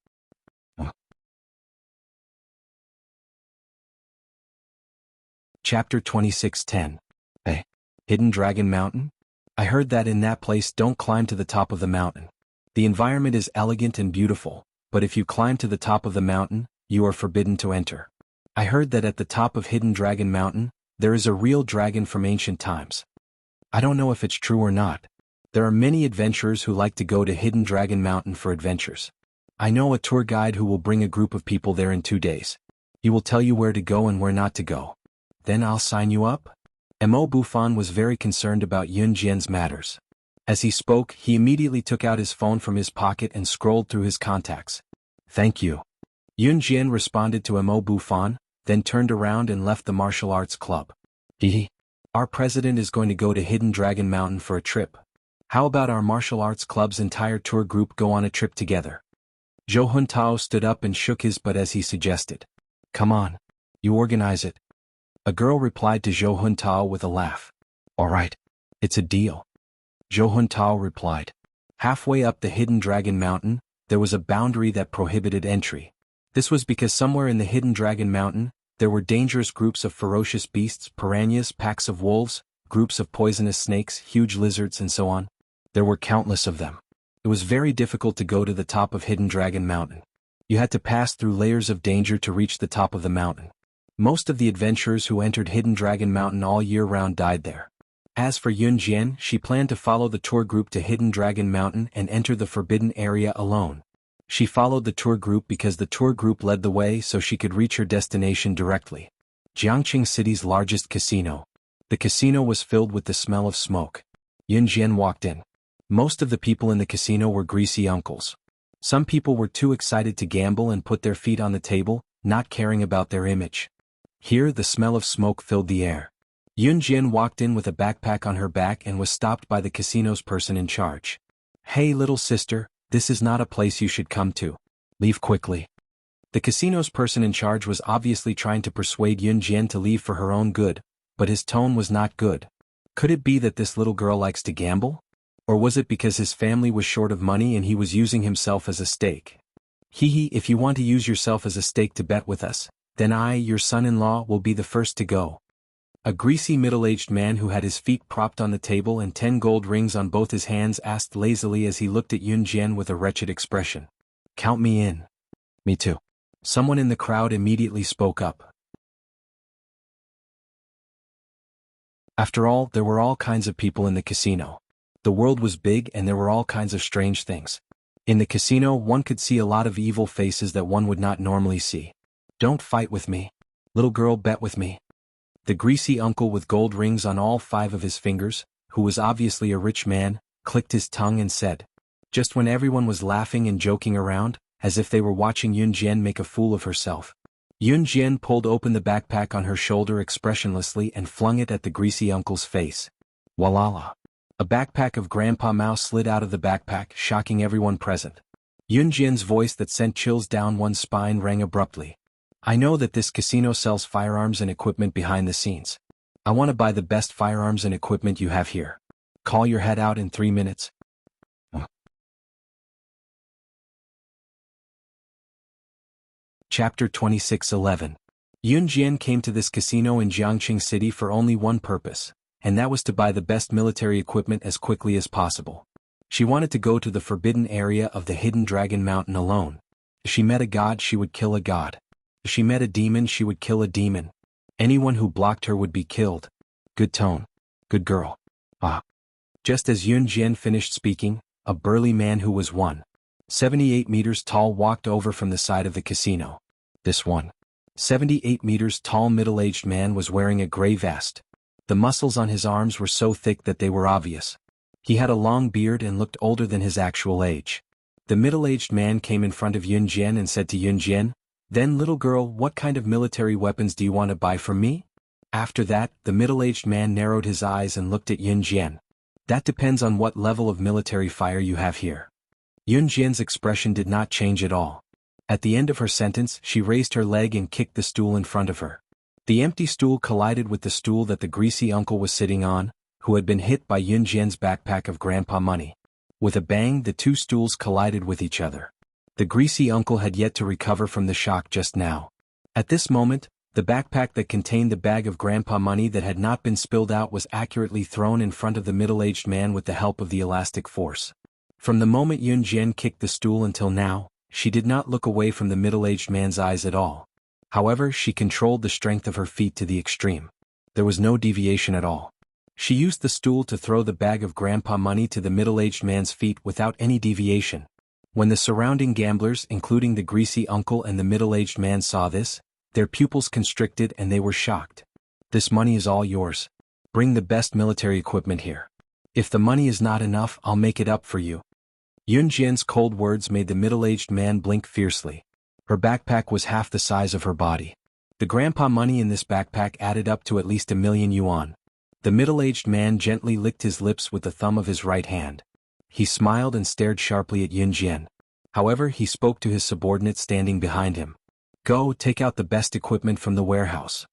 Chapter 2610. Hey, Hidden Dragon Mountain? I heard that in that place don't climb to the top of the mountain. The environment is elegant and beautiful, but if you climb to the top of the mountain, you are forbidden to enter. I heard that at the top of Hidden Dragon Mountain, there is a real dragon from ancient times. I don't know if it's true or not. There are many adventurers who like to go to Hidden Dragon Mountain for adventures. I know a tour guide who will bring a group of people there in 2 days. He will tell you where to go and where not to go. Then I'll sign you up? Mo Bufan was very concerned about Yun Jian's matters. As he spoke, he immediately took out his phone from his pocket and scrolled through his contacts. Thank you. Yun Jian responded to Mo Bufan, then turned around and left the martial arts club. Our president is going to go to Hidden Dragon Mountain for a trip. How about our martial arts club's entire tour group go on a trip together? Zhou Huntao stood up and shook his butt as he suggested. Come on. You organize it. A girl replied to Zhou Huntao with a laugh. All right. It's a deal. Zhou Huntao replied. Halfway up the Hidden Dragon Mountain, there was a boundary that prohibited entry. This was because somewhere in the Hidden Dragon Mountain, there were dangerous groups of ferocious beasts, piranhas, packs of wolves, groups of poisonous snakes, huge lizards, and so on. There were countless of them. It was very difficult to go to the top of Hidden Dragon Mountain. You had to pass through layers of danger to reach the top of the mountain. Most of the adventurers who entered Hidden Dragon Mountain all year round died there. As for Yunjian, she planned to follow the tour group to Hidden Dragon Mountain and enter the forbidden area alone. She followed the tour group because the tour group led the way so she could reach her destination directly. Jiangqing City's largest casino. The casino was filled with the smell of smoke. Yunjian walked in. Most of the people in the casino were greasy uncles. Some people were too excited to gamble and put their feet on the table, not caring about their image. Here the smell of smoke filled the air. Yunjian walked in with a backpack on her back and was stopped by the casino's person in charge. "Hey little sister, this is not a place you should come to. Leave quickly." The casino's person in charge was obviously trying to persuade Yunjian to leave for her own good, but his tone was not good. Could it be that this little girl likes to gamble? Or was it because his family was short of money and he was using himself as a stake? "Hee, if you want to use yourself as a stake to bet with us, then I, your son-in-law, will be the first to go." A greasy middle-aged man who had his feet propped on the table and 10 gold rings on both his hands asked lazily as he looked at Yunjian with a wretched expression. "Count me in." "Me too." Someone in the crowd immediately spoke up. After all, there were all kinds of people in the casino. The world was big and there were all kinds of strange things. In the casino, one could see a lot of evil faces that one would not normally see. "Don't fight with me. Little girl, bet with me." The greasy uncle with gold rings on all 5 of his fingers, who was obviously a rich man, clicked his tongue and said, just when everyone was laughing and joking around, as if they were watching Yunjian make a fool of herself. Yunjian pulled open the backpack on her shoulder expressionlessly and flung it at the greasy uncle's face. Walala. A backpack of Grandpa Mao slid out of the backpack, shocking everyone present. Yunjian's voice that sent chills down one's spine rang abruptly. "I know that this casino sells firearms and equipment behind the scenes. I want to buy the best firearms and equipment you have here. Call your head out in 3 minutes." Chapter 26:11. Yunjian came to this casino in Jiangqing City for only one purpose, and that was to buy the best military equipment as quickly as possible. She wanted to go to the forbidden area of the Hidden Dragon Mountain alone. If she met a god, she would kill a god. If she met a demon, she would kill a demon. Anyone who blocked her would be killed. Good tone. Good girl. Ah. Just as Yunjian finished speaking, a burly man who was 178 meters tall walked over from the side of the casino. This 178 meters tall middle-aged man was wearing a gray vest. The muscles on his arms were so thick that they were obvious. He had a long beard and looked older than his actual age. The middle-aged man came in front of Yunjian and said to Yunjian, "Then little girl, what kind of military weapons do you want to buy from me?" After that, the middle-aged man narrowed his eyes and looked at Yunjian. "That depends on what level of military fire you have here." Yunjian's expression did not change at all. At the end of her sentence, she raised her leg and kicked the stool in front of her. The empty stool collided with the stool that the greasy uncle was sitting on, who had been hit by Yunjian's backpack of grandpa money. With a bang, the 2 stools collided with each other. The greasy uncle had yet to recover from the shock just now. At this moment, the backpack that contained the bag of grandpa money that had not been spilled out was accurately thrown in front of the middle-aged man with the help of the elastic force. From the moment Yunjian kicked the stool until now, she did not look away from the middle-aged man's eyes at all. However, she controlled the strength of her feet to the extreme. There was no deviation at all. She used the stool to throw the bag of grandpa money to the middle-aged man's feet without any deviation. When the surrounding gamblers, including the greasy uncle and the middle-aged man, saw this, their pupils constricted and they were shocked. "This money is all yours. Bring the best military equipment here. If the money is not enough, I'll make it up for you." Yunjian's cold words made the middle-aged man blink fiercely. Her backpack was half the size of her body. The grandpa money in this backpack added up to at least 1,000,000 yuan. The middle-aged man gently licked his lips with the thumb of his right hand. He smiled and stared sharply at Yunjian. However, he spoke to his subordinate standing behind him. "Go, take out the best equipment from the warehouse."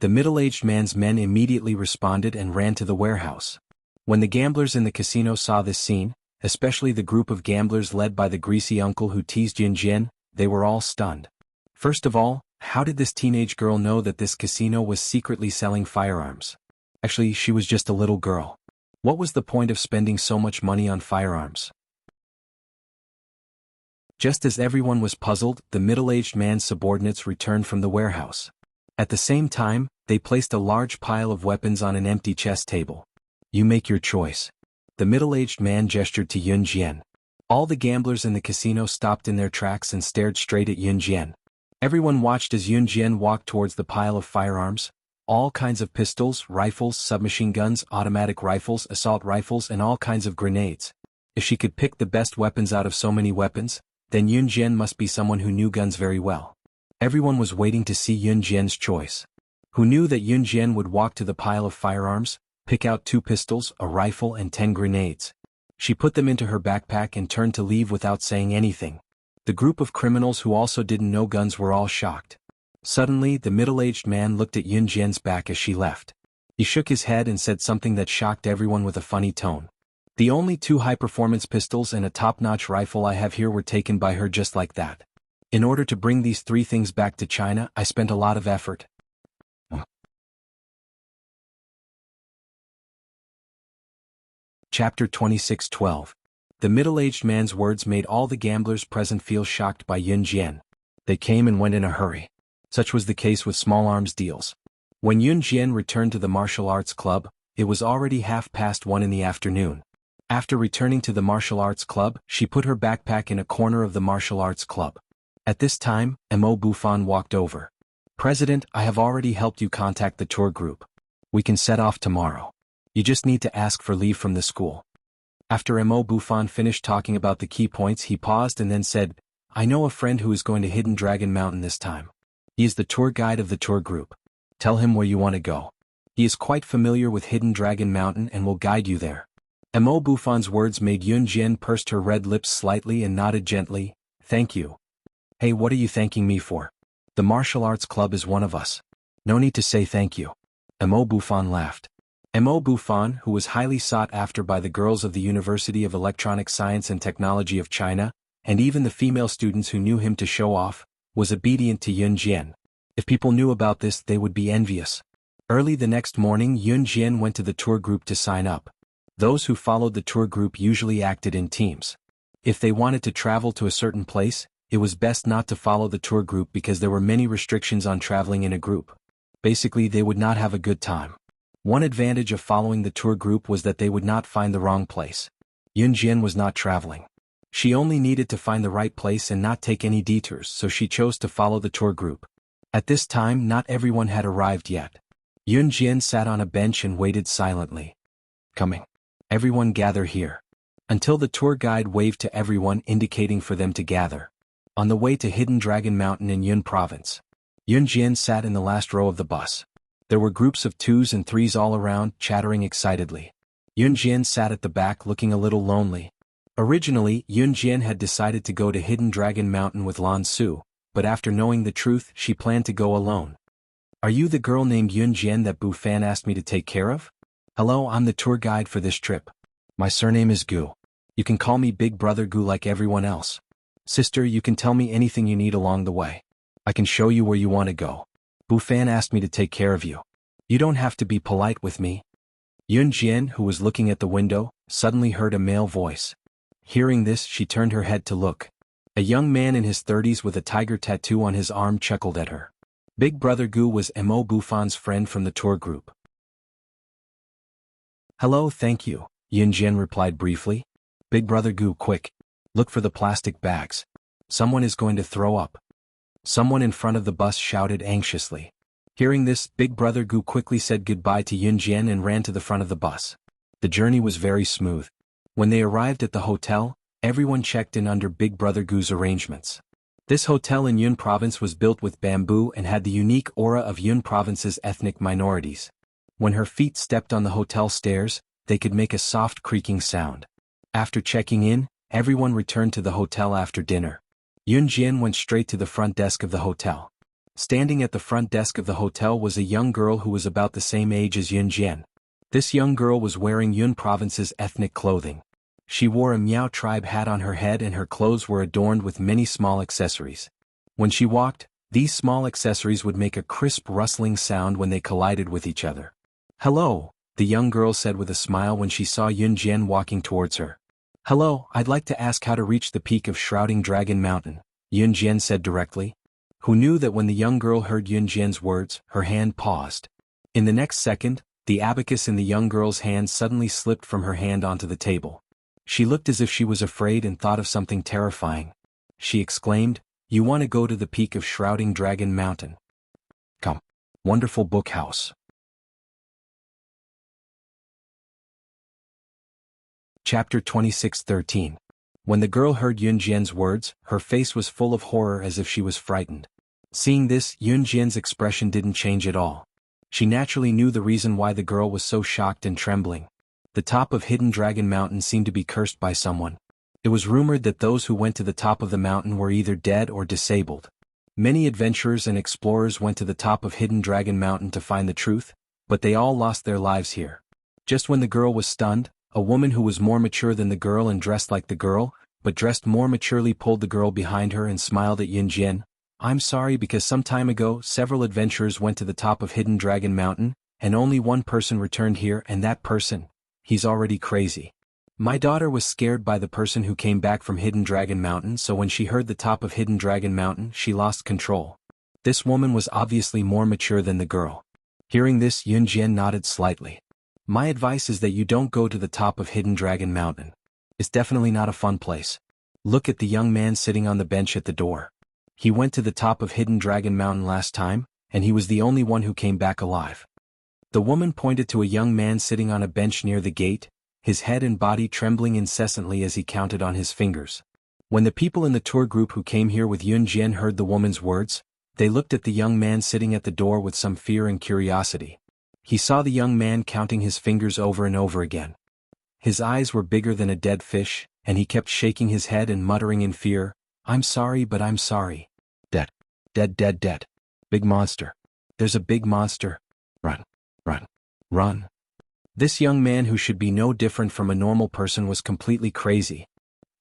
The middle-aged man's men immediately responded and ran to the warehouse. When the gamblers in the casino saw this scene, especially the group of gamblers led by the greasy uncle who teased Yunjian, they were all stunned. First of all, how did this teenage girl know that this casino was secretly selling firearms? Actually, she was just a little girl. What was the point of spending so much money on firearms? Just as everyone was puzzled, the middle-aged man's subordinates returned from the warehouse. At the same time, they placed a large pile of weapons on an empty chess table. You make your choice. The middle-aged man gestured to Yun Jian. All the gamblers in the casino stopped in their tracks and stared straight at Yun Jian. Everyone watched as Yun Jian walked towards the pile of firearms. All kinds of pistols, rifles, submachine guns, automatic rifles, assault rifles, and all kinds of grenades. If she could pick the best weapons out of so many weapons, then Yun Jian must be someone who knew guns very well. Everyone was waiting to see Yun Jian's choice. Who knew that Yun Jian would walk to the pile of firearms, pick out 2 pistols, a rifle, and 10 grenades. She put them into her backpack and turned to leave without saying anything. The group of criminals who also didn't know guns were all shocked. Suddenly, the middle-aged man looked at Yun Jian's back as she left. He shook his head and said something that shocked everyone with a funny tone. The only 2 high-performance pistols and a top-notch rifle I have here were taken by her just like that. In order to bring these 3 things back to China, I spent a lot of effort. Chapter 26:12. The middle-aged man's words made all the gamblers present feel shocked by Yun Jian. They came and went in a hurry. Such was the case with small arms deals. When Yun Jian returned to the martial arts club, it was already 1:30 in the afternoon. After returning to the martial arts club, she put her backpack in a corner of the martial arts club. At this time, Mo Bufan walked over. President, I have already helped you contact the tour group. We can set off tomorrow. You just need to ask for leave from the school. After Mo Bufan finished talking about the key points, he paused and then said, I know a friend who is going to Hidden Dragon Mountain this time. He is the tour guide of the tour group. Tell him where you want to go. He is quite familiar with Hidden Dragon Mountain and will guide you there. Mo Bufan's words made Yun Jian pursed her red lips slightly and nodded gently. Thank you. Hey, what are you thanking me for? The martial arts club is one of us. No need to say thank you. Mo Bufan laughed. Mo Bufan, who was highly sought after by the girls of the University of Electronic Science and Technology of China, and even the female students who knew him to show off, was obedient to Yun Jian. If people knew about this, they would be envious. Early the next morning, Yun Jian went to the tour group to sign up. Those who followed the tour group usually acted in teams. If they wanted to travel to a certain place, it was best not to follow the tour group because there were many restrictions on traveling in a group. Basically, they would not have a good time. One advantage of following the tour group was that they would not find the wrong place. Yun Jian was not traveling. She only needed to find the right place and not take any detours, so she chose to follow the tour group. At this time, not everyone had arrived yet. Yun Jian sat on a bench and waited silently. Coming. Everyone gather here. Until the tour guide waved to everyone indicating for them to gather. On the way to Hidden Dragon Mountain in Yun Province. Yun Jian sat in the last row of the bus. There were groups of 2s and 3s all around, chattering excitedly. Yun Jian sat at the back looking a little lonely. Originally, Yun Jian had decided to go to Hidden Dragon Mountain with Lan Su, but after knowing the truth, she planned to go alone. Are you the girl named Yun Jian that Bufan asked me to take care of? Hello, I'm the tour guide for this trip. My surname is Gu. You can call me Big Brother Gu like everyone else. Sister, you can tell me anything you need along the way. I can show you where you want to go. Bufan asked me to take care of you. You don't have to be polite with me. Yun Jian, who was looking at the window, suddenly heard a male voice. Hearing this, she turned her head to look. A young man in his 30s with a tiger tattoo on his arm chuckled at her. Big Brother Gu was Mo Bufan's friend from the tour group. Hello, thank you, Yun Jian replied briefly. Big Brother Gu, quick. Look for the plastic bags. Someone is going to throw up. Someone in front of the bus shouted anxiously. Hearing this, Big Brother Gu quickly said goodbye to Yun Jian and ran to the front of the bus. The journey was very smooth. When they arrived at the hotel, everyone checked in under Big Brother Gu's arrangements. This hotel in Yun Province was built with bamboo and had the unique aura of Yun Province's ethnic minorities. When her feet stepped on the hotel stairs, they could make a soft creaking sound. After checking in, everyone returned to the hotel after dinner. Yun Jian went straight to the front desk of the hotel. Standing at the front desk of the hotel was a young girl who was about the same age as Yun Jian. This young girl was wearing Yun Province's ethnic clothing. She wore a Miao tribe hat on her head and her clothes were adorned with many small accessories. When she walked, these small accessories would make a crisp rustling sound when they collided with each other. Hello, the young girl said with a smile when she saw Yun Jian walking towards her. Hello, I'd like to ask how to reach the peak of Shrouding Dragon Mountain, Yun Jian said directly. who knew that when the young girl heard Yunjian's words, her hand paused. In the next second, the abacus in the young girl's hand suddenly slipped from her hand onto the table. She looked as if she was afraid and thought of something terrifying. She exclaimed, "You want to go to the peak of Shrouding Dragon Mountain? Come. Wonderful book house." Chapter 26:13. When the girl heard Yunjian's words, her face was full of horror as if she was frightened. Seeing this, Yunjian's expression didn't change at all. She naturally knew the reason why the girl was so shocked and trembling. The top of Hidden Dragon Mountain seemed to be cursed by someone. It was rumored that those who went to the top of the mountain were either dead or disabled. Many adventurers and explorers went to the top of Hidden Dragon Mountain to find the truth, but they all lost their lives here. Just when the girl was stunned, a woman who was more mature than the girl and dressed like the girl, but dressed more maturely, pulled the girl behind her and smiled at Yunjian. "I'm sorry, because some time ago several adventurers went to the top of Hidden Dragon Mountain, and only one person returned here, and that person, he's already crazy. My daughter was scared by the person who came back from Hidden Dragon Mountain, so when she heard the top of Hidden Dragon Mountain, she lost control." This woman was obviously more mature than the girl. Hearing this, Yunjian nodded slightly. "My advice is that you don't go to the top of Hidden Dragon Mountain. It's definitely not a fun place. Look at the young man sitting on the bench at the door. He went to the top of Hidden Dragon Mountain last time, and he was the only one who came back alive." The woman pointed to a young man sitting on a bench near the gate, his head and body trembling incessantly as he counted on his fingers. When the people in the tour group who came here with Yunjian heard the woman's words, they looked at the young man sitting at the door with some fear and curiosity. He saw the young man counting his fingers over and over again. His eyes were bigger than a dead fish, and he kept shaking his head and muttering in fear, "I'm sorry, but I'm sorry. Dead. Dead, dead, dead. Big monster. There's a big monster. Run. Run. Run." This young man, who should be no different from a normal person, was completely crazy.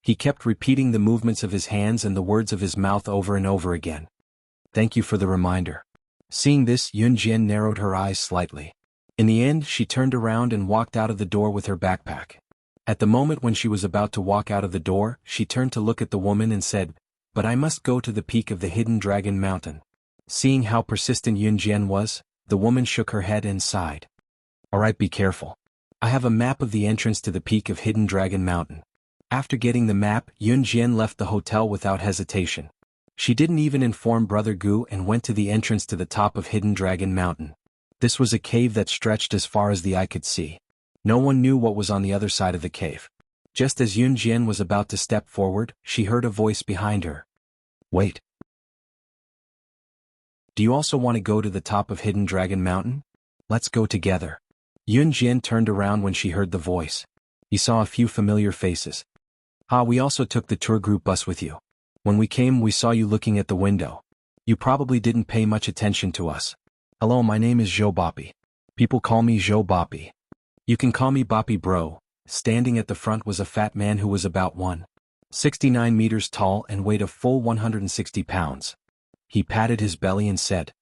He kept repeating the movements of his hands and the words of his mouth over and over again. "Thank you for the reminder." Seeing this, Yunjian narrowed her eyes slightly. In the end, she turned around and walked out of the door with her backpack. At the moment when she was about to walk out of the door, she turned to look at the woman and said, "But I must go to the peak of the Hidden Dragon Mountain." Seeing how persistent Yunjian was, the woman shook her head and sighed. "Alright, be careful. I have a map of the entrance to the peak of Hidden Dragon Mountain." After getting the map, Yunjian left the hotel without hesitation. She didn't even inform Brother Gu and went to the entrance to the top of Hidden Dragon Mountain. This was a cave that stretched as far as the eye could see. No one knew what was on the other side of the cave. Just as Yunjian was about to step forward, she heard a voice behind her. "Wait. Do you also want to go to the top of Hidden Dragon Mountain? Let's go together." Yunjian turned around when she heard the voice. He saw a few familiar faces. "Ah, we also took the tour group bus with you. When we came, we saw you looking at the window. You probably didn't pay much attention to us. Hello, my name is Zhou Boppy. People call me Zhou Boppy. You can call me Boppy bro." Standing at the front was a fat man who was about 169 meters tall and weighed a full 160 pounds. He patted his belly and said,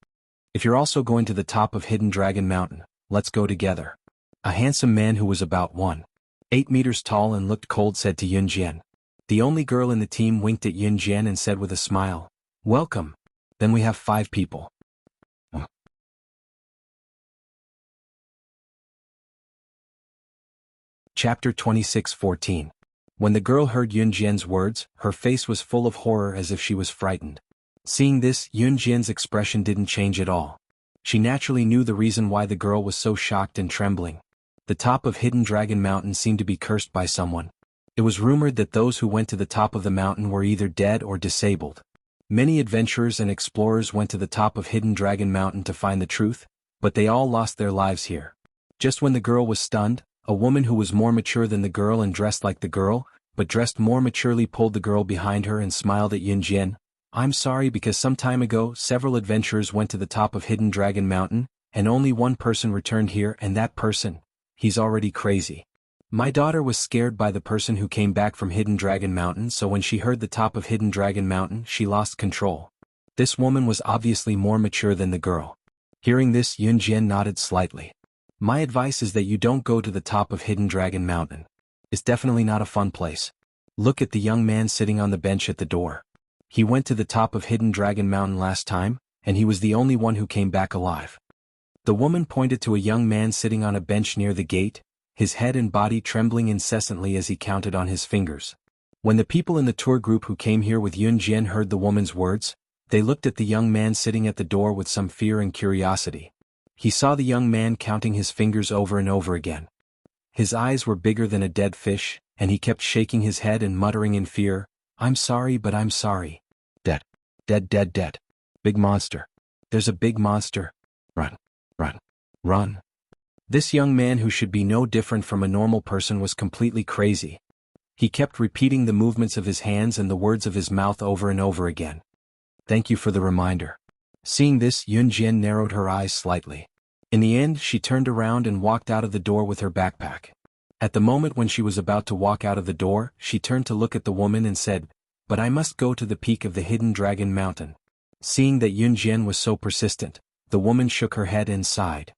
"If you're also going to the top of Hidden Dragon Mountain, let's go together." A handsome man who was about 1.8 meters tall and looked cold said to Yunjian. The only girl in the team winked at Yunjian and said with a smile, "Welcome. Then we have 5 people." Chapter 26:14. When the girl heard Yunjian's words, her face was full of horror as if she was frightened. Seeing this, Yunjian's expression didn't change at all. She naturally knew the reason why the girl was so shocked and trembling. The top of Hidden Dragon Mountain seemed to be cursed by someone. It was rumored that those who went to the top of the mountain were either dead or disabled. Many adventurers and explorers went to the top of Hidden Dragon Mountain to find the truth, but they all lost their lives here. Just when the girl was stunned, a woman who was more mature than the girl and dressed like the girl, but dressed more maturely, pulled the girl behind her and smiled at Yunjian. "I'm sorry, because some time ago several adventurers went to the top of Hidden Dragon Mountain, and only one person returned here, and that person, he's already crazy. My daughter was scared by the person who came back from Hidden Dragon Mountain, so when she heard the top of Hidden Dragon Mountain, she lost control." This woman was obviously more mature than the girl. Hearing this, Yunjian nodded slightly. "My advice is that you don't go to the top of Hidden Dragon Mountain. It's definitely not a fun place. Look at the young man sitting on the bench at the door. He went to the top of Hidden Dragon Mountain last time, and he was the only one who came back alive. The woman pointed to a young man sitting on a bench near the gate, his head and body trembling incessantly as he counted on his fingers. When the people in the tour group who came here with Yun Jian heard the woman's words, they looked at the young man sitting at the door with some fear and curiosity. He saw the young man counting his fingers over and over again. His eyes were bigger than a dead fish, and he kept shaking his head and muttering in fear, "I'm sorry, but I'm sorry. Dead. Dead, dead, dead. Big monster. There's a big monster. Run. Run. Run." This young man, who should be no different from a normal person, was completely crazy. He kept repeating the movements of his hands and the words of his mouth over and over again. "Thank you for the reminder." Seeing this, Yun Jian narrowed her eyes slightly. In the end, she turned around and walked out of the door with her backpack. At the moment when she was about to walk out of the door, she turned to look at the woman and said, "But I must go to the peak of the Hidden Dragon Mountain." Seeing that Yun Jian was so persistent, the woman shook her head and sighed.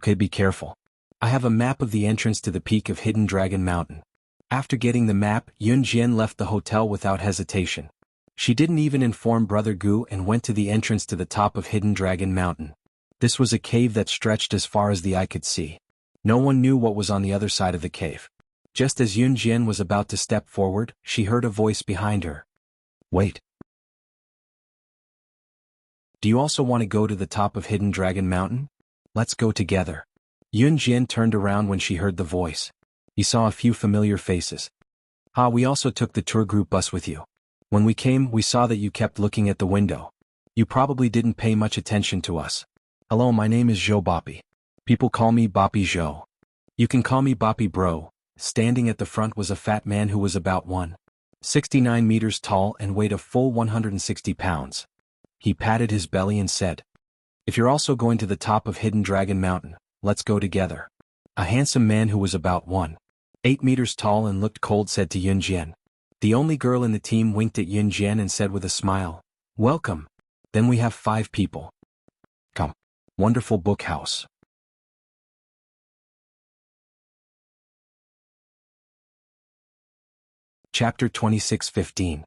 "Okay, be careful. I have a map of the entrance to the peak of Hidden Dragon Mountain." After getting the map, Yun Jian left the hotel without hesitation. She didn't even inform Brother Gu and went to the entrance to the top of Hidden Dragon Mountain. This was a cave that stretched as far as the eye could see. No one knew what was on the other side of the cave. Just as Yun Jian was about to step forward, she heard a voice behind her. "Wait. Do you also want to go to the top of Hidden Dragon Mountain? Let's go together." Yun Jian turned around when she heard the voice. He saw a few familiar faces. "Ah, we also took the tour group bus with you. When we came, we saw that you kept looking at the window. You probably didn't pay much attention to us. Hello, my name is Zhou Boppy. People call me Boppy Zhou. You can call me Boppy Bro." Standing at the front was a fat man who was about 169 meters tall and weighed a full 160 pounds. He patted his belly and said, "If you're also going to the top of Hidden Dragon Mountain, let's go together." A handsome man who was about 1.8 meters tall and looked cold said to Yun Jian. The only girl in the team winked at Yun Jian and said with a smile, "Welcome. Then we have 5 people. Come. Wonderful book house." Chapter 26:15.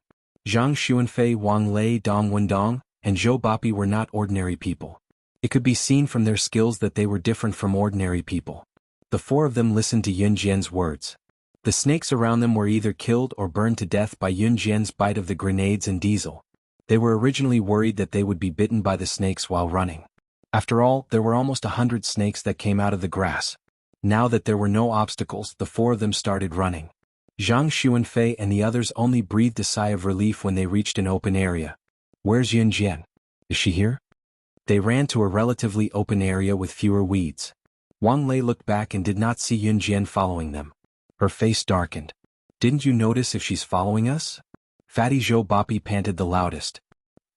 Zhang Xuanfei, Wang Lei, Dong Wendong, and Zhou Boppy were not ordinary people. It could be seen from their skills that they were different from ordinary people. The 4 of them listened to Yun Jian's words. The snakes around them were either killed or burned to death by Yun Jian's bite of the grenades and diesel. They were originally worried that they would be bitten by the snakes while running. After all, there were almost 100 snakes that came out of the grass. Now that there were no obstacles, the 4 of them started running. Zhang Xuanfei and the others only breathed a sigh of relief when they reached an open area. "Where's Yun Jian? Is she here?" They ran to a relatively open area with fewer weeds. Wang Lei looked back and did not see Yun Jian following them. Her face darkened. "Didn't you notice if she's following us?" Fatty Zhou Boppy panted the loudest.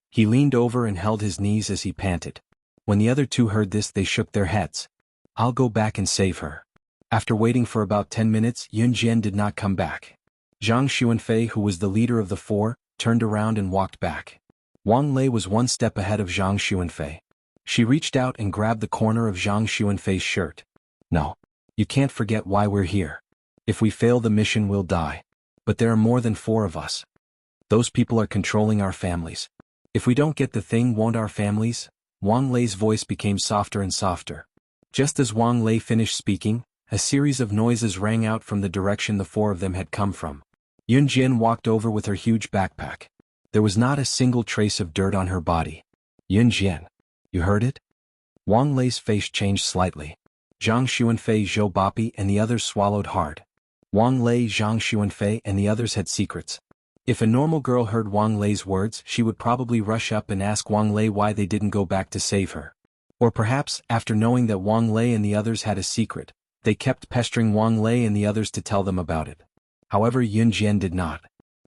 He leaned over and held his knees as he panted. When the other 2 heard this, they shook their heads. "I'll go back and save her." After waiting for about 10 minutes, Yun Jian did not come back. Zhang Xuanfei, who was the leader of the 4, turned around and walked back. Wang Lei was 1 step ahead of Zhang Xuanfei. She reached out and grabbed the corner of Zhang Xuanfei's shirt. "No. You can't forget why we're here. If we fail the mission, we'll die. But there are more than 4 of us. Those people are controlling our families. If we don't get the thing, won't our families?" Wang Lei's voice became softer and softer. Just as Wang Lei finished speaking, a series of noises rang out from the direction the 4 of them had come from. Yun Jian walked over with her huge backpack. There was not a single trace of dirt on her body. "Yun Jian, you heard it?" Wang Lei's face changed slightly. Zhang Xuanfei, Zhou Boppy, and the others swallowed hard. Wang Lei, Zhang Xuanfei, and the others had secrets. If a normal girl heard Wang Lei's words, she would probably rush up and ask Wang Lei why they didn't go back to save her. Or perhaps, after knowing that Wang Lei and the others had a secret, they kept pestering Wang Lei and the others to tell them about it. However, Yun Jian did not.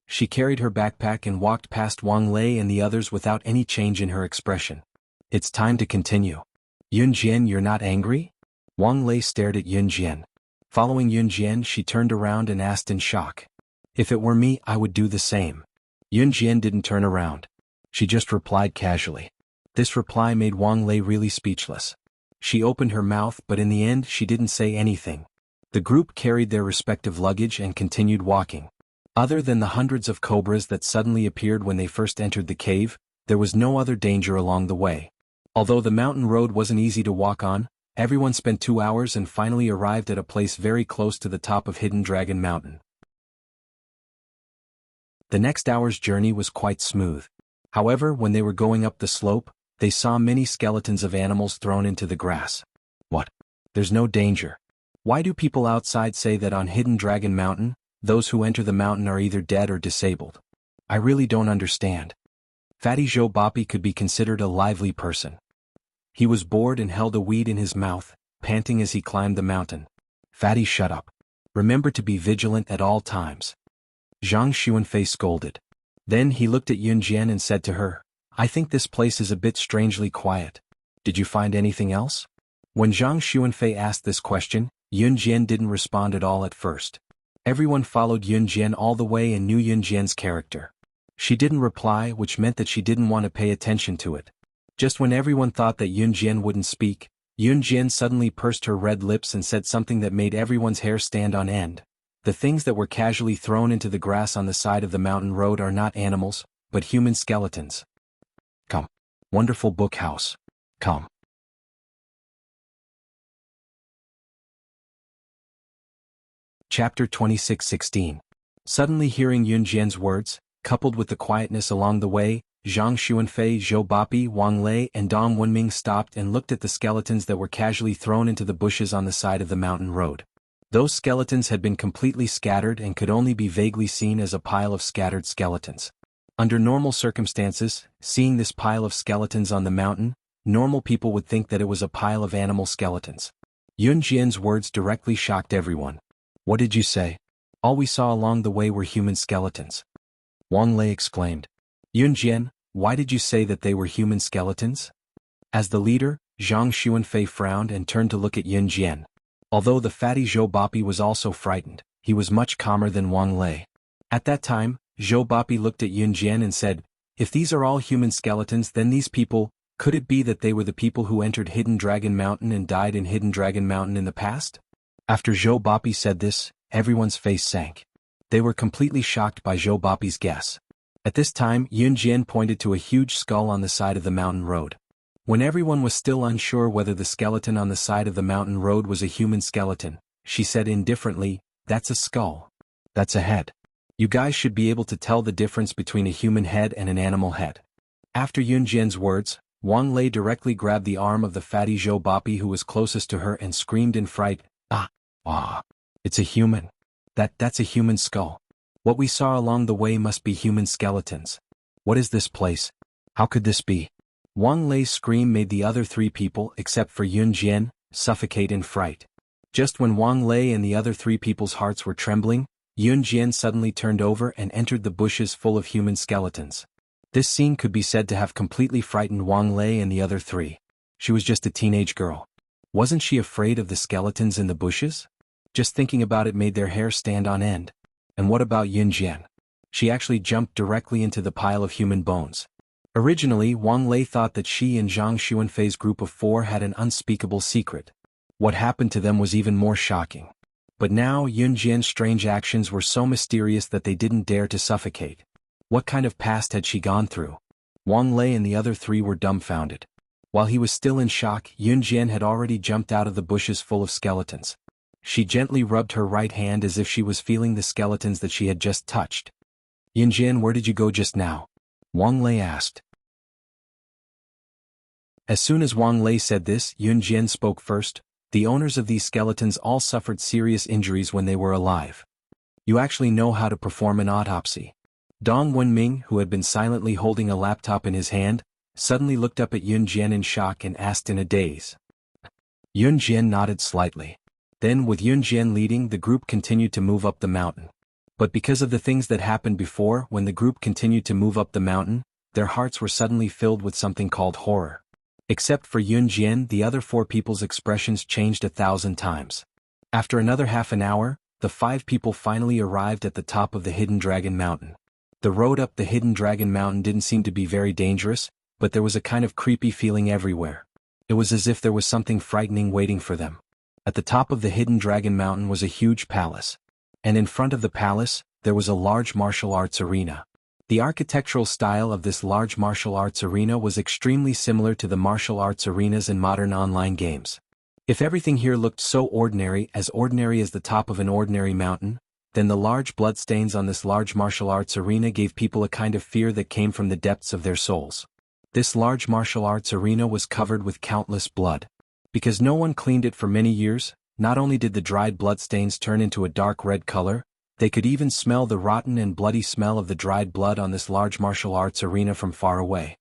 She carried her backpack and walked past Wang Lei and the others without any change in her expression. "It's time to continue." "Yun Jian, you're not angry?" Wang Lei stared at Yun Jian. Following Yun Jian, she turned around and asked in shock. "If it were me, I would do the same." Yun Jian didn't turn around. She just replied casually. This reply made Wang Lei really speechless. She opened her mouth, but in the end she didn't say anything. The group carried their respective luggage and continued walking. Other than the hundreds of cobras that suddenly appeared when they first entered the cave, there was no other danger along the way. Although the mountain road wasn't easy to walk on, everyone spent 2 hours and finally arrived at a place very close to the top of Hidden Dragon Mountain. The next hour's journey was quite smooth. However, when they were going up the slope, they saw many skeletons of animals thrown into the grass. What? There's no danger. Why do people outside say that on Hidden Dragon Mountain, those who enter the mountain are either dead or disabled? I really don't understand. Fatty Joe Boppy could be considered a lively person. He was bored and held a weed in his mouth, panting as he climbed the mountain. Fatty, shut up. Remember to be vigilant at all times. Zhang Xuanfei scolded. Then he looked at Yun Jian and said to her, I think this place is a bit strangely quiet. Did you find anything else? When Zhang Xuanfei asked this question, Yun Jian didn't respond at all at first. Everyone followed Yun Jian all the way and knew Yun Jian's character. She didn't reply, which meant that she didn't want to pay attention to it. Just when everyone thought that Yun Jian wouldn't speak, Yun Jian suddenly pursed her red lips and said something that made everyone's hair stand on end. The things that were casually thrown into the grass on the side of the mountain road are not animals, but human skeletons. Come. Wonderful book house. Come. Chapter 26:16. Suddenly hearing Yun Jian's words, coupled with the quietness along the way, Zhang Xuanfei, Zhou Boppy, Wang Lei and Dong Wenming stopped and looked at the skeletons that were casually thrown into the bushes on the side of the mountain road. Those skeletons had been completely scattered and could only be vaguely seen as a pile of scattered skeletons. Under normal circumstances, seeing this pile of skeletons on the mountain, normal people would think that it was a pile of animal skeletons. Yun Jian's words directly shocked everyone. What did you say? All we saw along the way were human skeletons. Wang Lei exclaimed. Yun Jian, why did you say that they were human skeletons? As the leader, Zhang Xuanfei frowned and turned to look at Yun Jian. Although the fatty Zhou Boppy was also frightened, he was much calmer than Wang Lei. At that time, Zhou Boppy looked at Yun Jian and said, if these are all human skeletons, then these people, could it be that they were the people who entered Hidden Dragon Mountain and died in Hidden Dragon Mountain in the past? After Zhou Boppy said this, everyone's face sank. They were completely shocked by Zhou Boppy's guess. At this time, Yun Jian pointed to a huge skull on the side of the mountain road. When everyone was still unsure whether the skeleton on the side of the mountain road was a human skeleton, she said indifferently, that's a skull. That's a head. You guys should be able to tell the difference between a human head and an animal head. After Yun Jian's words, Wang Lei directly grabbed the arm of the fatty Zhou Boppy who was closest to her and screamed in fright, it's a human. That's a human skull. What we saw along the way must be human skeletons. What is this place? How could this be? Wang Lei's scream made the other three people, except for Yun Jian, suffocate in fright. Just when Wang Lei and the other three people's hearts were trembling, Yun Jian suddenly turned over and entered the bushes full of human skeletons. This scene could be said to have completely frightened Wang Lei and the other three. She was just a teenage girl. Wasn't she afraid of the skeletons in the bushes? Just thinking about it made their hair stand on end. And what about Yun Jian? She actually jumped directly into the pile of human bones. Originally, Wang Lei thought that she and Zhang Xuanfei's group of 4 had an unspeakable secret. What happened to them was even more shocking. But now Yun Jian's strange actions were so mysterious that they didn't dare to suffocate. What kind of past had she gone through? Wang Lei and the other 3 were dumbfounded. While he was still in shock, Yun Jian had already jumped out of the bushes full of skeletons. She gently rubbed her right hand as if she was feeling the skeletons that she had just touched. Yun Jian, where did you go just now? Wang Lei asked. As soon as Wang Lei said this, Yun Jian spoke first. The owners of these skeletons all suffered serious injuries when they were alive. You actually know how to perform an autopsy. Dong Wenming, who had been silently holding a laptop in his hand, suddenly looked up at Yun Jian in shock and asked in a daze. Yun Jian nodded slightly. Then, with Yun Jian leading, the group continued to move up the mountain. But because of the things that happened before, when the group continued to move up the mountain, their hearts were suddenly filled with something called horror. Except for Yun Jian, the other 4 people's expressions changed 1,000 times. After another half an hour, the 5 people finally arrived at the top of the Hidden Dragon Mountain. The road up the Hidden Dragon Mountain didn't seem to be very dangerous, but there was a kind of creepy feeling everywhere. It was as if there was something frightening waiting for them. At the top of the Hidden Dragon Mountain was a huge palace. And in front of the palace, there was a large martial arts arena. The architectural style of this large martial arts arena was extremely similar to the martial arts arenas in modern online games. If everything here looked so ordinary as the top of an ordinary mountain, then the large bloodstains on this large martial arts arena gave people a kind of fear that came from the depths of their souls. This large martial arts arena was covered with countless blood. Because no one cleaned it for many years, not only did the dried bloodstains turn into a dark red color, they could even smell the rotten and bloody smell of the dried blood on this large martial arts arena from far away.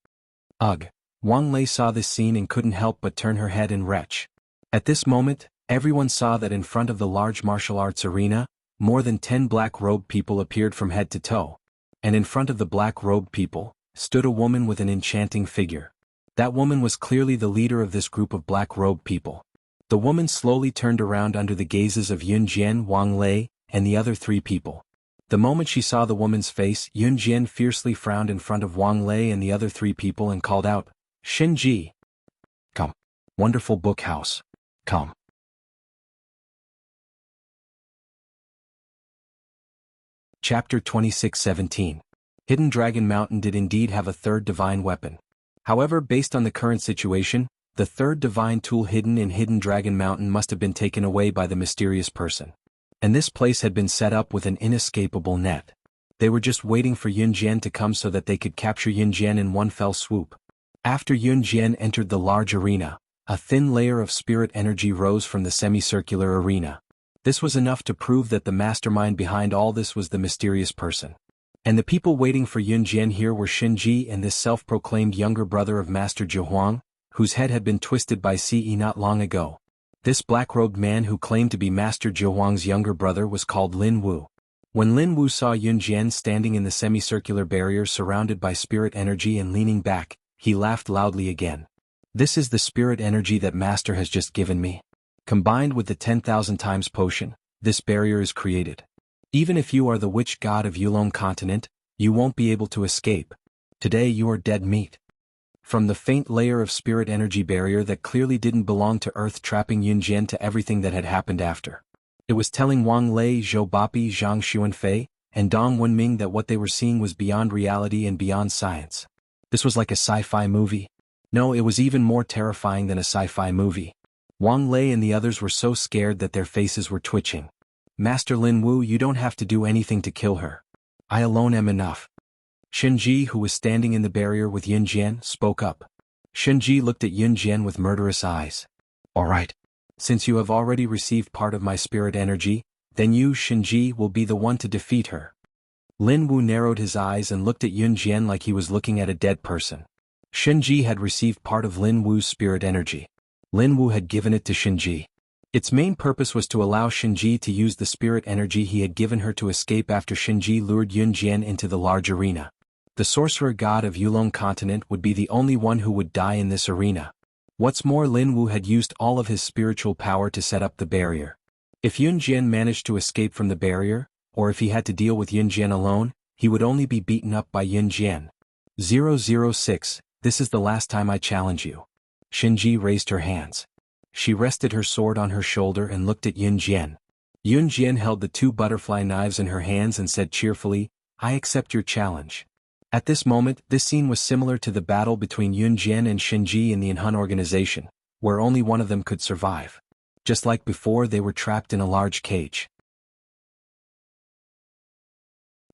Ugh! Wang Lei saw this scene and couldn't help but turn her head and retch. At this moment, everyone saw that in front of the large martial arts arena, more than 10 black-robed people appeared from head to toe. And in front of the black-robed people, stood a woman with an enchanting figure. That woman was clearly the leader of this group of black-robed people. The woman slowly turned around under the gazes of Yun Jian, Wang Lei, and the other 3 people. The moment she saw the woman's face, Yun Jian fiercely frowned in front of Wang Lei and the other 3 people and called out, "Shinji! Come. Wonderful book house. Come." Chapter 26:17. Hidden Dragon Mountain did indeed have a third divine weapon. However, based on the current situation, the third divine tool hidden in Hidden Dragon Mountain must have been taken away by the mysterious person. And this place had been set up with an inescapable net. They were just waiting for Yun Jian to come so that they could capture Yun Jian in one fell swoop. After Yun Jian entered the large arena, a thin layer of spirit energy rose from the semicircular arena. This was enough to prove that the mastermind behind all this was the mysterious person. And the people waiting for Yun Jian here were Shinji and this self-proclaimed younger brother of Master Zhihuang, whose head had been twisted by Ce not long ago. This black-robed man who claimed to be Master Zhihuang's younger brother was called Lin Wu. When Lin Wu saw Yun Jian standing in the semicircular barrier surrounded by spirit energy and leaning back, he laughed loudly again. "This is the spirit energy that Master has just given me. Combined with the 10,000 times potion, this barrier is created. Even if you are the witch god of Yulong continent, you won't be able to escape. Today you are dead meat." From the faint layer of spirit energy barrier that clearly didn't belong to Earth trapping Yun Jian to everything that had happened after. It was telling Wang Lei, Zhou Bapi, Zhang Xuanfei, and Dong Wenming that what they were seeing was beyond reality and beyond science. This was like a sci-fi movie. No, it was even more terrifying than a sci-fi movie. Wang Lei and the others were so scared that their faces were twitching. "Master Lin Wu, you don't have to do anything to kill her. I alone am enough." Shinji, who was standing in the barrier with Yun Jian, spoke up. Shinji looked at Yun Jian with murderous eyes. "All right. Since you have already received part of my spirit energy, then you, Shinji, will be the one to defeat her." Lin Wu narrowed his eyes and looked at Yun Jian like he was looking at a dead person. Shinji had received part of Lin Wu's spirit energy. Lin Wu had given it to Shinji. Its main purpose was to allow Shinji to use the spirit energy he had given her to escape after Shinji lured Yun Jian into the large arena. The sorcerer god of Yulong continent would be the only one who would die in this arena. What's more, Lin Wu had used all of his spiritual power to set up the barrier. If Yun Jian managed to escape from the barrier, or if he had to deal with Yun Jian alone, he would only be beaten up by Yun Jian. 006, this is the last time I challenge you. Shinji raised her hands. She rested her sword on her shoulder and looked at Yun Jian. Yun Jian held the 2 butterfly knives in her hands and said cheerfully, "I accept your challenge." At this moment, this scene was similar to the battle between Yun Jian and Shinji in the Enhan organization, where only one of them could survive. Just like before, they were trapped in a large cage.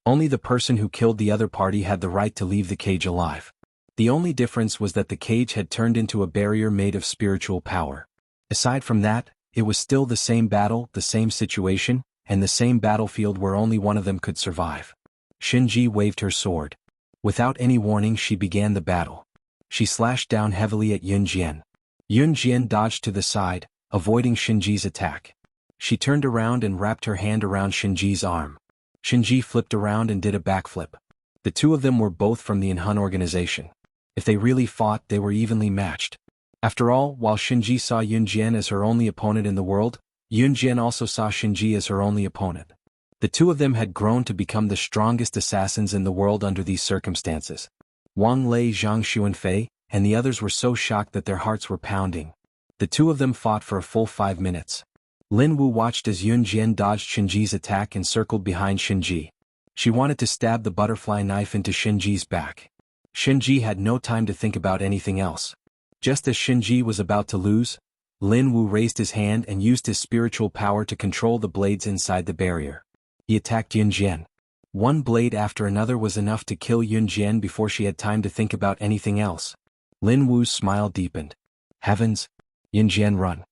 Only the person who killed the other party had the right to leave the cage alive. The only difference was that the cage had turned into a barrier made of spiritual power. Aside from that, it was still the same battle, the same situation, and the same battlefield where only one of them could survive. Shinji waved her sword. Without any warning, she began the battle. She slashed down heavily at Yun Jian. Yun Jian dodged to the side, avoiding Shinji's attack. She turned around and wrapped her hand around Shinji's arm. Shinji flipped around and did a backflip. The 2 of them were both from the Enhan organization. If they really fought, they were evenly matched. After all, while Shinji saw Yun Jian as her only opponent in the world, Yun Jian also saw Shinji as her only opponent. The 2 of them had grown to become the strongest assassins in the world under these circumstances. Wang Lei, Zhang Xuanfei, and the others were so shocked that their hearts were pounding. The 2 of them fought for a full 5 minutes. Lin Wu watched as Yun Jian dodged Shinji's attack and circled behind Shinji. She wanted to stab the butterfly knife into Shinji's back. Shinji had no time to think about anything else. Just as Shinji was about to lose, Lin Wu raised his hand and used his spiritual power to control the blades inside the barrier. He attacked Yunjian. One blade after another was enough to kill Yunjian before she had time to think about anything else. Lin Wu's smile deepened. Heavens! Yunjian, run!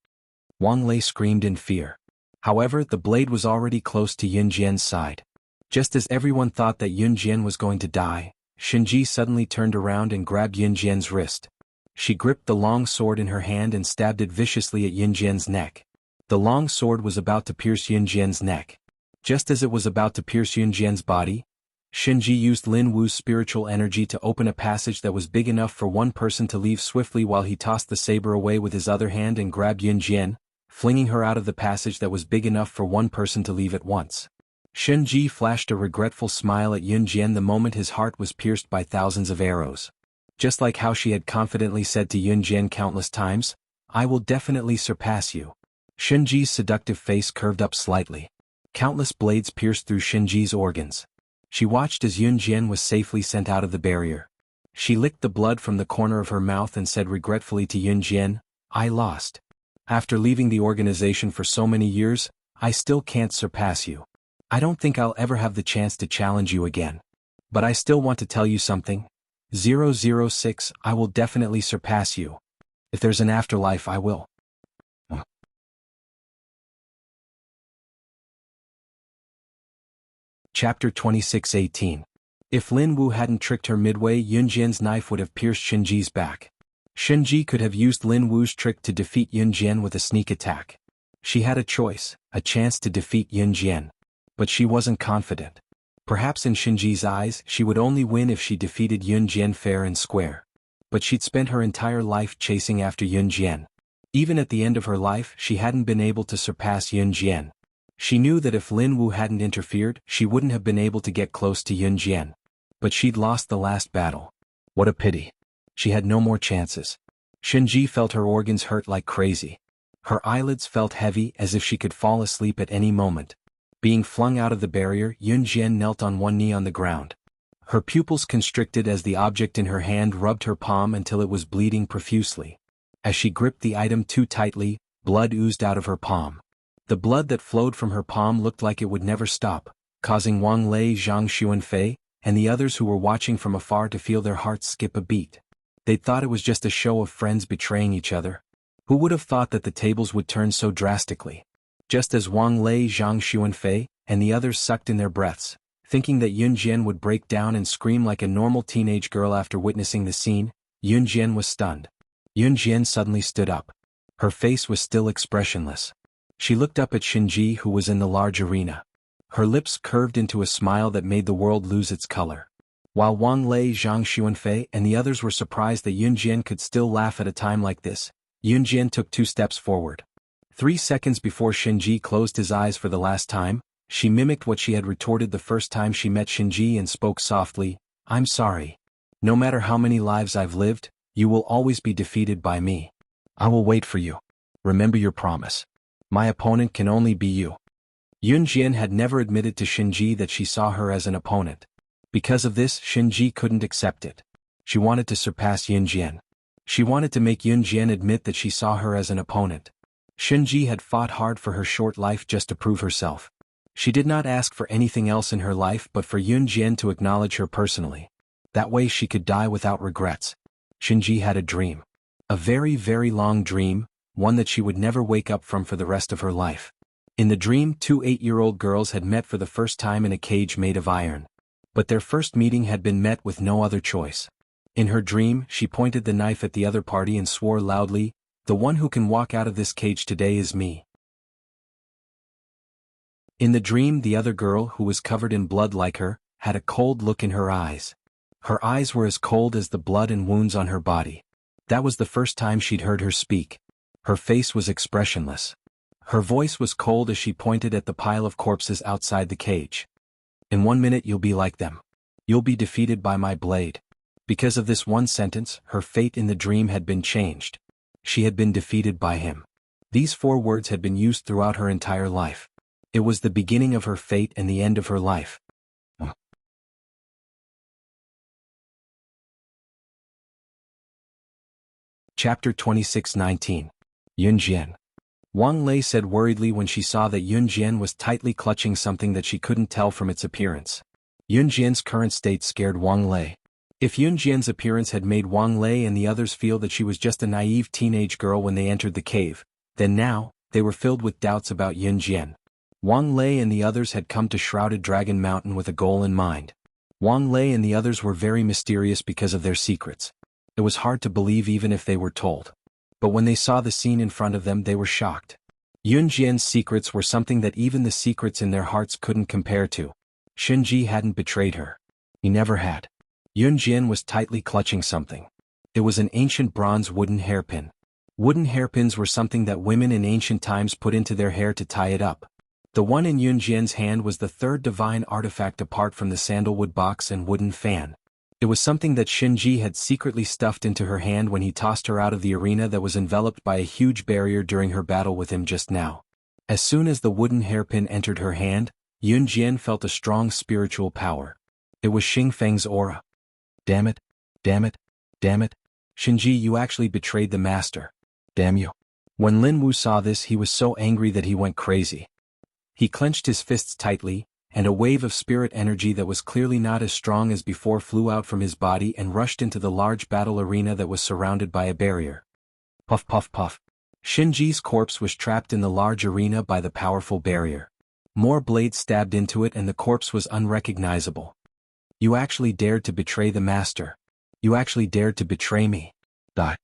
Wang Lei screamed in fear. However, the blade was already close to Yunjian's side. Just as everyone thought that Yunjian was going to die, Shinji suddenly turned around and grabbed Yunjian's wrist. She gripped the long sword in her hand and stabbed it viciously at Yunjian's neck. The long sword was about to pierce Yunjian's neck. Just as it was about to pierce Yunjian's body, Shinji used Lin Wu's spiritual energy to open a passage that was big enough for one person to leave swiftly while he tossed the saber away with his other hand and grabbed Yunjian, flinging her out of the passage that was big enough for one person to leave at once. Shinji flashed a regretful smile at Yunjian the moment his heart was pierced by thousands of arrows. Just like how she had confidently said to Yunjian countless times, "I will definitely surpass you." Shinji's seductive face curved up slightly. Countless blades pierced through Shinji's organs. She watched as Yunjian was safely sent out of the barrier. She licked the blood from the corner of her mouth and said regretfully to Yunjian, "I lost. After leaving the organization for so many years, I still can't surpass you. I don't think I'll ever have the chance to challenge you again. But I still want to tell you something. 006, I will definitely surpass you. If there's an afterlife, I will." Chapter 26:18. If Lin Wu hadn't tricked her midway, Yunjian's knife would have pierced Shinji's back. Shinji could have used Lin Wu's trick to defeat Yunjian with a sneak attack. She had a choice, a chance to defeat Yunjian. But she wasn't confident. Perhaps in Shinji's eyes she would only win if she defeated Yunjian fair and square. But she'd spent her entire life chasing after Yunjian. Even at the end of her life she hadn't been able to surpass Yunjian. She knew that if Lin Wu hadn't interfered she wouldn't have been able to get close to Yunjian. But she'd lost the last battle. What a pity. She had no more chances. Shinji felt her organs hurt like crazy. Her eyelids felt heavy as if she could fall asleep at any moment. Being flung out of the barrier, Yunjian knelt on one knee on the ground. Her pupils constricted as the object in her hand rubbed her palm until it was bleeding profusely. As she gripped the item too tightly, blood oozed out of her palm. The blood that flowed from her palm looked like it would never stop, causing Wang Lei, Zhang Xuanfei, and the others who were watching from afar to feel their hearts skip a beat. They'd thought it was just a show of friends betraying each other. Who would have thought that the tables would turn so drastically? Just as Wang Lei, Zhang Xuanfei, and the others sucked in their breaths, thinking that Yunjian would break down and scream like a normal teenage girl after witnessing the scene, Yunjian was stunned. Yunjian suddenly stood up. Her face was still expressionless. She looked up at Shinji who was in the large arena. Her lips curved into a smile that made the world lose its color. While Wang Lei, Zhang Xuanfei, and the others were surprised that Yunjian could still laugh at a time like this, Yunjian took 2 steps forward. 3 seconds before Shinji closed his eyes for the last time, she mimicked what she had retorted the first time she met Shinji and spoke softly, "I'm sorry. No matter how many lives I've lived, you will always be defeated by me. I will wait for you. Remember your promise. My opponent can only be you." Yunjian had never admitted to Shinji that she saw her as an opponent. Because of this, Shinji couldn't accept it. She wanted to surpass Yunjian. She wanted to make Yunjian admit that she saw her as an opponent. Shinji had fought hard for her short life just to prove herself. She did not ask for anything else in her life but for Yunjian to acknowledge her personally. That way she could die without regrets. Shinji had a dream. A very, very long dream, one that she would never wake up from for the rest of her life. In the dream, 2 8-year-old girls had met for the first time in a cage made of iron. But their first meeting had been met with no other choice. In her dream, she pointed the knife at the other party and swore loudly, "The one who can walk out of this cage today is me." In the dream, the other girl, who was covered in blood like her, had a cold look in her eyes. Her eyes were as cold as the blood and wounds on her body. That was the first time she'd heard her speak. Her face was expressionless. Her voice was cold as she pointed at the pile of corpses outside the cage. "In 1 minute you'll be like them. You'll be defeated by my blade." Because of this one sentence, her fate in the dream had been changed. She had been defeated by him. These 4 words had been used throughout her entire life. It was the beginning of her fate and the end of her life. Chapter 26:19. Yun Jian. Wang Lei said worriedly when she saw that Yun Jian was tightly clutching something that she couldn't tell from its appearance. Yun Jian's current state scared Wang Lei. If Yun Jian's appearance had made Wang Lei and the others feel that she was just a naive teenage girl when they entered the cave, then now, they were filled with doubts about Yun Jian. Wang Lei and the others had come to Shrouded Dragon Mountain with a goal in mind. Wang Lei and the others were very mysterious because of their secrets. It was hard to believe even if they were told. But when they saw the scene in front of them they were shocked. Yun Jian's secrets were something that even the secrets in their hearts couldn't compare to. Shinji hadn't betrayed her. He never had. Yun Jian was tightly clutching something. It was an ancient bronze wooden hairpin. Wooden hairpins were something that women in ancient times put into their hair to tie it up. The one in Yun Jian's hand was the third divine artifact apart from the sandalwood box and wooden fan. It was something that Shinji had secretly stuffed into her hand when he tossed her out of the arena that was enveloped by a huge barrier during her battle with him just now. As soon as the wooden hairpin entered her hand, Yun Jian felt a strong spiritual power. It was Xing Feng's aura. Damn it, damn it, damn it. Shinji, you actually betrayed the master. Damn you. When Lin Wu saw this he was so angry that he went crazy. He clenched his fists tightly, and a wave of spirit energy that was clearly not as strong as before flew out from his body and rushed into the large battle arena that was surrounded by a barrier. Puff puff puff. Shinji's corpse was trapped in the large arena by the powerful barrier. More blades stabbed into it and the corpse was unrecognizable. You actually dared to betray the master. You actually dared to betray me. Die.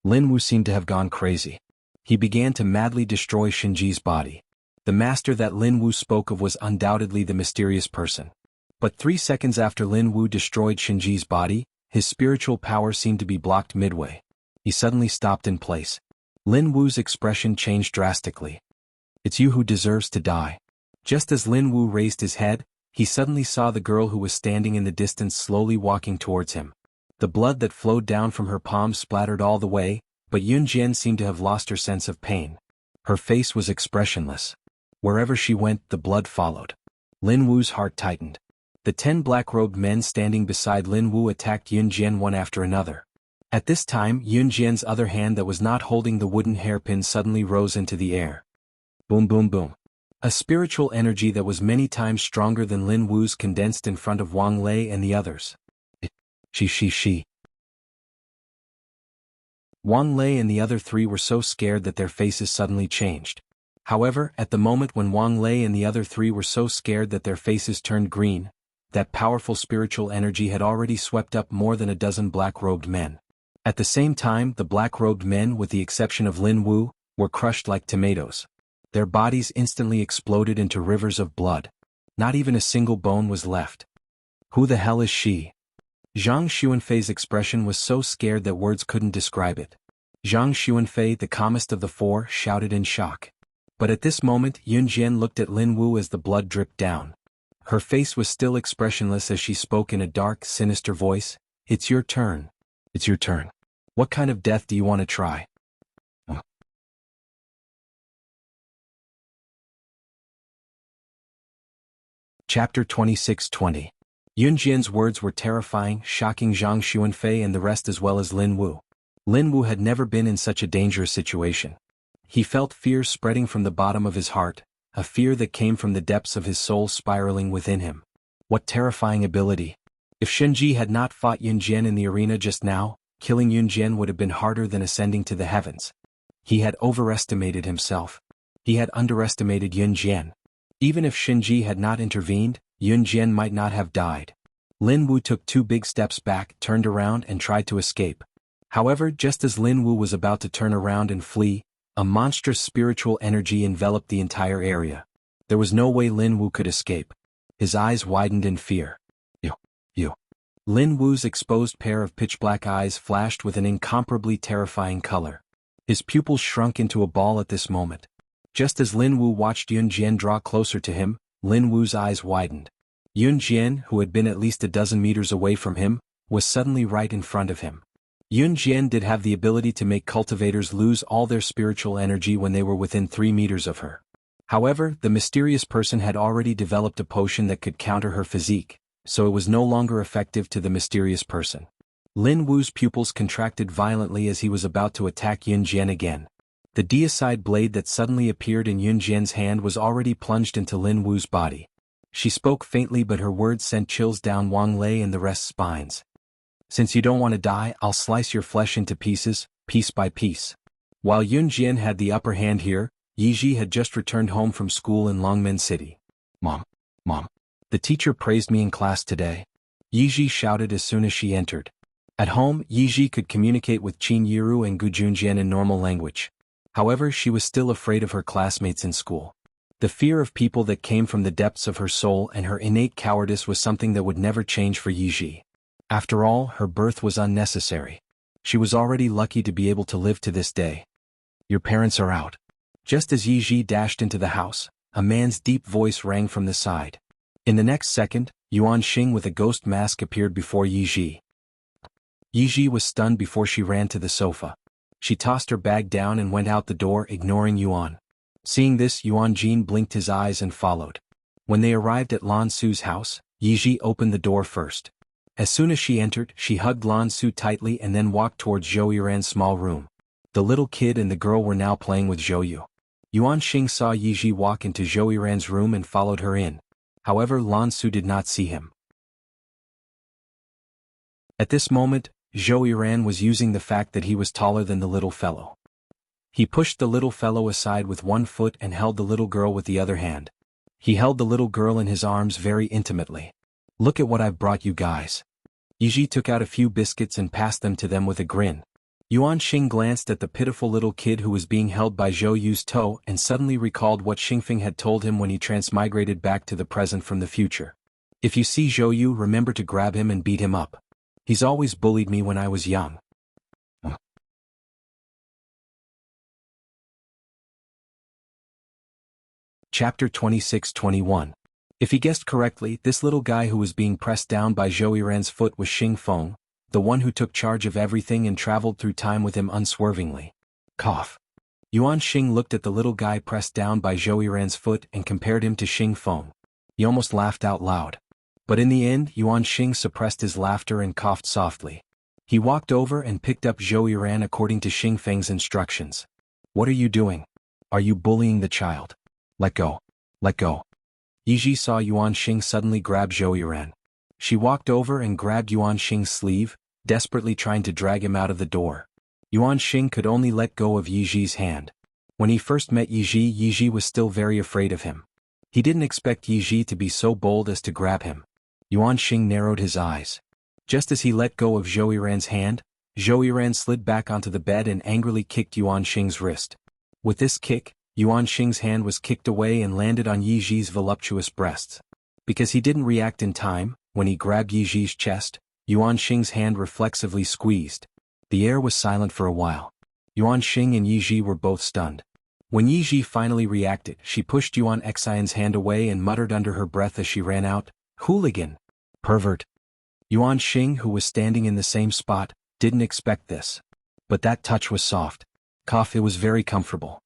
Lin Wu seemed to have gone crazy. He began to madly destroy Shinji's body. The master that Lin Wu spoke of was undoubtedly the mysterious person. But 3 seconds after Lin Wu destroyed Shinji's body, his spiritual power seemed to be blocked midway. He suddenly stopped in place. Lin Wu's expression changed drastically. It's you who deserves to die. Just as Lin Wu raised his head, he suddenly saw the girl who was standing in the distance slowly walking towards him. The blood that flowed down from her palm splattered all the way, but Yun Jian seemed to have lost her sense of pain. Her face was expressionless. Wherever she went, the blood followed. Lin Wu's heart tightened. The 10 black-robed men standing beside Lin Wu attacked Yun Jian one after another. At this time, Yun Jian's other hand that was not holding the wooden hairpin suddenly rose into the air. Boom boom boom. A spiritual energy that was many times stronger than Lin Wu's condensed in front of Wang Lei and the others. She. Wang Lei and the other 3 were so scared that their faces suddenly changed. However, at the moment when Wang Lei and the other 3 were so scared that their faces turned green, that powerful spiritual energy had already swept up more than a dozen black-robed men. At the same time, the black-robed men, with the exception of Lin Wu, were crushed like tomatoes. Their bodies instantly exploded into rivers of blood. Not even a single bone was left. Who the hell is she? Zhang Xuanfei's expression was so scared that words couldn't describe it. Zhang Xuanfei, the calmest of the 4, shouted in shock. But at this moment Yun Jian looked at Lin Wu as the blood dripped down. Her face was still expressionless as she spoke in a dark, sinister voice. It's your turn. It's your turn. What kind of death do you want to try? Chapter 26:20. Yun Jian's words were terrifying, shocking Zhang Xuanfei and the rest as well as Lin Wu. Lin Wu had never been in such a dangerous situation. He felt fear spreading from the bottom of his heart, a fear that came from the depths of his soul spiraling within him. What terrifying ability! If Shinji had not fought Yun Jian in the arena just now, killing Yun Jian would have been harder than ascending to the heavens. He had overestimated himself. He had underestimated Yun Jian. Even if Shinji had not intervened, Yun Jian might not have died. Lin Wu took 2 big steps back, turned around and tried to escape. However, just as Lin Wu was about to turn around and flee, a monstrous spiritual energy enveloped the entire area. There was no way Lin Wu could escape. His eyes widened in fear. You. Lin Wu's exposed pair of pitch-black eyes flashed with an incomparably terrifying color. His pupils shrunk into a ball at this moment. Just as Lin Wu watched Yun Jian draw closer to him, Lin Wu's eyes widened. Yun Jian, who had been at least a dozen meters away from him, was suddenly right in front of him. Yun Jian did have the ability to make cultivators lose all their spiritual energy when they were within 3 meters of her. However, the mysterious person had already developed a potion that could counter her physique, so it was no longer effective to the mysterious person. Lin Wu's pupils contracted violently as he was about to attack Yun Jian again. The deicide blade that suddenly appeared in Yun Jian's hand was already plunged into Lin Wu's body. She spoke faintly, but her words sent chills down Wang Lei and the rest's spines. Since you don't want to die, I'll slice your flesh into pieces, piece by piece. While Yun Jian had the upper hand here, Yi Ji had just returned home from school in Longmen City. Mom. The teacher praised me in class today. Yi Ji shouted as soon as she entered. At home, Yi Ji could communicate with Qin Yiru and Gu Junjian in normal language. However, she was still afraid of her classmates in school. The fear of people that came from the depths of her soul and her innate cowardice was something that would never change for Yi Ji. After all, her birth was unnecessary. She was already lucky to be able to live to this day. Your parents are out. Just as Yi Ji dashed into the house, a man's deep voice rang from the side. In the next second, Yuan Xing with a ghost mask appeared before Yi Ji. Yi Ji was stunned before she ran to the sofa. She tossed her bag down and went out the door, ignoring Yuan. Seeing this, Yuan Jin blinked his eyes and followed. When they arrived at Lan Su's house, Yi Ji opened the door first. As soon as she entered, she hugged Lan Su tightly and then walked towards Zhou Yuran's small room. The little kid and the girl were now playing with Zhou Yu. Yuan Xing saw Yi Ji walk into Zhou Yuran's room and followed her in. However, Lan Su did not see him. At this moment, Zhou Yuran was using the fact that he was taller than the little fellow. He pushed the little fellow aside with one foot and held the little girl with the other hand. He held the little girl in his arms very intimately. Look at what I've brought you guys. Yi Ji took out a few biscuits and passed them to them with a grin. Yuan Xing glanced at the pitiful little kid who was being held by Zhou Yu's toe and suddenly recalled what Xingfeng had told him when he transmigrated back to the present from the future. If you see Zhou Yu, remember to grab him and beat him up. He's always bullied me when I was young. Chapter 26-21. If he guessed correctly, this little guy who was being pressed down by Zhou Yuran's foot was Xing Feng, the one who took charge of everything and traveled through time with him unswervingly. Cough. Yuan Xing looked at the little guy pressed down by Zhou Yuran's foot and compared him to Xing Feng. He almost laughed out loud. But in the end, Yuan Xing suppressed his laughter and coughed softly. He walked over and picked up Zhou Yuran according to Xing Feng's instructions. What are you doing? Are you bullying the child? Let go. Let go. Yi Ji saw Yuan Xing suddenly grab Zhou Yuran. She walked over and grabbed Yuan Xing's sleeve, desperately trying to drag him out of the door. Yuan Xing could only let go of Yi Ji's hand. When he first met Yi Ji was still very afraid of him. He didn't expect Yi Ji to be so bold as to grab him. Yuan Xing narrowed his eyes. Just as he let go of Zhou Yuran's hand, Zhou Yuran slid back onto the bed and angrily kicked Yuan Xing's wrist. With this kick, Yuan Xing's hand was kicked away and landed on Yi Ji's voluptuous breasts. Because he didn't react in time, when he grabbed Yi Ji's chest, Yuan Xing's hand reflexively squeezed. The air was silent for a while. Yuan Xing and Yi Ji were both stunned. When Yi Ji finally reacted, she pushed Yuan Xian's hand away and muttered under her breath as she ran out, "Hooligan! Pervert!" Yuan Xing, who was standing in the same spot, didn't expect this. But that touch was soft. Cough, it was very comfortable.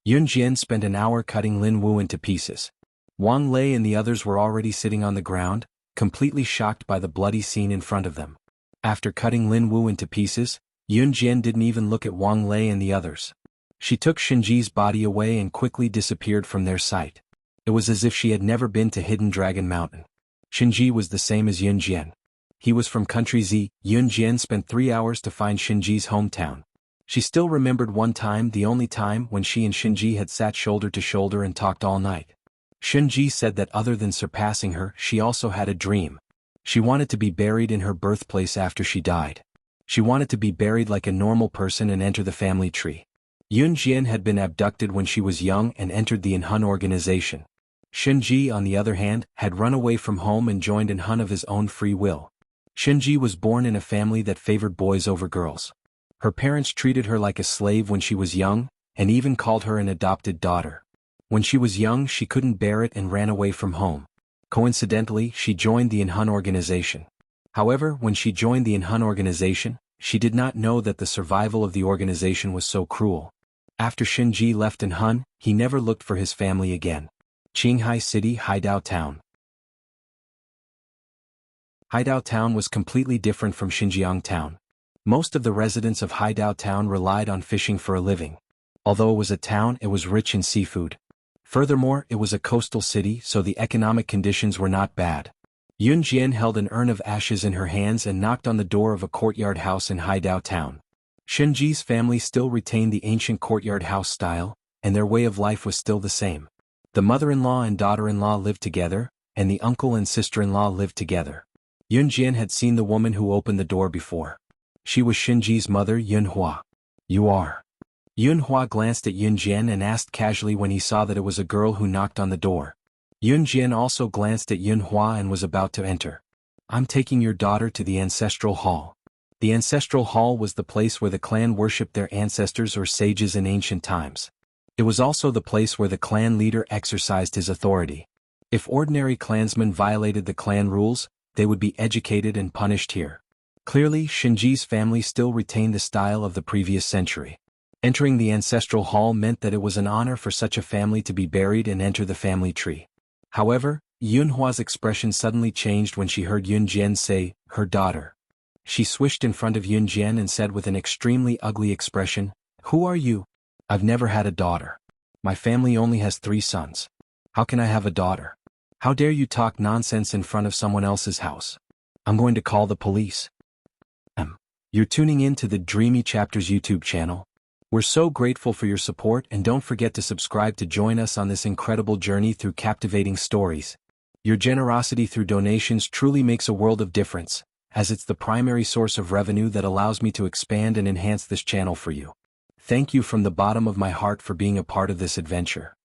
Yun Jian spent an hour cutting Lin Wu into pieces. Wang Lei and the others were already sitting on the ground, completely shocked by the bloody scene in front of them. After cutting Lin Wu into pieces, Yun Jian didn't even look at Wang Lei and the others. She took Shinji's body away and quickly disappeared from their sight. It was as if she had never been to Hidden Dragon Mountain. Shinji was the same as Yun Jian. He was from country Z. Yun Jian spent 3 hours to find Shinji's hometown. She still remembered one time, the only time when she and Shinji had sat shoulder to shoulder and talked all night. Shinji said that other than surpassing her, she also had a dream. She wanted to be buried in her birthplace after she died. She wanted to be buried like a normal person and enter the family tree. Yun Jian had been abducted when she was young and entered the Enhun organization. Shinji, on the other hand, had run away from home and joined Enhun of his own free will. Shinji was born in a family that favored boys over girls. Her parents treated her like a slave when she was young, and even called her an adopted daughter. When she was young, she couldn't bear it and ran away from home. Coincidentally, she joined the Enhun organization. However, when she joined the Enhun organization, she did not know that the survival of the organization was so cruel. After Shinji left Enhun, he never looked for his family again. Qinghai City Hideout Town. Haidao Town was completely different from Xinjiang Town. Most of the residents of Haidao Town relied on fishing for a living. Although it was a town, it was rich in seafood. Furthermore, it was a coastal city, so the economic conditions were not bad. Yun Jian held an urn of ashes in her hands and knocked on the door of a courtyard house in Haidao Town. Shenji's family still retained the ancient courtyard house style, and their way of life was still the same. The mother-in-law and daughter-in-law lived together, and the uncle and sister-in-law lived together. Yun Jian had seen the woman who opened the door before. She was Shenji's mother, Yun Hua. You are. Yun Hua glanced at Yun Jian and asked casually when he saw that it was a girl who knocked on the door. Yun Jian also glanced at Yun Hua and was about to enter. I'm taking your daughter to the ancestral hall. The ancestral hall was the place where the clan worshipped their ancestors or sages in ancient times. It was also the place where the clan leader exercised his authority. If ordinary clansmen violated the clan rules, they would be educated and punished here. Clearly, Shenji's family still retained the style of the previous century. Entering the ancestral hall meant that it was an honor for such a family to be buried and enter the family tree. However, Yun Hua's expression suddenly changed when she heard Yun Jian say, her daughter. She swished in front of Yun Jian and said with an extremely ugly expression, Who are you? I've never had a daughter. My family only has 3 sons. How can I have a daughter? How dare you talk nonsense in front of someone else's house? I'm going to call the police. You're tuning in to the Dreamy Chapters YouTube channel. We're so grateful for your support, and don't forget to subscribe to join us on this incredible journey through captivating stories. Your generosity through donations truly makes a world of difference, as it's the primary source of revenue that allows me to expand and enhance this channel for you. Thank you from the bottom of my heart for being a part of this adventure.